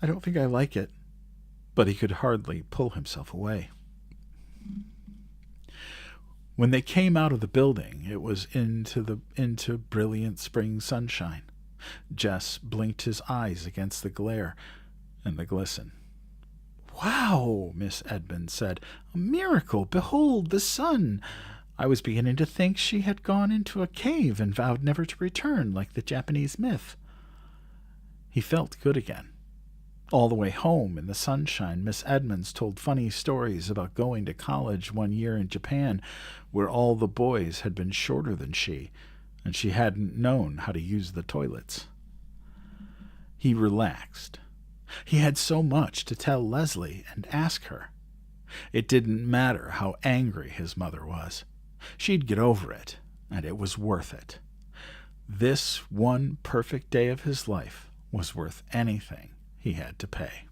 "I don't think I like it." But he could hardly pull himself away. When they came out of the building, it was into brilliant spring sunshine. Jess blinked his eyes against the glare and the glisten. "Wow," Miss Edmonds said. "A miracle! Behold the sun! I was beginning to think she had gone into a cave and vowed never to return, like the Japanese myth." He felt good again. All the way home in the sunshine, Miss Edmonds told funny stories about going to college one year in Japan, where all the boys had been shorter than she, and she hadn't known how to use the toilets. He relaxed. He had so much to tell Leslie and ask her. It didn't matter how angry his mother was. She'd get over it, and it was worth it. This one perfect day of his life was worth anything he had to pay.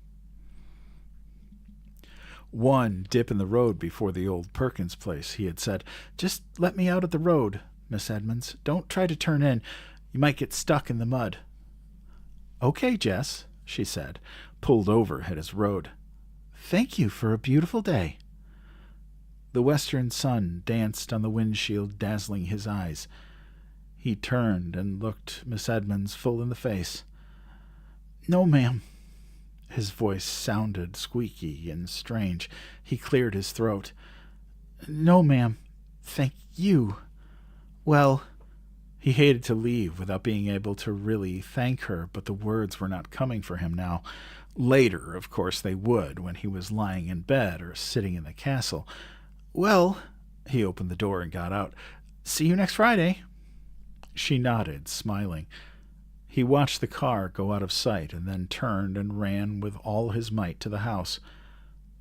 One dip in the road before the old Perkins place, he had said, "Just let me out at the road, Miss Edmonds. Don't try to turn in. You might get stuck in the mud." "Okay, Jess," she said, pulled over at his road. "Thank you for a beautiful day." The western sun danced on the windshield, dazzling his eyes. He turned and looked Miss Edmonds full in the face. "No, ma'am." His voice sounded squeaky and strange. He cleared his throat. "No, ma'am. Thank you. Well," he hated to leave without being able to really thank her, but the words were not coming for him now. Later, of course, they would, when he was lying in bed or sitting in the castle. "Well," he opened the door and got out. "See you next Friday." She nodded, smiling. He watched the car go out of sight and then turned and ran with all his might to the house,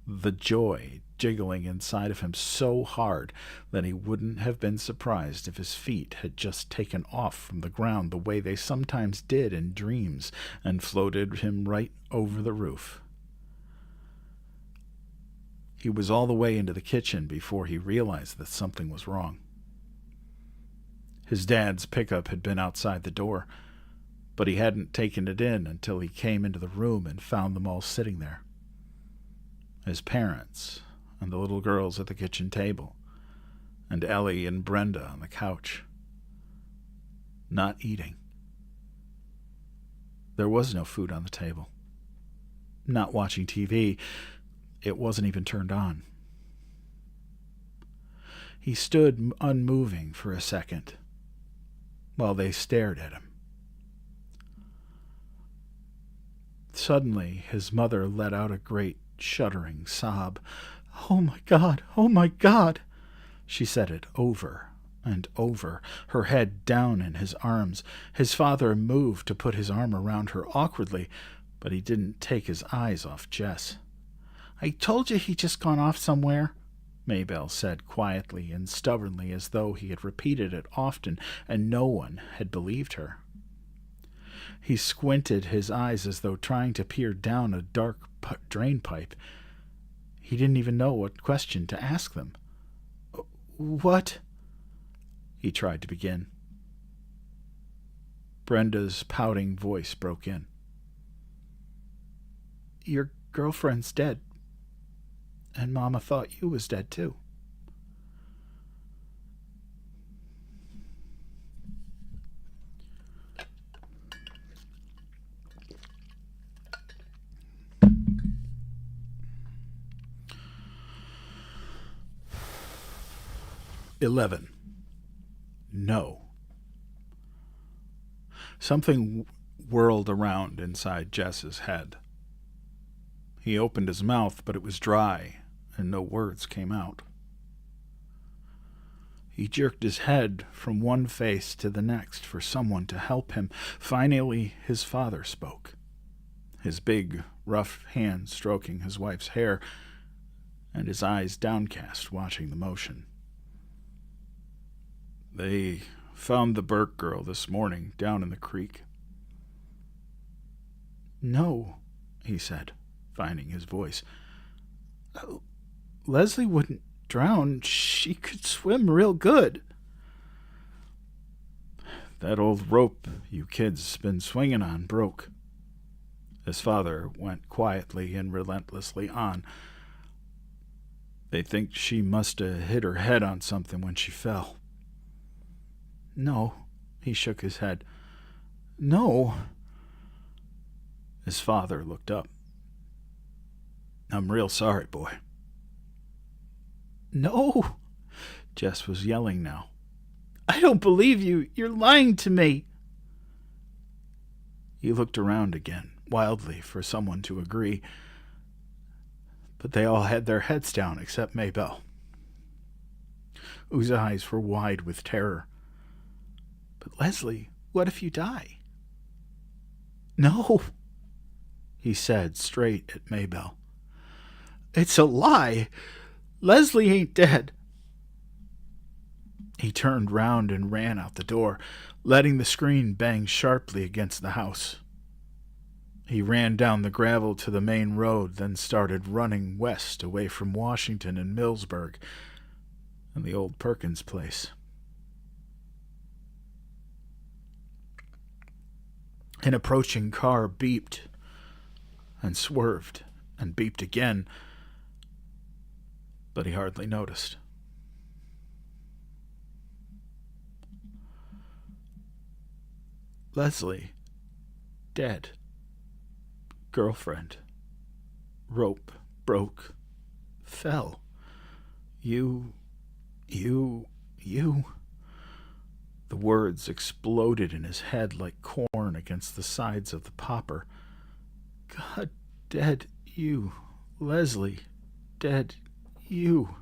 the joy jiggling inside of him so hard that he wouldn't have been surprised if his feet had just taken off from the ground the way they sometimes did in dreams and floated him right over the roof. He was all the way into the kitchen before he realized that something was wrong. His dad's pickup had been outside the door, but he hadn't taken it in until he came into the room and found them all sitting there. His parents and the little girls at the kitchen table, and Ellie and Brenda on the couch. Not eating. There was no food on the table. Not watching TV. It wasn't even turned on. He stood unmoving for a second while they stared at him. Suddenly, his mother let out a great, shuddering sob. "Oh, my God! Oh, my God!" She said it over and over, her head down in his arms. His father moved to put his arm around her awkwardly, but he didn't take his eyes off Jess. "I told you he'd just gone off somewhere," Maybelle said quietly and stubbornly, as though he had repeated it often and no one had believed her. He squinted his eyes as though trying to peer down a dark drain pipe. He didn't even know what question to ask them. "What?" he tried to begin. Brenda's pouting voice broke in. "Your girlfriend's dead. And Mama thought you was dead, too." "11. No." Something whirled around inside Jess's head. He opened his mouth, but it was dry, and no words came out. He jerked his head from one face to the next for someone to help him. Finally, his father spoke, his big, rough hand stroking his wife's hair, and his eyes downcast, watching the motion. "They found the Burke girl this morning down in the creek." "No," he said, finding his voice. "Leslie wouldn't drown. She could swim real good." "That old rope you kids been swinging on broke." His father went quietly and relentlessly on. "They think she must have hit her head on something when she fell." "No," he shook his head. "No." His father looked up. "I'm real sorry, boy." "No!" Jess was yelling now. "I don't believe you. You're lying to me." He looked around again, wildly, for someone to agree, but they all had their heads down except Maybelle, whose eyes were wide with terror. "But Leslie, what if you die?" "No," he said straight at Maybelle. "It's a lie. Leslie ain't dead." He turned round and ran out the door, letting the screen bang sharply against the house. He ran down the gravel to the main road, then started running west away from Washington and Millsburg and the old Perkins place. An approaching car beeped, and swerved and beeped again, but he hardly noticed. Leslie, dead. Girlfriend. Rope broke. Fell. You. The words exploded in his head like corn against the sides of the popper. God, dead you. Leslie, dead you.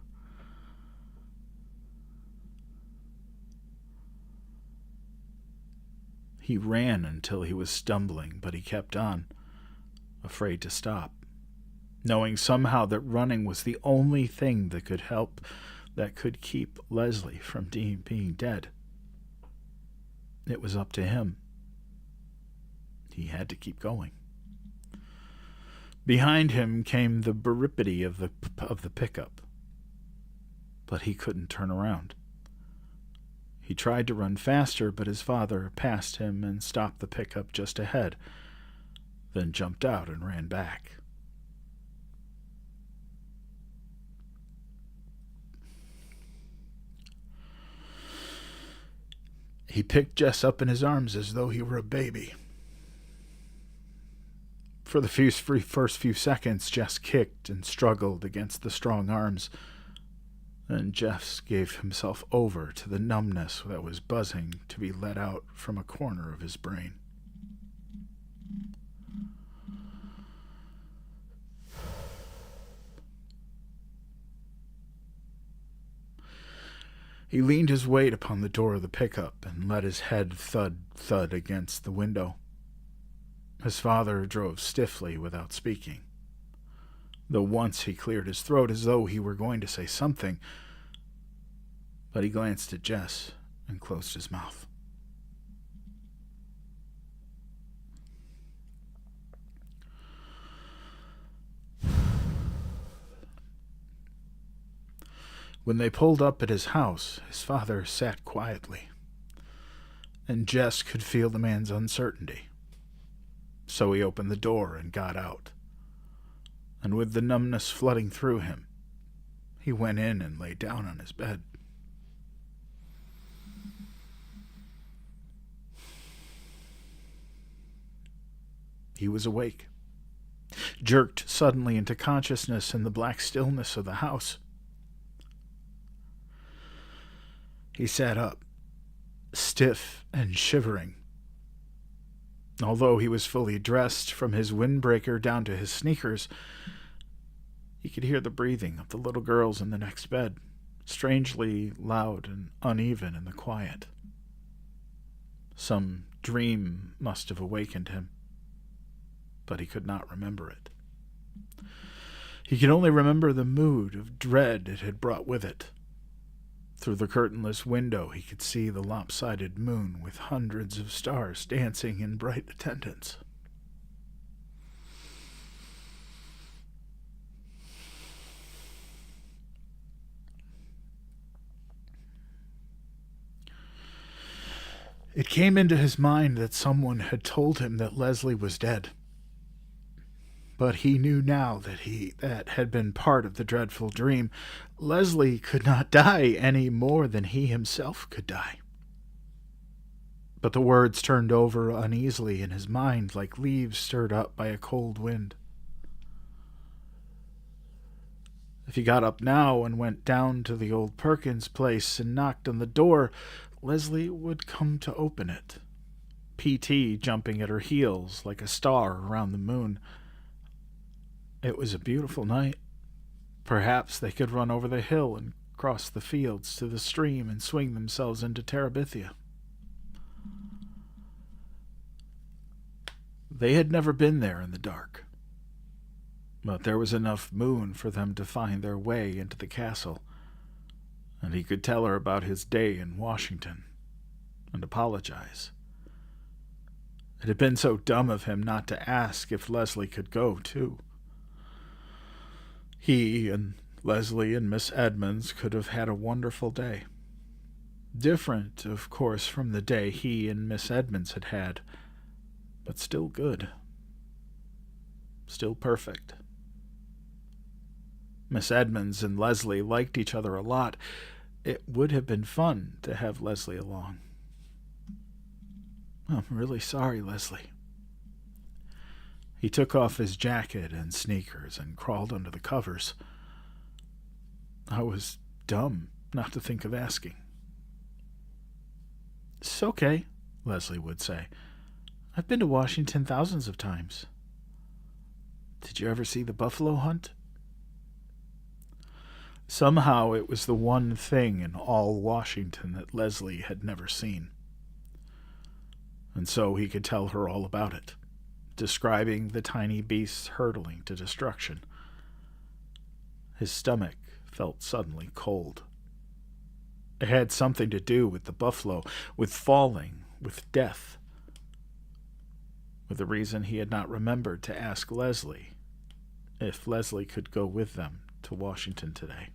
He ran until he was stumbling, but he kept on, afraid to stop, knowing somehow that running was the only thing that could help, that could keep Leslie from being dead. It was up to him. He had to keep going. Behind him came the barripity of the pickup, but he couldn't turn around. He tried to run faster, but his father passed him and stopped the pickup just ahead, then jumped out and ran back. He picked Jess up in his arms as though he were a baby. For the first few seconds, Jess kicked and struggled against the strong arms. Then Jess gave himself over to the numbness that was buzzing to be let out from a corner of his brain. He leaned his weight upon the door of the pickup and let his head thud against the window. His father drove stiffly without speaking, though once he cleared his throat as though he were going to say something, but he glanced at Jess and closed his mouth. When they pulled up at his house, his father sat quietly, and Jess could feel the man's uncertainty. So he opened the door and got out, and with the numbness flooding through him, he went in and lay down on his bed. He was awake, jerked suddenly into consciousness in the black stillness of the house. He sat up, stiff and shivering. Although he was fully dressed from his windbreaker down to his sneakers, he could hear the breathing of the little girls in the next bed, strangely loud and uneven in the quiet. Some dream must have awakened him, but he could not remember it. He could only remember the mood of dread it had brought with it. Through the curtainless window he could see the lopsided moon with hundreds of stars dancing in bright attendance. It came into his mind that someone had told him that Leslie was dead. But he knew now that had been part of the dreadful dream. Leslie could not die any more than he himself could die. But the words turned over uneasily in his mind like leaves stirred up by a cold wind. If he got up now and went down to the old Perkins place and knocked on the door, Leslie would come to open it, P.T. jumping at her heels like a star around the moon. It was a beautiful night. Perhaps they could run over the hill and cross the fields to the stream and swing themselves into Terabithia. They had never been there in the dark, but there was enough moon for them to find their way into the castle, and he could tell her about his day in Washington and apologize. It had been so dumb of him not to ask if Leslie could go, too. He and Leslie and Miss Edmonds could have had a wonderful day. Different, of course, from the day he and Miss Edmonds had had, but still good. still perfect. Miss Edmonds and Leslie liked each other a lot. It would have been fun to have Leslie along. I'm really sorry, Leslie. He took off his jacket and sneakers and crawled under the covers. I was dumb not to think of asking. It's okay, Leslie would say. I've been to Washington thousands of times. Did you ever see the buffalo hunt? Somehow it was the one thing in all Washington that Leslie had never seen. And so he could tell her all about it, describing the tiny beasts hurtling to destruction. His stomach felt suddenly cold. It had something to do with the buffalo, with falling, with death, with the reason he had not remembered to ask Leslie if Leslie could go with them to Washington today.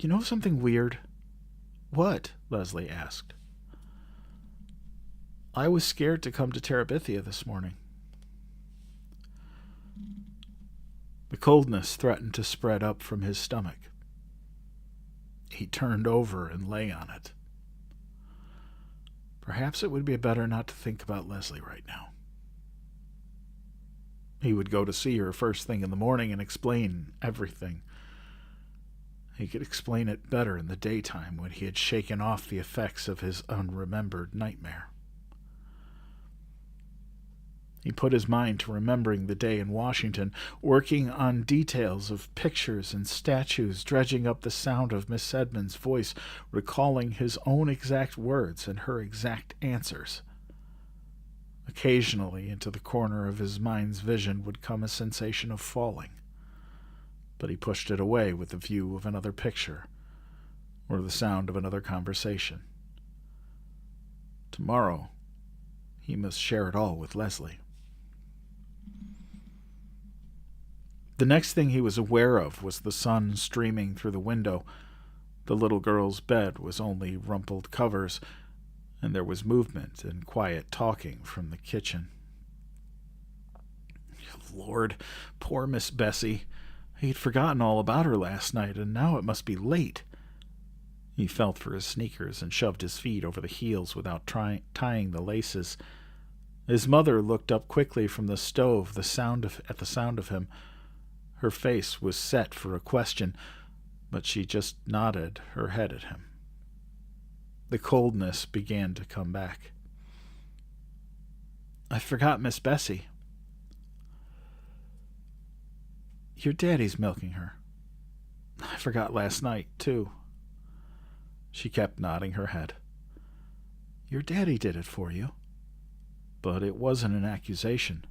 You know something weird? What? Leslie asked. I was scared to come to Terabithia this morning. The coldness threatened to spread up from his stomach. He turned over and lay on it. Perhaps it would be better not to think about Leslie right now. He would go to see her first thing in the morning and explain everything. He could explain it better in the daytime when he had shaken off the effects of his unremembered nightmare. He put his mind to remembering the day in Washington, working on details of pictures and statues, dredging up the sound of Miss Edmonds' voice, recalling his own exact words and her exact answers. Occasionally, into the corner of his mind's vision would come a sensation of falling, but he pushed it away with the view of another picture or the sound of another conversation. Tomorrow, he must share it all with Leslie. The next thing he was aware of was the sun streaming through the window. The little girl's bed was only rumpled covers, and there was movement and quiet talking from the kitchen. Lord, poor Miss Bessie. He'd forgotten all about her last night, and now it must be late. He felt for his sneakers and shoved his feet over the heels without tying the laces. His mother looked up quickly from the stove at the sound of him. Her face was set for a question, but she just nodded her head at him. The coldness began to come back. I forgot Miss Bessie. Your daddy's milking her. I forgot last night, too. She kept nodding her head. Your daddy did it for you. But it wasn't an accusation.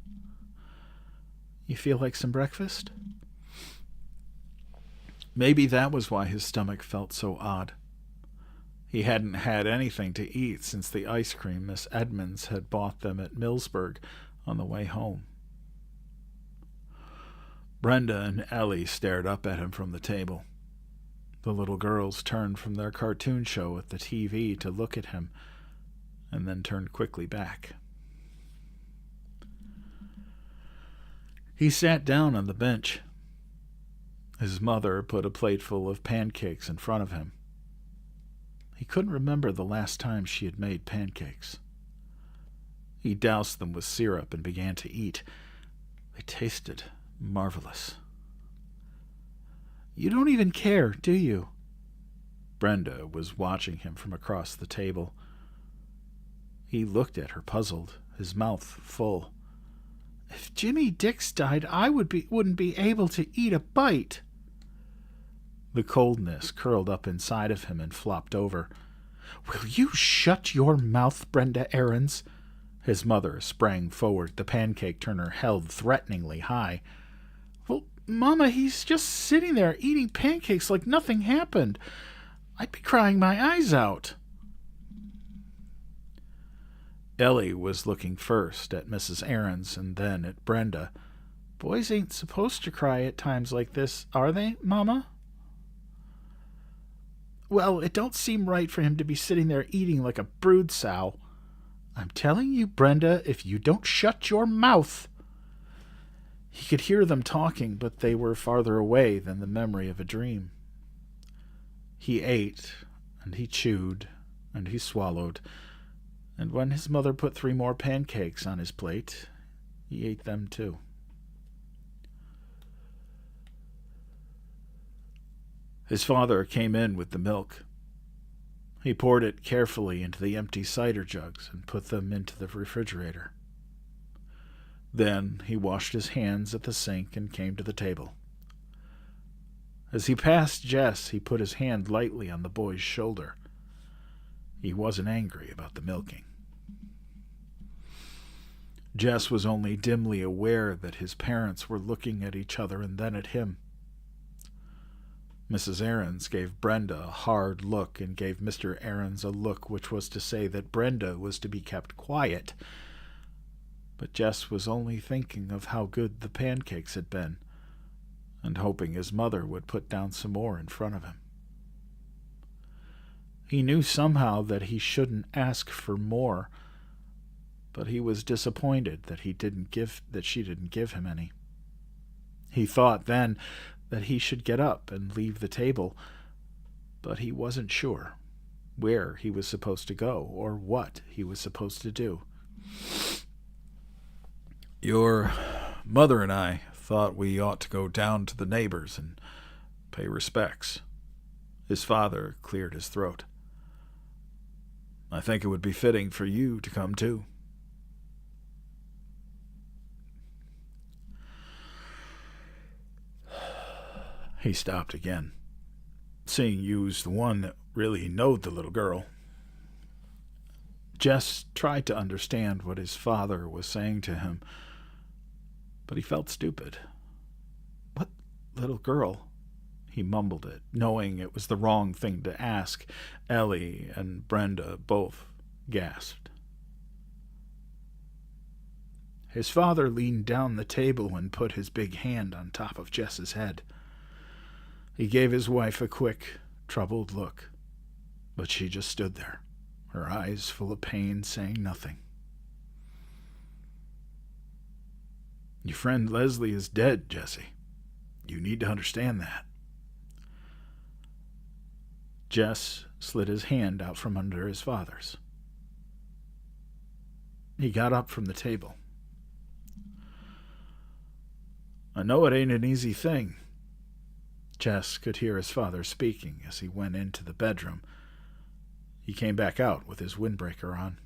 You feel like some breakfast? Maybe that was why his stomach felt so odd. He hadn't had anything to eat since the ice cream Miss Edmonds had bought them at Millsburg on the way home. Brenda and Ellie stared up at him from the table. The little girls turned from their cartoon show at the TV to look at him, and then turned quickly back. He sat down on the bench. His mother put a plateful of pancakes in front of him. He couldn't remember the last time she had made pancakes. He doused them with syrup and began to eat. They tasted marvelous. You don't even care, do you? Brenda was watching him from across the table. He looked at her puzzled, his mouth full. If Jimmy Dix died, I wouldn't be able to eat a bite. The coldness curled up inside of him and flopped over. Will you shut your mouth, Brenda Aarons? His mother sprang forward, the pancake turner held threateningly high. Well, Mama, he's just sitting there eating pancakes like nothing happened. I'd be crying my eyes out. Ellie was looking first at Mrs. Aarons and then at Brenda. Boys ain't supposed to cry at times like this, are they, Mama? Well, it don't seem right for him to be sitting there eating like a brood sow. I'm telling you, Brenda, if you don't shut your mouth. He could hear them talking, but they were farther away than the memory of a dream. He ate, and he chewed, and he swallowed, and when his mother put 3 more pancakes on his plate, he ate them too. His father came in with the milk. He poured it carefully into the empty cider jugs and put them into the refrigerator. Then he washed his hands at the sink and came to the table. As he passed Jess, he put his hand lightly on the boy's shoulder. He wasn't angry about the milking. Jess was only dimly aware that his parents were looking at each other and then at him. Mrs. Aarons gave Brenda a hard look and gave Mr. Aarons a look which was to say that Brenda was to be kept quiet. But Jess was only thinking of how good the pancakes had been, and hoping his mother would put down some more in front of him. He knew somehow that he shouldn't ask for more, but he was disappointed that she didn't give him any. He thought then that he should get up and leave the table, but he wasn't sure where he was supposed to go or what he was supposed to do. "Your mother and I thought we ought to go down to the neighbors and pay respects." His father cleared his throat. "I think it would be fitting for you to come too." He stopped again, seeing you's the one that really knowed the little girl. Jess tried to understand what his father was saying to him, but he felt stupid. "What little girl?" He mumbled it, knowing it was the wrong thing to ask. Ellie and Brenda both gasped. His father leaned down the table and put his big hand on top of Jess's head. He gave his wife a quick, troubled look, but she just stood there, her eyes full of pain, saying nothing. "Your friend Leslie is dead, Jessie. You need to understand that." Jess slid his hand out from under his father's. He got up from the table. "I know it ain't an easy thing." Jess could hear his father speaking as he went into the bedroom. He came back out with his windbreaker on.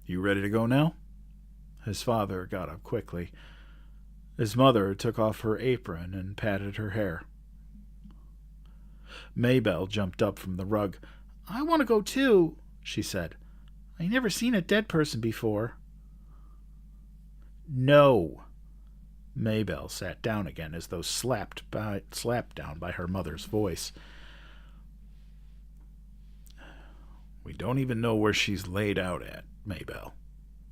"You ready to go now?" His father got up quickly. His mother took off her apron and patted her hair. Maybelle jumped up from the rug. "I want to go too," she said. "I never seen a dead person before." "No." Maybelle sat down again as though slapped down by her mother's voice. "We don't even know where she's laid out at, Maybelle,"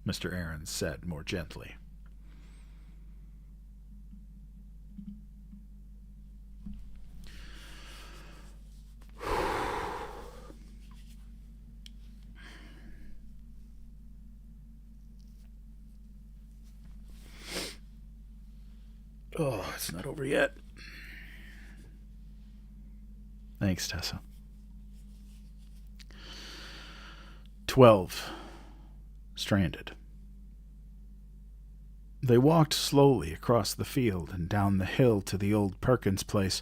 Mr. Aarons said more gently. Oh, it's not over yet. Thanks, Tessa. 12. Stranded. They walked slowly across the field and down the hill to the old Perkins place.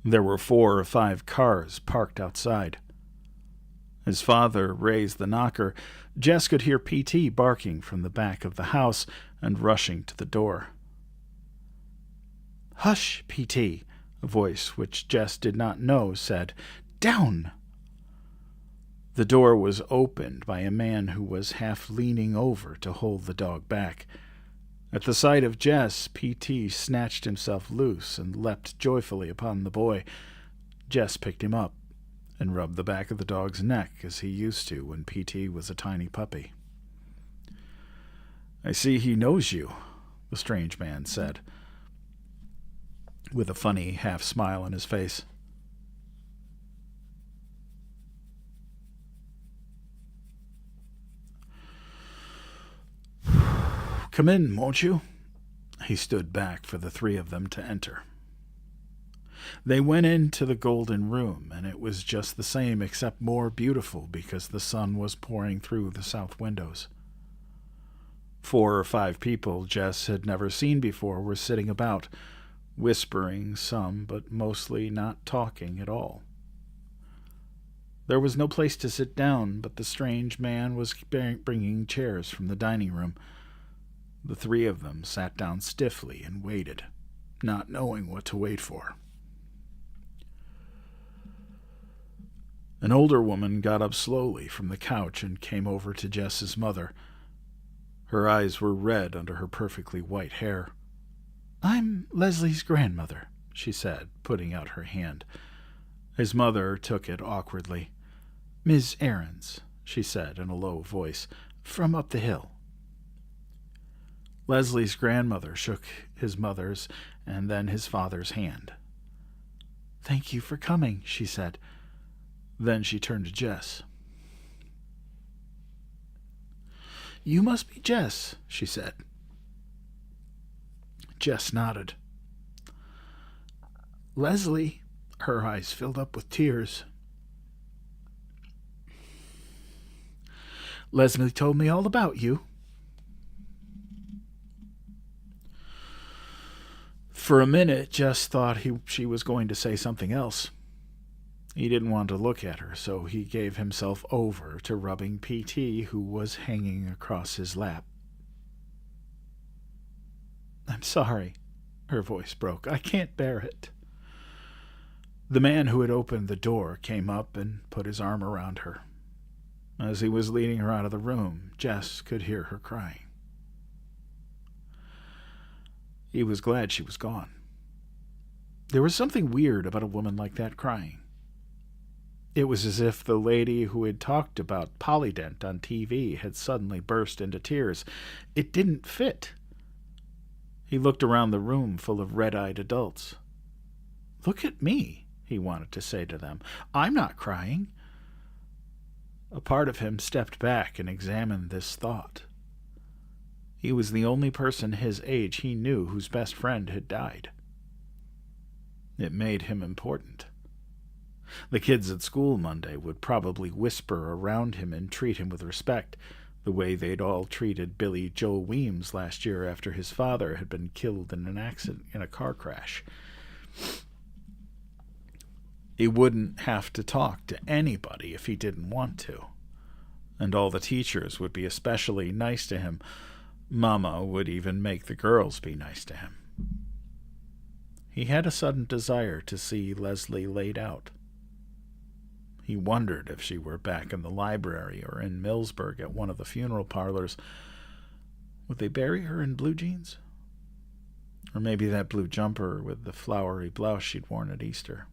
There were 4 or 5 cars parked outside. His father raised the knocker. Jess could hear P.T. barking from the back of the house and rushing to the door. "Hush, P.T., a voice which Jess did not know said. "Down!" The door was opened by a man who was half leaning over to hold the dog back. At the sight of Jess, P.T. snatched himself loose and leapt joyfully upon the boy. Jess picked him up and rubbed the back of the dog's neck as he used to when P.T. was a tiny puppy. "I see he knows you," the strange man said, with a funny half-smile on his face. Come in, won't you?" He stood back for the three of them to enter. They went into the golden room, and it was just the same except more beautiful because the sun was pouring through the south windows. 4 or 5 people Jess had never seen before were sitting about, whispering some, but mostly not talking at all. There was no place to sit down, but the strange man was bringing chairs from the dining room. The 3 of them sat down stiffly and waited, not knowing what to wait for. An older woman got up slowly from the couch and came over to Jess's mother. Her eyes were red under her perfectly white hair. "I'm Leslie's grandmother," she said, putting out her hand. His mother took it awkwardly. "Miss Aarons," she said in a low voice, "from up the hill." Leslie's grandmother shook his mother's and then his father's hand. "Thank you for coming," she said. Then she turned to Jess. "You must be Jess," she said. Jess nodded. "Leslie," her eyes filled up with tears. "Leslie told me all about you." For a minute, Jess thought she was going to say something else. He didn't want to look at her, so he gave himself over to rubbing PT, who was hanging across his lap. "I'm sorry," her voice broke. "I can't bear it." The man who had opened the door came up and put his arm around her. As he was leading her out of the room, Jess could hear her crying. He was glad she was gone. There was something weird about a woman like that crying. It was as if the lady who had talked about Polydent on TV had suddenly burst into tears. It didn't fit. He looked around the room full of red-eyed adults. "Look at me," he wanted to say to them. "I'm not crying." A part of him stepped back and examined this thought. He was the only person his age he knew whose best friend had died. It made him important. The kids at school Monday would probably whisper around him and treat him with respect, the way they'd all treated Billy Joe Weems last year after his father had been killed in an accident in a car crash. He wouldn't have to talk to anybody if he didn't want to, and all the teachers would be especially nice to him. Mama would even make the girls be nice to him. He had a sudden desire to see Leslie laid out. He wondered if she were back in the library or in Millsburg at one of the funeral parlors. Would they bury her in blue jeans? Or maybe that blue jumper with the flowery blouse she'd worn at Easter.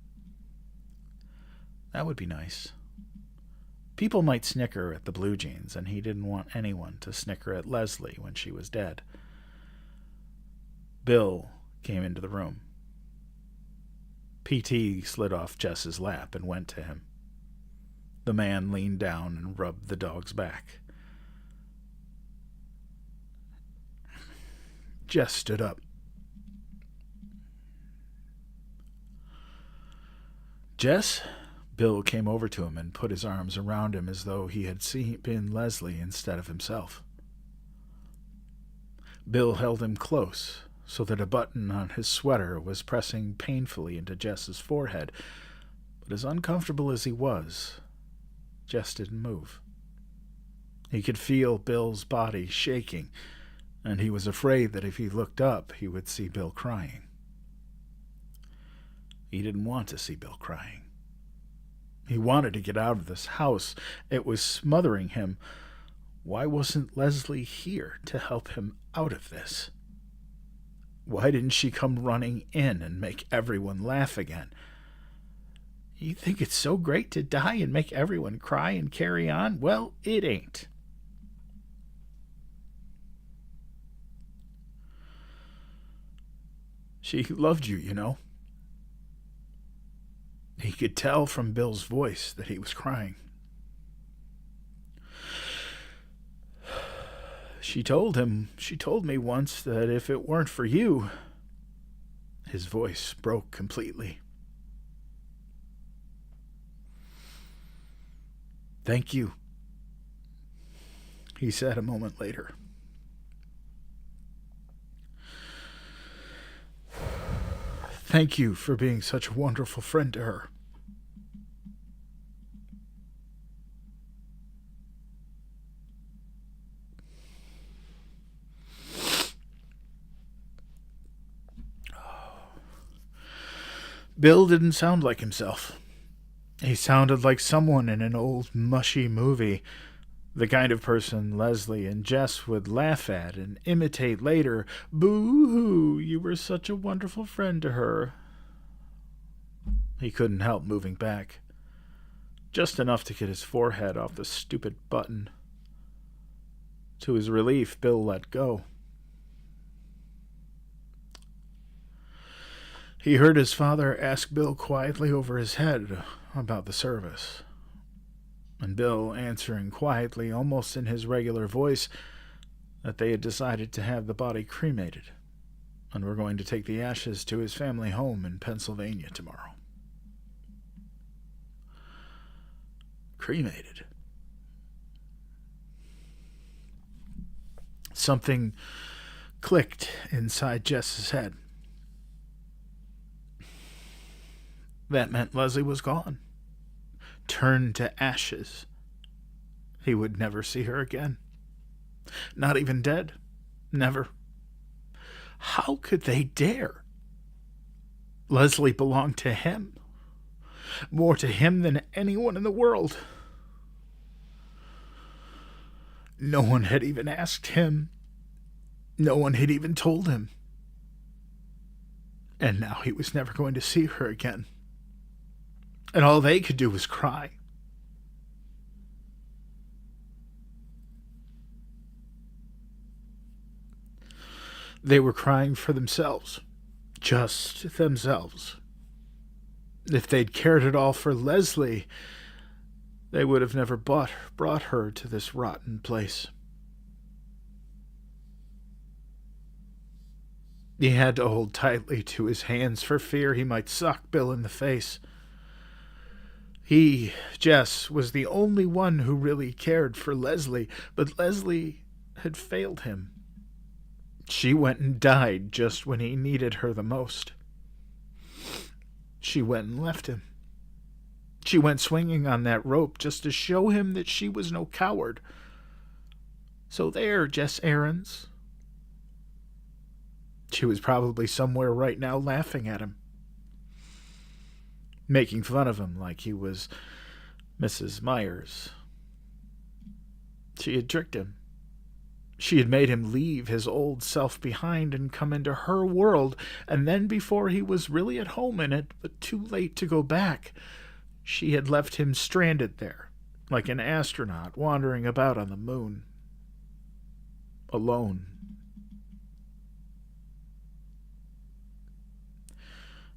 That would be nice. People might snicker at the blue jeans, and he didn't want anyone to snicker at Leslie when she was dead. Bill came into the room. PT slid off Jess's lap and went to him. The man leaned down and rubbed the dog's back. Jess stood up. "Jess?" Bill came over to him and put his arms around him as though he had been Leslie instead of himself. Bill held him close so that a button on his sweater was pressing painfully into Jess's forehead, but as uncomfortable as he was, Jess didn't move. He could feel Bill's body shaking, and he was afraid that if he looked up, he would see Bill crying. He didn't want to see Bill crying. He wanted to get out of this house. It was smothering him. Why wasn't Leslie here to help him out of this? Why didn't she come running in and make everyone laugh again? You think it's so great to die and make everyone cry and carry on? Well, it ain't. She loved you, you know. He could tell from Bill's voice that he was crying. She told me once that if it weren't for you... His voice broke completely. Thank you, he said a moment later. Thank you for being such a wonderful friend to her. Bill didn't sound like himself. He sounded like someone in an old, mushy movie, the kind of person Leslie and Jess would laugh at and imitate later. Boo-hoo, you were such a wonderful friend to her. He couldn't help moving back, just enough to get his forehead off the stupid button. To his relief, Bill let go. He heard his father ask Bill quietly over his head about the service, and Bill answering quietly, almost in his regular voice, that they had decided to have the body cremated and were going to take the ashes to his family home in Pennsylvania tomorrow. Cremated. Something clicked inside Jess's head. That meant Leslie was gone, turned to ashes. He would never see her again. Not even dead. Never. How could they dare? Leslie belonged to him. More to him than anyone in the world. No one had even asked him. No one had even told him. And now he was never going to see her again. And all they could do was cry. They were crying for themselves. Just themselves. If they'd cared at all for Leslie, they would have never brought her to this rotten place. He had to hold tightly to his hands for fear he might sock Bill in the face. He, Jess, was the only one who really cared for Leslie, but Leslie had failed him. She went and died just when he needed her the most. She went and left him. She went swinging on that rope just to show him that she was no coward. So there, Jess Aarons. She was probably somewhere right now laughing at him, making fun of him like he was Mrs. Myers. She had tricked him. She had made him leave his old self behind and come into her world, and then before he was really at home in it, but too late to go back, she had left him stranded there, like an astronaut wandering about on the moon. Alone.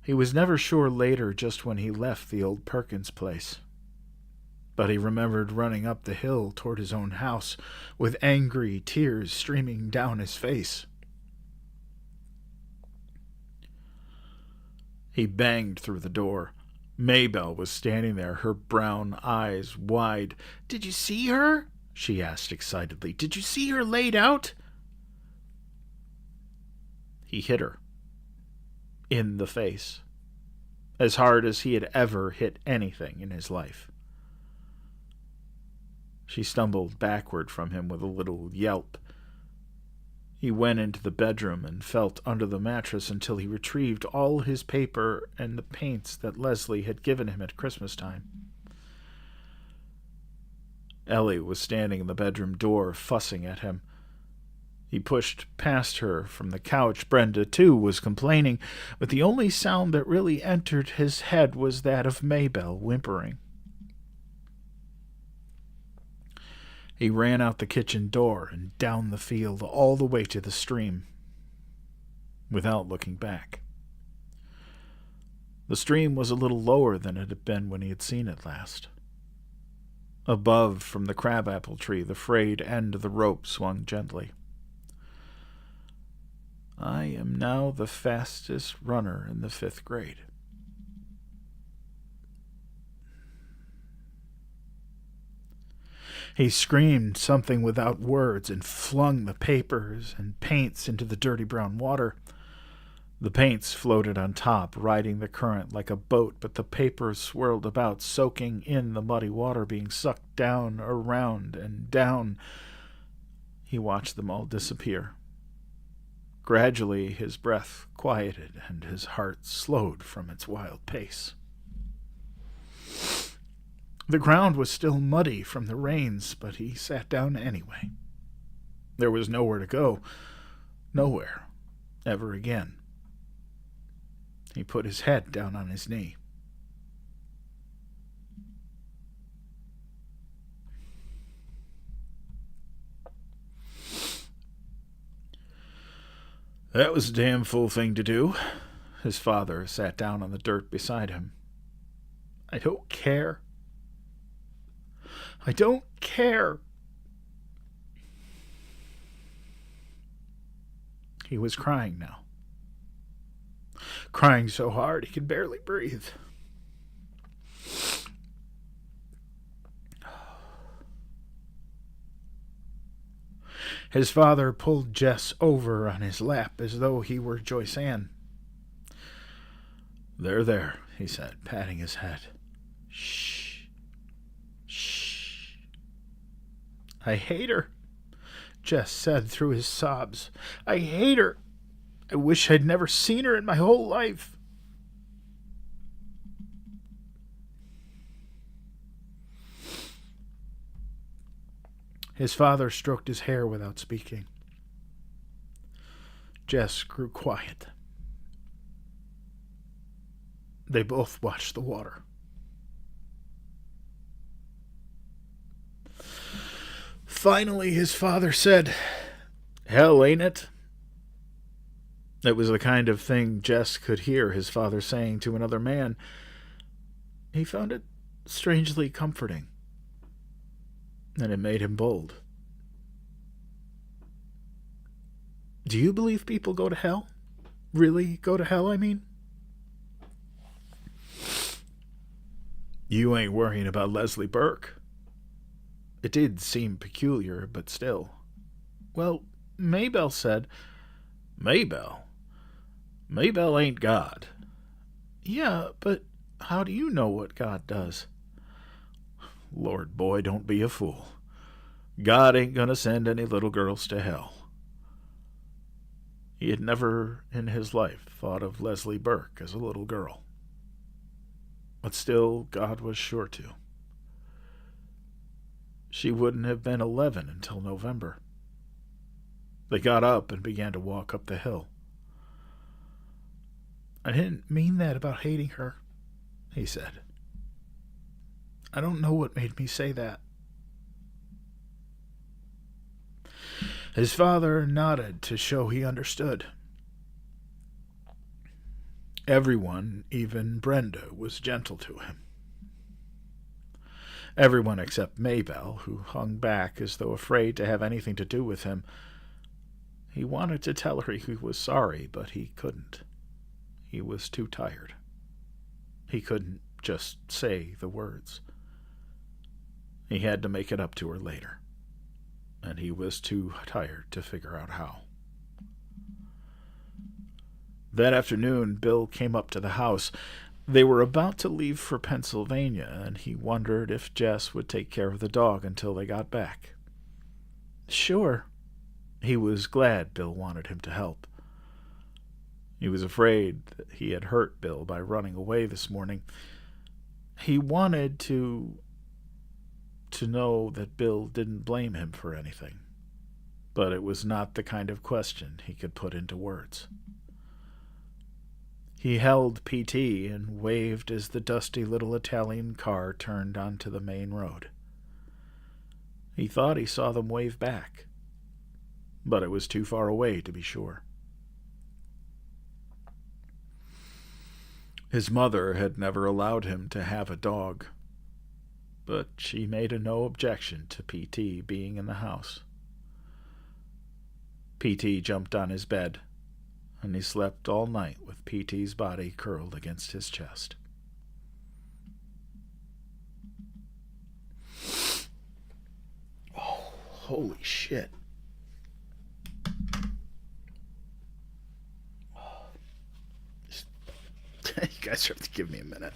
He was never sure later just when he left the old Perkins place, but he remembered running up the hill toward his own house with angry tears streaming down his face. He banged through the door. Maybelle was standing there, her brown eyes wide. "Did you see her?" she asked excitedly. "Did you see her laid out?" He hit her. In the face. As hard as he had ever hit anything in his life. She stumbled backward from him with a little yelp. He went into the bedroom and felt under the mattress until he retrieved all his paper and the paints that Leslie had given him at Christmas time. Ellie was standing in the bedroom door, fussing at him. He pushed past her from the couch. Brenda, too, was complaining, but the only sound that really entered his head was that of Maybelle whimpering. He ran out the kitchen door and down the field all the way to the stream, without looking back. The stream was a little lower than it had been when he had seen it last. Above, from the crabapple tree, the frayed end of the rope swung gently. I am now the fastest runner in the 5th grade. He screamed something without words and flung the papers and paints into the dirty brown water. The paints floated on top, riding the current like a boat, but the papers swirled about, soaking in the muddy water, being sucked down, around, and down. He watched them all disappear. Gradually, his breath quieted and his heart slowed from its wild pace. The ground was still muddy from the rains, but he sat down anyway. There was nowhere to go. Nowhere. Ever again. He put his head down on his knee. That was a damn fool thing to do. His father sat down on the dirt beside him. I don't care. I don't care. He was crying now. Crying so hard he could barely breathe. His father pulled Jess over on his lap as though he were Joyce Ann. There, he said, patting his head. Shh. Shh. I hate her, Jess said through his sobs. I hate her. I wish I'd never seen her in my whole life. His father stroked his hair without speaking. Jess grew quiet. They both watched the water. Finally, his father said, Hell, ain't it? It was the kind of thing Jess could hear his father saying to another man. He found it strangely comforting, and it made him bold. Do you believe people go to hell? Really go to hell, I mean? You ain't worrying about Leslie Burke. It did seem peculiar, but still. Well, Maybelle said... Maybelle? Maybelle ain't God. Yeah, but how do you know what God does? Lord, boy, don't be a fool. God ain't gonna send any little girls to hell. He had never in his life thought of Leslie Burke as a little girl. But still, God was sure to. She wouldn't have been 11 until November. They got up and began to walk up the hill. I didn't mean that about hating her, he said. I don't know what made me say that. His father nodded to show he understood. Everyone, even Brenda, was gentle to him. Everyone except Maybelle, who hung back as though afraid to have anything to do with him. He wanted to tell her he was sorry, but he couldn't. He was too tired. He couldn't just say the words. He had to make it up to her later, and he was too tired to figure out how. That afternoon, Bill came up to the house. They were about to leave for Pennsylvania, and he wondered if Jess would take care of the dog until they got back. Sure. He was glad Bill wanted him to help. He was afraid that he had hurt Bill by running away this morning. He wanted to know that Bill didn't blame him for anything, but it was not the kind of question he could put into words. He held PT and waved as the dusty little Italian car turned onto the main road. He thought he saw them wave back, but it was too far away to be sure. His mother had never allowed him to have a dog, but she made no objection to PT being in the house. PT jumped on his bed, and he slept all night with PT's body curled against his chest. Oh, holy shit. You guys have to give me a minute.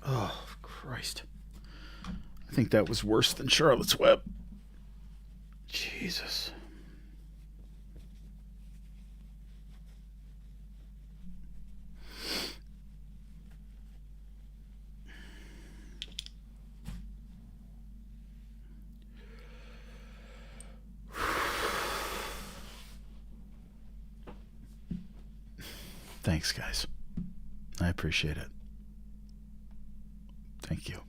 Oh, Christ. I think that was worse than Charlotte's Web. Jesus. Thanks, guys. I appreciate it. Thank you.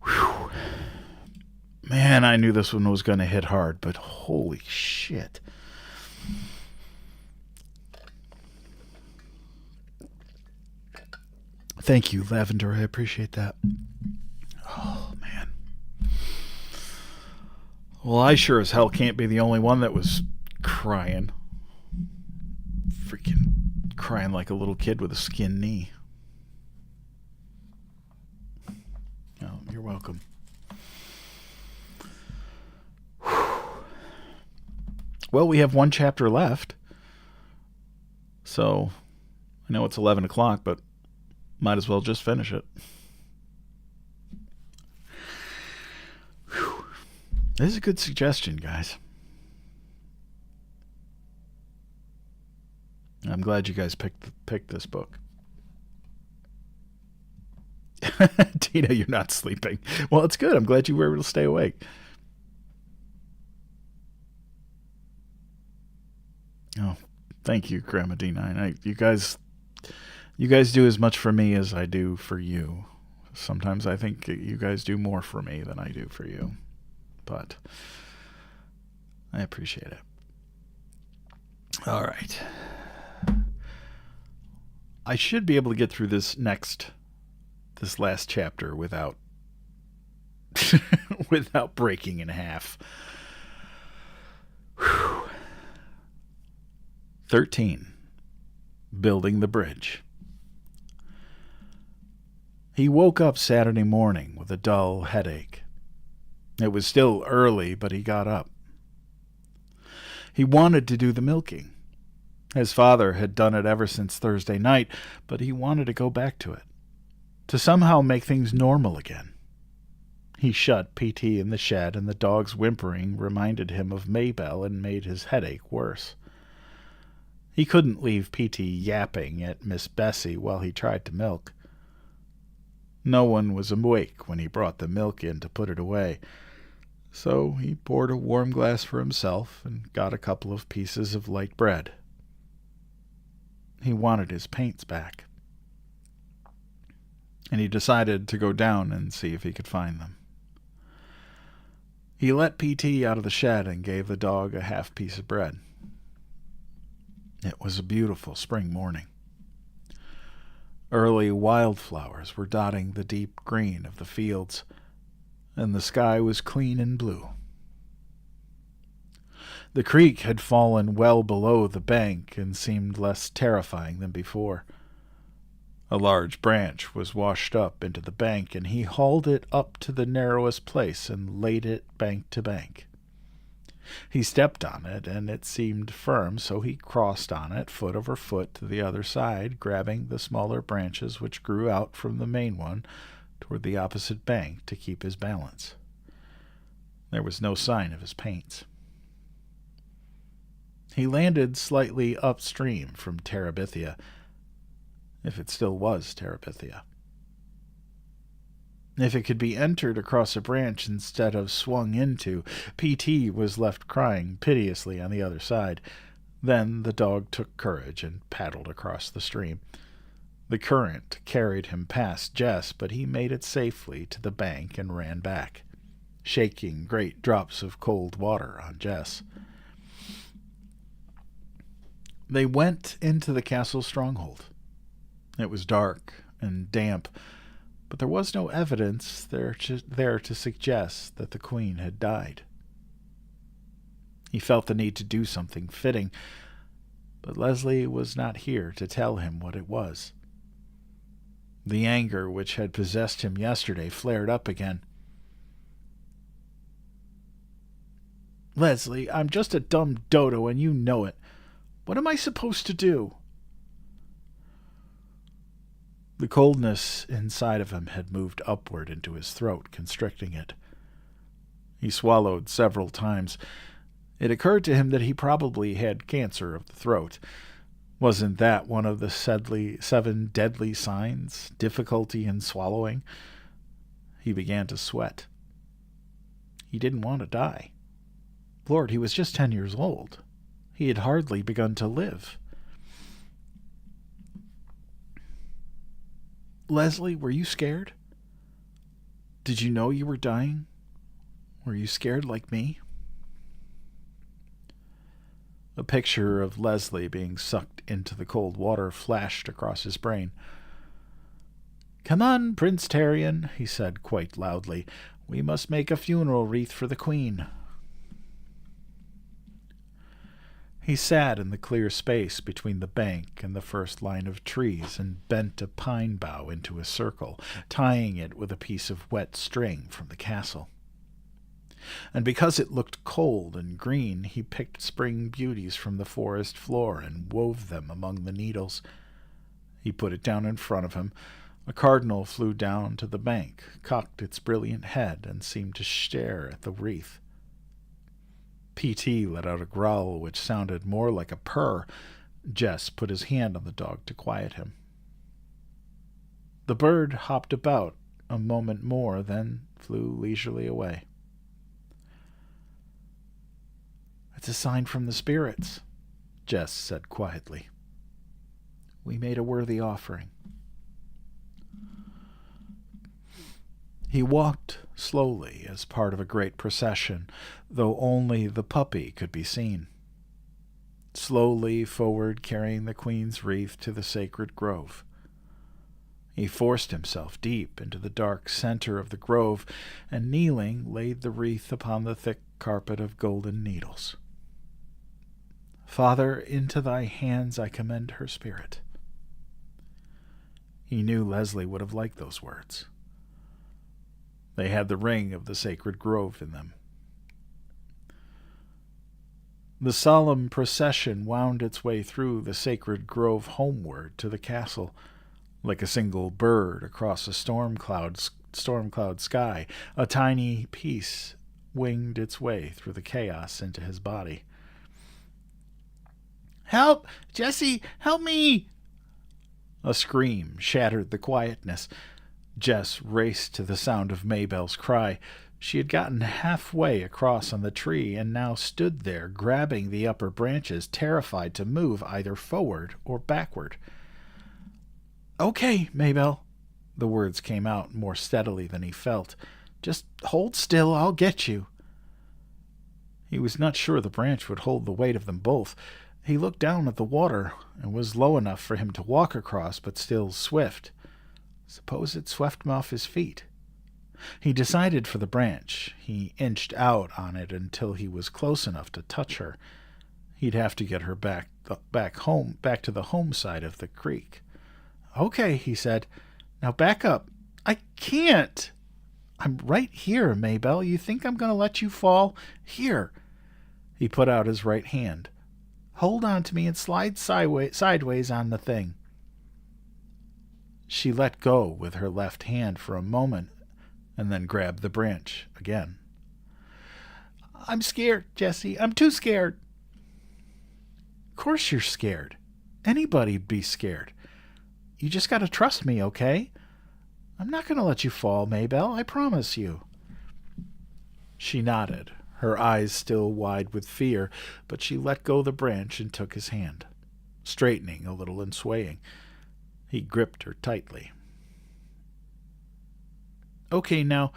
Whew. Man, I knew this one was going to hit hard, but holy shit. Thank you, Lavender. I appreciate that. Oh, man. Well, I sure as hell can't be the only one that was crying. Freaking crying like a little kid with a skinned knee. Oh, you're welcome. Well, we have one chapter left. So, I know it's 11 o'clock, but might as well just finish it. Whew. This is a good suggestion, guys. I'm glad you guys picked this book. Tina, you're not sleeping. Well, it's good. I'm glad you were able to stay awake. Oh, thank you, Grandma D9. You guys do as much for me as I do for you. Sometimes I think you guys do more for me than I do for you. But I appreciate it. All right. I should be able to get through this last chapter without without breaking in half. Whew. 13. Building the bridge. He woke up Saturday morning with a dull headache. It was still early, but he got up. He wanted to do the milking. His father had done it ever since Thursday night, but he wanted to go back to it, to somehow make things normal again. He shut PT in the shed, and the dog's whimpering reminded him of Maybelle and made his headache worse. He couldn't leave PT yapping at Miss Bessie while he tried to milk. No one was awake when he brought the milk in to put it away, so he poured a warm glass for himself and got a couple of pieces of light bread. He wanted his paints back, and he decided to go down and see if he could find them. He let PT out of the shed and gave the dog a half piece of bread. It was a beautiful spring morning. Early wildflowers were dotting the deep green of the fields, and the sky was clean and blue. The creek had fallen well below the bank and seemed less terrifying than before. A large branch was washed up into the bank, and he hauled it up to the narrowest place and laid it bank to bank. He stepped on it, and it seemed firm, so he crossed on it, foot over foot, to the other side, grabbing the smaller branches which grew out from the main one toward the opposite bank to keep his balance. There was no sign of his paints. He landed slightly upstream from Terabithia, if it still was Terabithia. If it could be entered across a branch instead of swung into, PT was left crying piteously on the other side. Then the dog took courage and paddled across the stream. The current carried him past Jess, but he made it safely to the bank and ran back, shaking great drops of cold water on Jess. They went into the castle stronghold. It was dark and damp, but there was no evidence there to suggest that the queen had died. He felt the need to do something fitting, but Leslie was not here to tell him what it was. The anger which had possessed him yesterday flared up again. Leslie, I'm just a dumb dodo and you know it. What am I supposed to do? The coldness inside of him had moved upward into his throat, constricting it. He swallowed several times. It occurred to him that he probably had cancer of the throat. Wasn't that one of the 7 deadly signs? Difficulty in swallowing? He began to sweat. He didn't want to die. Lord, he was just 10 years old. He had hardly begun to live. Leslie, were you scared? Did you know you were dying? Were you scared like me? A picture of Leslie being sucked into the cold water flashed across his brain. Come on, Prince Tarian, he said quite loudly. We must make a funeral wreath for the Queen. He sat in the clear space between the bank and the first line of trees and bent a pine bough into a circle, tying it with a piece of wet string from the castle. And because it looked cold and green, he picked spring beauties from the forest floor and wove them among the needles. He put it down in front of him. A cardinal flew down to the bank, cocked its brilliant head, and seemed to stare at the wreath. P.T. let out a growl which sounded more like a purr. Jess put his hand on the dog to quiet him. The bird hopped about a moment more, then flew leisurely away. It's a sign from the spirits, Jess said quietly. We made a worthy offering. He walked slowly as part of a great procession, though only the puppy could be seen. Slowly forward, carrying the Queen's wreath to the sacred grove. He forced himself deep into the dark center of the grove, and kneeling, laid the wreath upon the thick carpet of golden needles. Father, into thy hands I commend her spirit. He knew Leslie would have liked those words. They had the ring of the sacred grove in them. The solemn procession wound its way through the sacred grove homeward to the castle, like a single bird across a storm cloud sky. A tiny piece winged its way through the chaos into his body. Help! Jessie, help me! A scream shattered the quietness. Jess raced to the sound of Maybelle's cry. She had gotten halfway across on the tree and now stood there, grabbing the upper branches, terrified to move either forward or backward. Okay, Maybelle. The words came out more steadily than he felt. Just hold still, I'll get you. He was not sure the branch would hold the weight of them both. He looked down at the water and was low enough for him to walk across, but still swift. Suppose it swept him off his feet. He decided for the branch. He inched out on it until he was close enough to touch her. He'd have to get her back to the home side of the creek. Okay, he said. Now back up. I can't. I'm right here, Maybelle. You think I'm going to let you fall? Here. He put out his right hand. Hold on to me and slide sideways on the thing. She let go with her left hand for a moment and then grabbed the branch again. I'm scared, Jessie. I'm too scared. Of course you're scared. Anybody'd be scared. You just got to trust me, okay? I'm not going to let you fall, Maybelle. I promise you. She nodded, her eyes still wide with fear, but she let go the branch and took his hand, straightening a little and swaying. He gripped her tightly. Okay, now,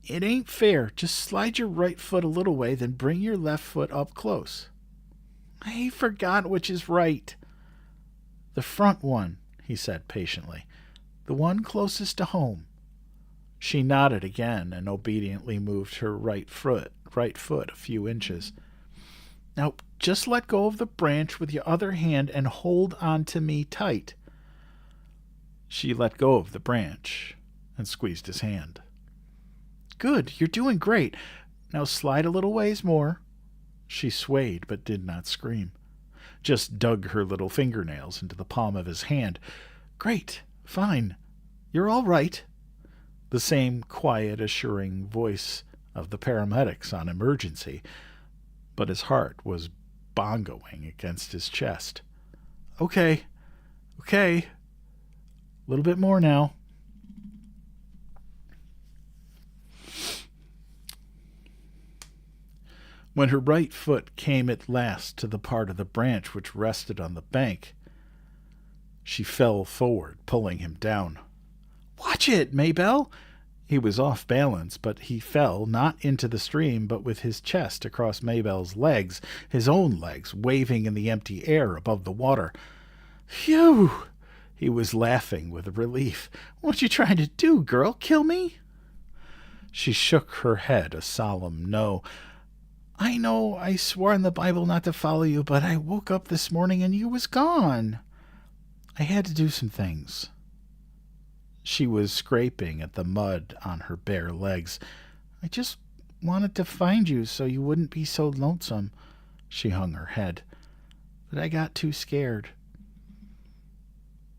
it ain't fair. Just slide your right foot a little way, then bring your left foot up close. I forgot which is right. The front one, he said patiently. The one closest to home. She nodded again and obediently moved her right foot a few inches. Now, just let go of the branch with your other hand and hold on to me tight. She let go of the branch and squeezed his hand. Good, you're doing great. Now slide a little ways more. She swayed but did not scream, just dug her little fingernails into the palm of his hand. Great, fine, you're all right. The same quiet, assuring voice of the paramedics on emergency, but his heart was bongoing against his chest. Okay. A little bit more now. When her right foot came at last to the part of the branch which rested on the bank, she fell forward, pulling him down. Watch it, Maybelle! He was off balance, but he fell, not into the stream, but with his chest across Maybelle's legs, his own legs waving in the empty air above the water. Phew! He was laughing with relief. What you trying to do, girl? Kill me? She shook her head, a solemn no. I know I swore in the Bible not to follow you, but I woke up this morning and you was gone. I had to do some things. She was scraping at the mud on her bare legs. I just wanted to find you so you wouldn't be so lonesome. She hung her head. But I got too scared.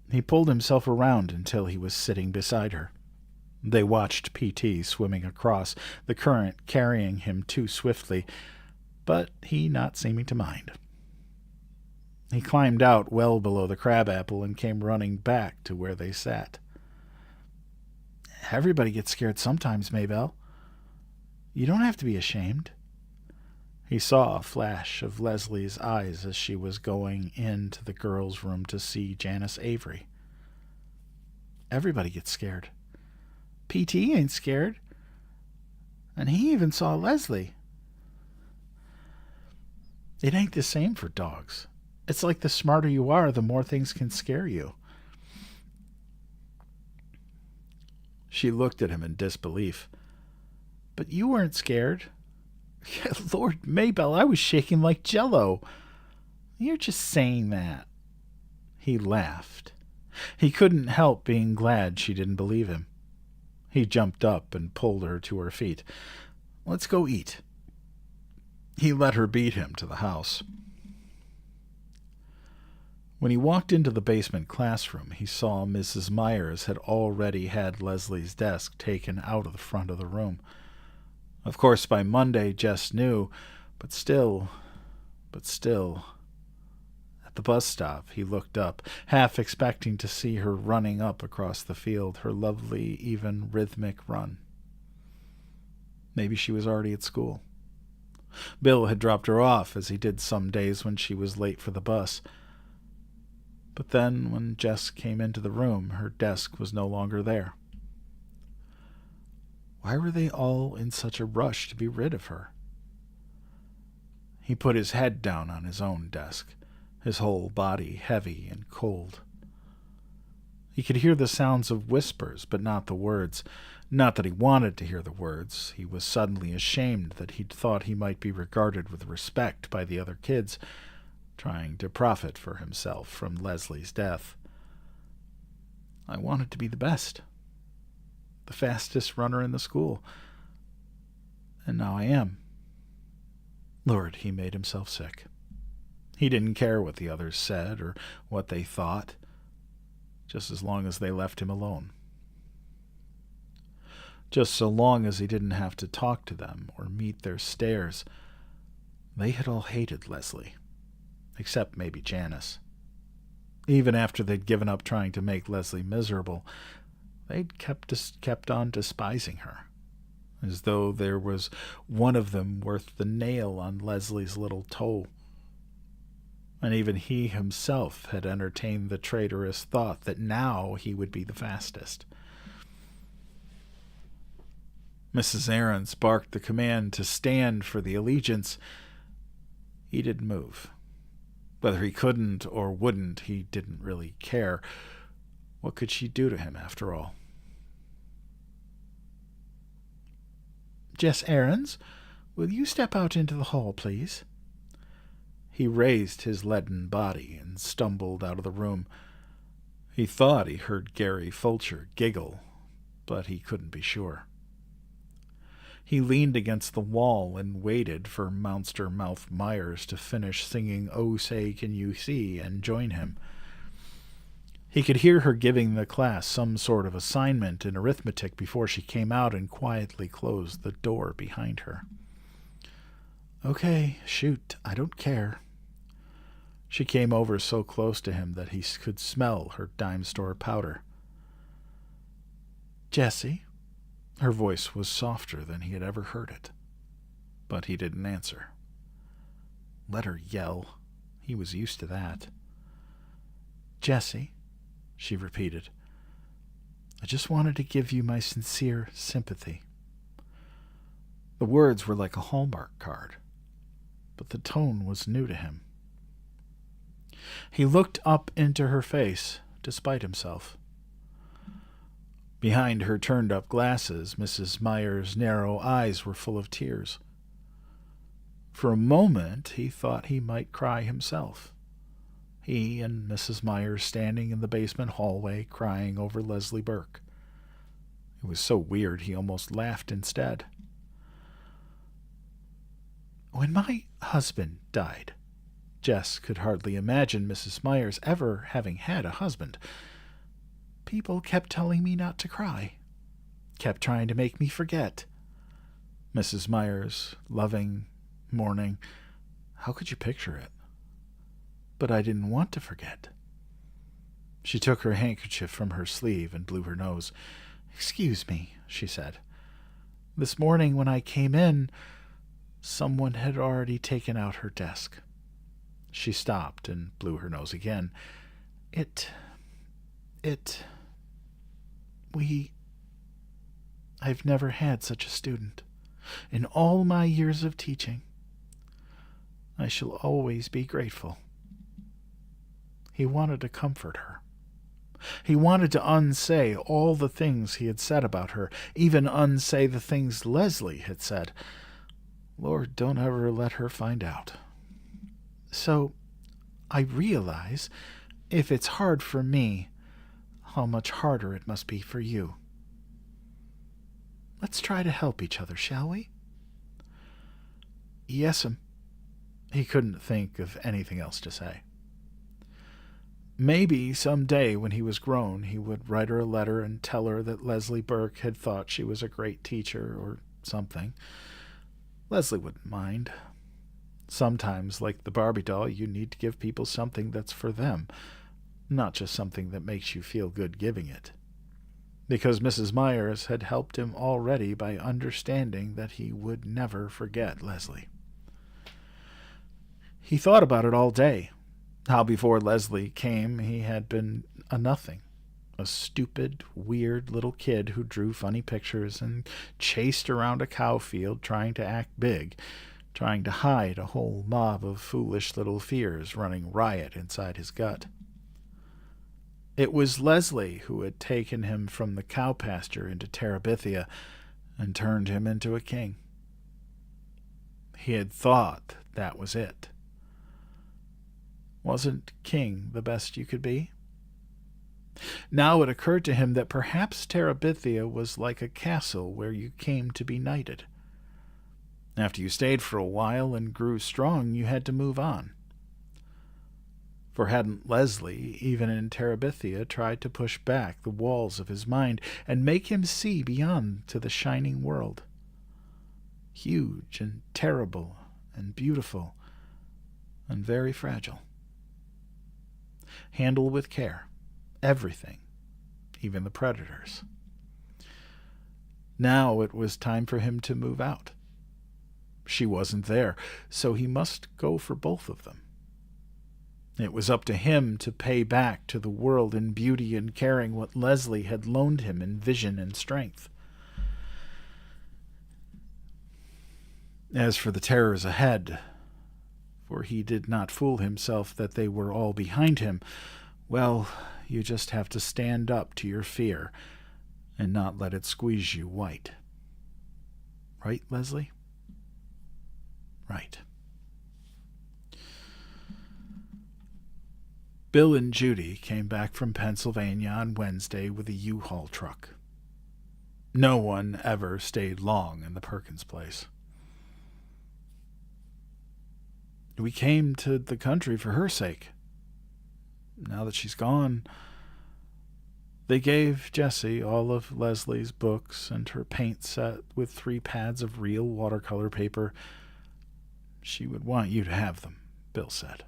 He pulled himself around until he was sitting beside her. They watched P.T. swimming across, the current carrying him too swiftly, but he not seeming to mind. He climbed out well below the crabapple and came running back to where they sat. Everybody gets scared sometimes, Maybelle. You don't have to be ashamed. He saw a flash of Leslie's eyes as she was going into the girls' room to see Janice Avery. Everybody gets scared. P.T. ain't scared. And he even saw Leslie. It ain't the same for dogs. It's like the smarter you are, the more things can scare you. She looked at him in disbelief. But you weren't scared. Lord, Maybelle, I was shaking like Jell-O. You're just saying that. He laughed. He couldn't help being glad she didn't believe him. He jumped up and pulled her to her feet. Let's go eat. He let her beat him to the house. When he walked into the basement classroom, he saw Mrs. Myers had already had Leslie's desk taken out of the front of the room. Of course, by Monday, Jess knew, but still. At the bus stop, he looked up, half expecting to see her running up across the field, her lovely, even, rhythmic run. Maybe she was already at school. Bill had dropped her off, as he did some days when she was late for the bus. But then, when Jess came into the room, her desk was no longer there. Why were they all in such a rush to be rid of her? He put his head down on his own desk, his whole body heavy and cold. He could hear the sounds of whispers, but not the words. Not that he wanted to hear the words. He was suddenly ashamed that he'd thought he might be regarded with respect by the other kids, trying to profit for himself from Leslie's death. I wanted to be the best, the fastest runner in the school, and now I am. Lord, he made himself sick. He didn't care what the others said or what they thought, just as long as they left him alone. Just so long as he didn't have to talk to them or meet their stares. They had all hated Leslie, except maybe Janice. Even after they'd given up trying to make Leslie miserable, they'd kept on despising her, as though there was one of them worth the nail on Leslie's little toe. And even he himself had entertained the traitorous thought that now he would be the fastest. Mrs. Aarons barked the command to stand for the allegiance. He didn't move. Whether he couldn't or wouldn't, he didn't really care. What could she do to him, after all? Jess Aarons, will you step out into the hall, please? He raised his leaden body and stumbled out of the room. He thought he heard Gary Fulcher giggle, but he couldn't be sure. He leaned against the wall and waited for Monster Mouth Myers to finish singing Oh Say Can You See and join him. He could hear her giving the class some sort of assignment in arithmetic before she came out and quietly closed the door behind her. Okay, shoot, I don't care. She came over so close to him that he could smell her dime store powder. Jessie? Her voice was softer than he had ever heard it. But he didn't answer. Let her yell. He was used to that. Jessie, she repeated, I just wanted to give you my sincere sympathy. The words were like a Hallmark card, but the tone was new to him. He looked up into her face, despite himself. Behind her turned-up glasses, Mrs. Myers' narrow eyes were full of tears. For a moment, he thought he might cry himself. He and Mrs. Myers standing in the basement hallway crying over Leslie Burke. It was so weird he almost laughed instead. When my husband died, Jess could hardly imagine Mrs. Myers ever having had a husband. People kept telling me not to cry, kept trying to make me forget. Mrs. Myers, loving, mourning. How could you picture it? But I didn't want to forget. She took her handkerchief from her sleeve and blew her nose. Excuse me, she said. This morning when I came in, someone had already taken out her desk. She stopped and blew her nose again. I've never had such a student. In all my years of teaching, I shall always be grateful. He wanted to comfort her. He wanted to unsay all the things he had said about her, even unsay the things Leslie had said. Lord, don't ever let her find out. So, I realize, if it's hard for me, how much harder it must be for you. Let's try to help each other, shall we? Yes'm. He couldn't think of anything else to say. Maybe some day when he was grown he would write her a letter and tell her that Leslie Burke had thought she was a great teacher or something. Leslie wouldn't mind. Sometimes, like the Barbie doll, you need to give people something that's for them, not just something that makes you feel good giving it. Because Mrs. Myers had helped him already by understanding that he would never forget Leslie. He thought about it all day, how before Leslie came he had been a nothing, a stupid, weird little kid who drew funny pictures and chased around a cow field trying to act big, trying to hide a whole mob of foolish little fears running riot inside his gut. It was Leslie who had taken him from the cow pasture into Terabithia and turned him into a king. He had thought that was it. Wasn't king the best you could be? Now it occurred to him that perhaps Terabithia was like a castle where you came to be knighted. After you stayed for a while and grew strong, you had to move on. For hadn't Leslie, even in Terabithia, tried to push back the walls of his mind and make him see beyond to the shining world? Huge and terrible and beautiful and very fragile. Handle with care everything, even the predators. Now it was time for him to move out. She wasn't there, so he must go for both of them. It was up to him to pay back to the world in beauty and caring what Leslie had loaned him in vision and strength. As for the terrors ahead, for he did not fool himself that they were all behind him. Well, you just have to stand up to your fear and not let it squeeze you white. Right, Leslie? Right. Bill and Judy came back from Pennsylvania on Wednesday with a U-Haul truck. No one ever stayed long in the Perkins place. We came to the country for her sake. Now that she's gone, they gave Jessie all of Leslie's books and her paint set with 3 pads of real watercolor paper. She would want you to have them, Bill said.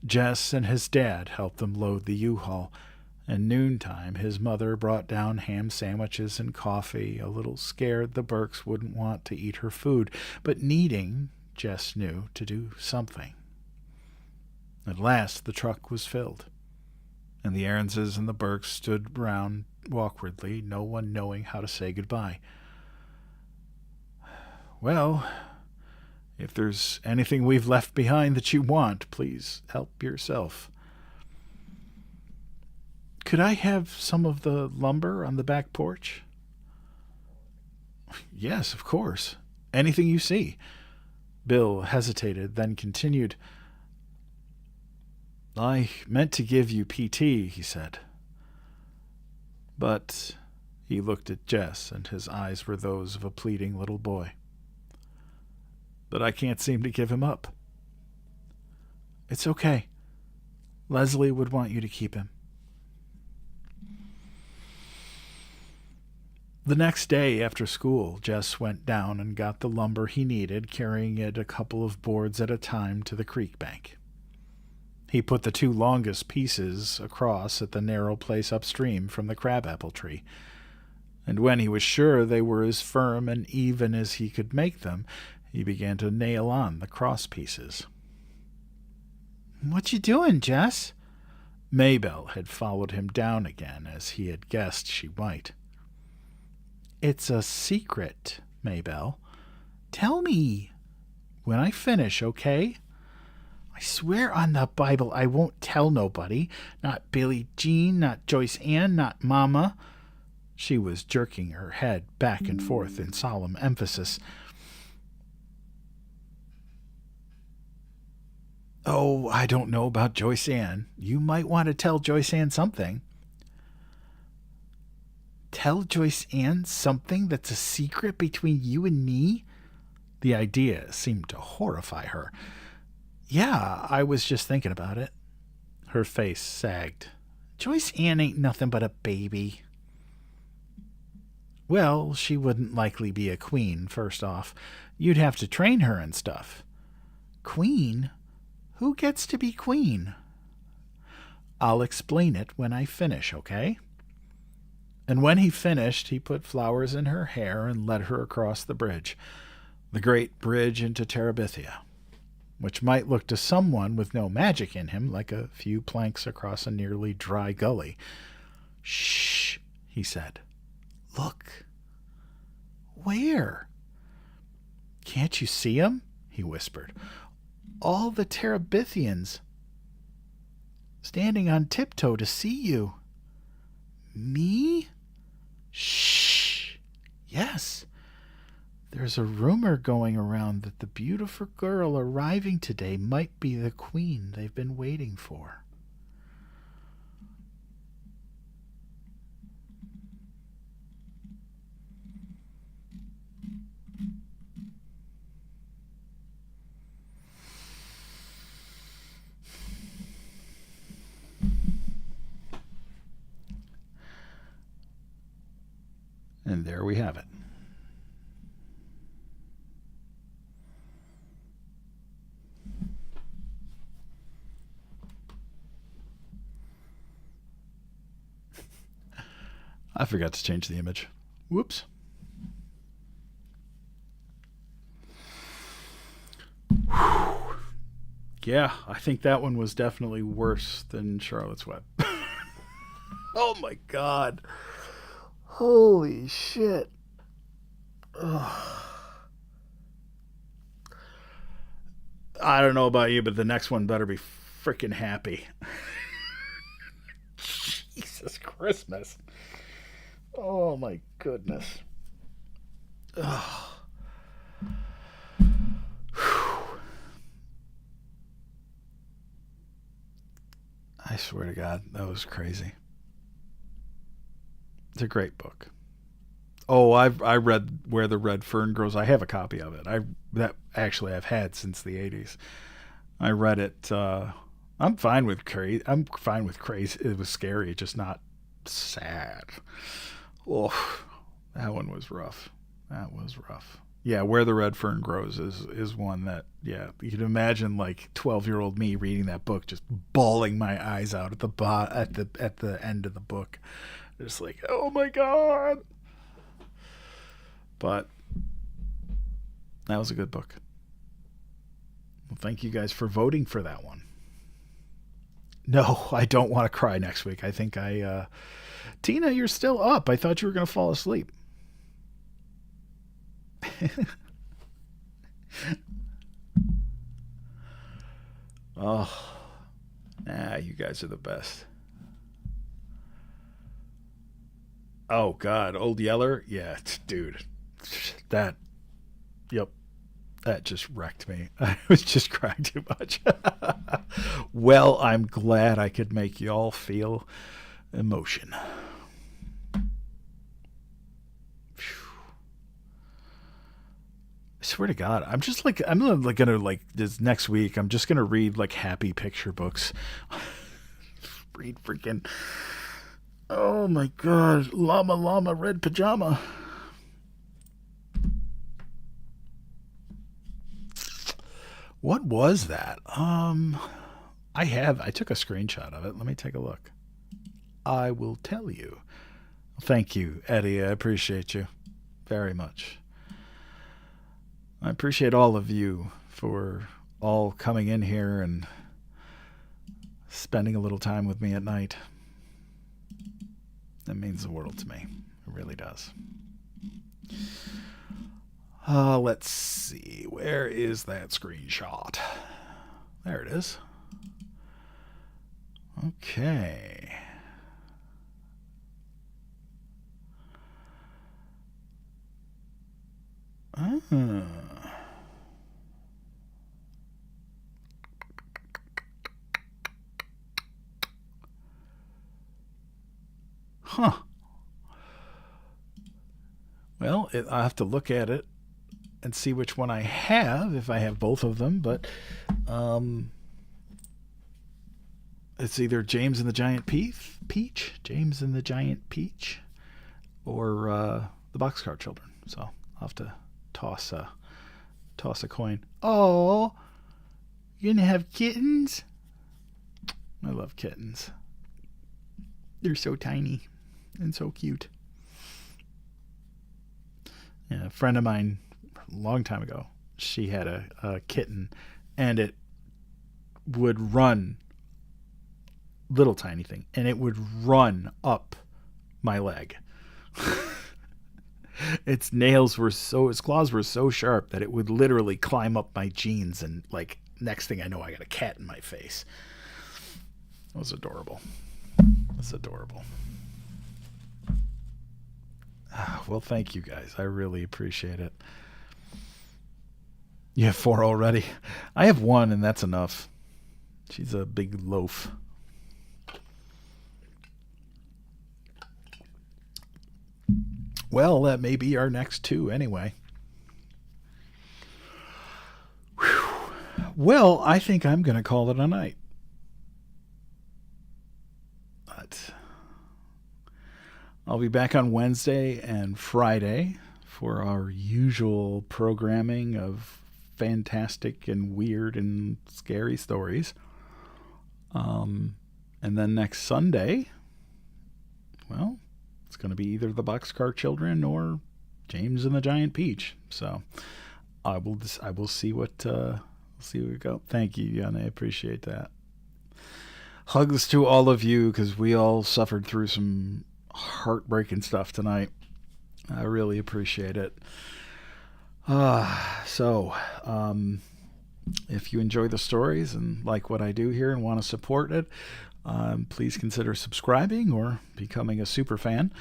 Jess and his dad helped them load the U-Haul, and noontime his mother brought down ham sandwiches and coffee, a little scared the Burkes wouldn't want to eat her food, but needing, Jess knew, to do something. At last the truck was filled, and the Aaronses and the Burkes stood round awkwardly, no one knowing how to say goodbye. Well, if there's anything we've left behind that you want, please help yourself. Could I have some of the lumber on the back porch? Yes, of course. Anything you see. Bill hesitated, then continued. I meant to give you PT, he said. But he looked at Jess, and his eyes were those of a pleading little boy. But I can't seem to give him up. It's okay. Leslie would want you to keep him. The next day after school, Jess went down and got the lumber he needed, carrying it a couple of boards at a time to the creek bank. He put the 2 longest pieces across at the narrow place upstream from the crabapple tree, and when he was sure they were as firm and even as he could make them, he began to nail on the cross pieces. What you doing, Jess? Maybelle had followed him down again, as he had guessed she might. It's a secret, Maybelle. Tell me when I finish, okay? I swear on the Bible I won't tell nobody. Not Billie Jean, not Joyce Ann, not Mama. She was jerking her head back and forth in solemn emphasis. Oh, I don't know about Joyce Ann. You might want to tell Joyce Ann something. Tell Joyce Ann something that's a secret between you and me? The idea seemed to horrify her. Yeah, I was just thinking about it. Her face sagged. Joyce Ann ain't nothing but a baby. Well, she wouldn't likely be a queen, first off. You'd have to train her and stuff. Queen? Who gets to be queen? I'll explain it when I finish, okay? And when he finished, he put flowers in her hair and led her across the bridge, the great bridge into Terabithia, which might look to someone with no magic in him like a few planks across a nearly dry gully. Shh, he said. Look. Where? Can't you see 'em? He whispered. All the Terabithians standing on tiptoe to see you. Me? Shh. Yes. There's a rumor going around that the beautiful girl arriving today might be the queen they've been waiting for. And there we have it. I forgot to change the image. Whoops. Yeah, I think that one was definitely worse than Charlotte's Web. Oh my God. Holy shit. Ugh. I don't know about you, but the next one better be freaking happy. Jesus Christmas. Oh my goodness. Ugh. I swear to God, that was crazy. It's a great book. Oh, I read Where the Red Fern Grows. I have a copy of it. I've had since the 80s. I read it. I'm fine with crazy. I'm fine with crazy. It was scary, just not sad. Oh, that one was rough. That was rough. Yeah, Where the Red Fern Grows is one that, yeah, you can imagine like 12-year-old me reading that book, just bawling my eyes out at the end of the book, just like, oh my God. But that was a good book. Well, thank you guys for voting for that one. No, I don't want to cry next week. I think Tina, you're still up. I thought you were going to fall asleep. Oh, you guys are the best. Oh God, Old Yeller, yeah, dude, that, yep, that just wrecked me. I was just crying too much. Well, I'm glad I could make y'all feel emotion. I swear to God, I'm like gonna like this next week. I'm just gonna read like happy picture books. Read freaking. Oh my God, Llama Llama Red Pajama. What was that? I took a screenshot of it. Let me take a look. I will tell you. Thank you, Eddie. I appreciate you very much. I appreciate all of you for all coming in here and spending a little time with me at night. That means the world to me. It really does. Let's see. Where is that screenshot? There it is. Okay. Huh. Well, I'll have to look at it and see which one I have, if I have both of them, but it's either James and the Giant Peach, James and the Giant Peach, or the Boxcar Children. So I'll have to toss a coin. Oh, you're gonna have kittens? I love kittens. They're so tiny and so cute. Yeah, a friend of mine a long time ago, she had a kitten, and it would run, little tiny thing, and it would run up my leg. Its claws were so sharp that it would literally climb up my jeans, and like next thing I know, I got a cat in my face. It was adorable. It's adorable. Well, thank you guys. I really appreciate it. You have 4 already? I have 1, and that's enough. She's a big loaf. Well, that may be our next 2 anyway. Whew. Well, I think I'm going to call it a night. But I'll be back on Wednesday and Friday for our usual programming of fantastic and weird and scary stories. And then next Sunday, well, it's going to be either the Boxcar Children or James and the Giant Peach. So I will see what we go. Thank you, Jan. I appreciate that. Hugs to all of you, because we all suffered through some heartbreaking stuff tonight. I really appreciate it. If you enjoy the stories and like what I do here and want to support it, please consider subscribing or becoming a super fan.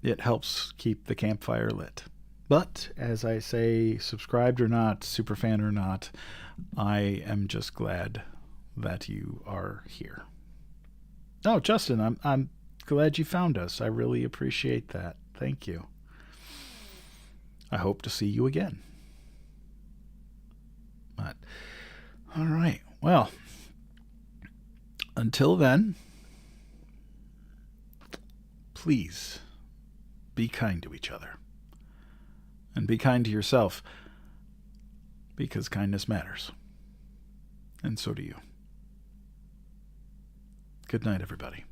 It helps keep the campfire lit. But as I say, subscribed or not, super fan or not, I am just glad that you are here. Oh, Justin, I'm glad you found us. I really appreciate that. Thank you. I hope to see you again. But, all right. Well, until then, please be kind to each other. And be kind to yourself, because kindness matters. And so do you. Good night, everybody.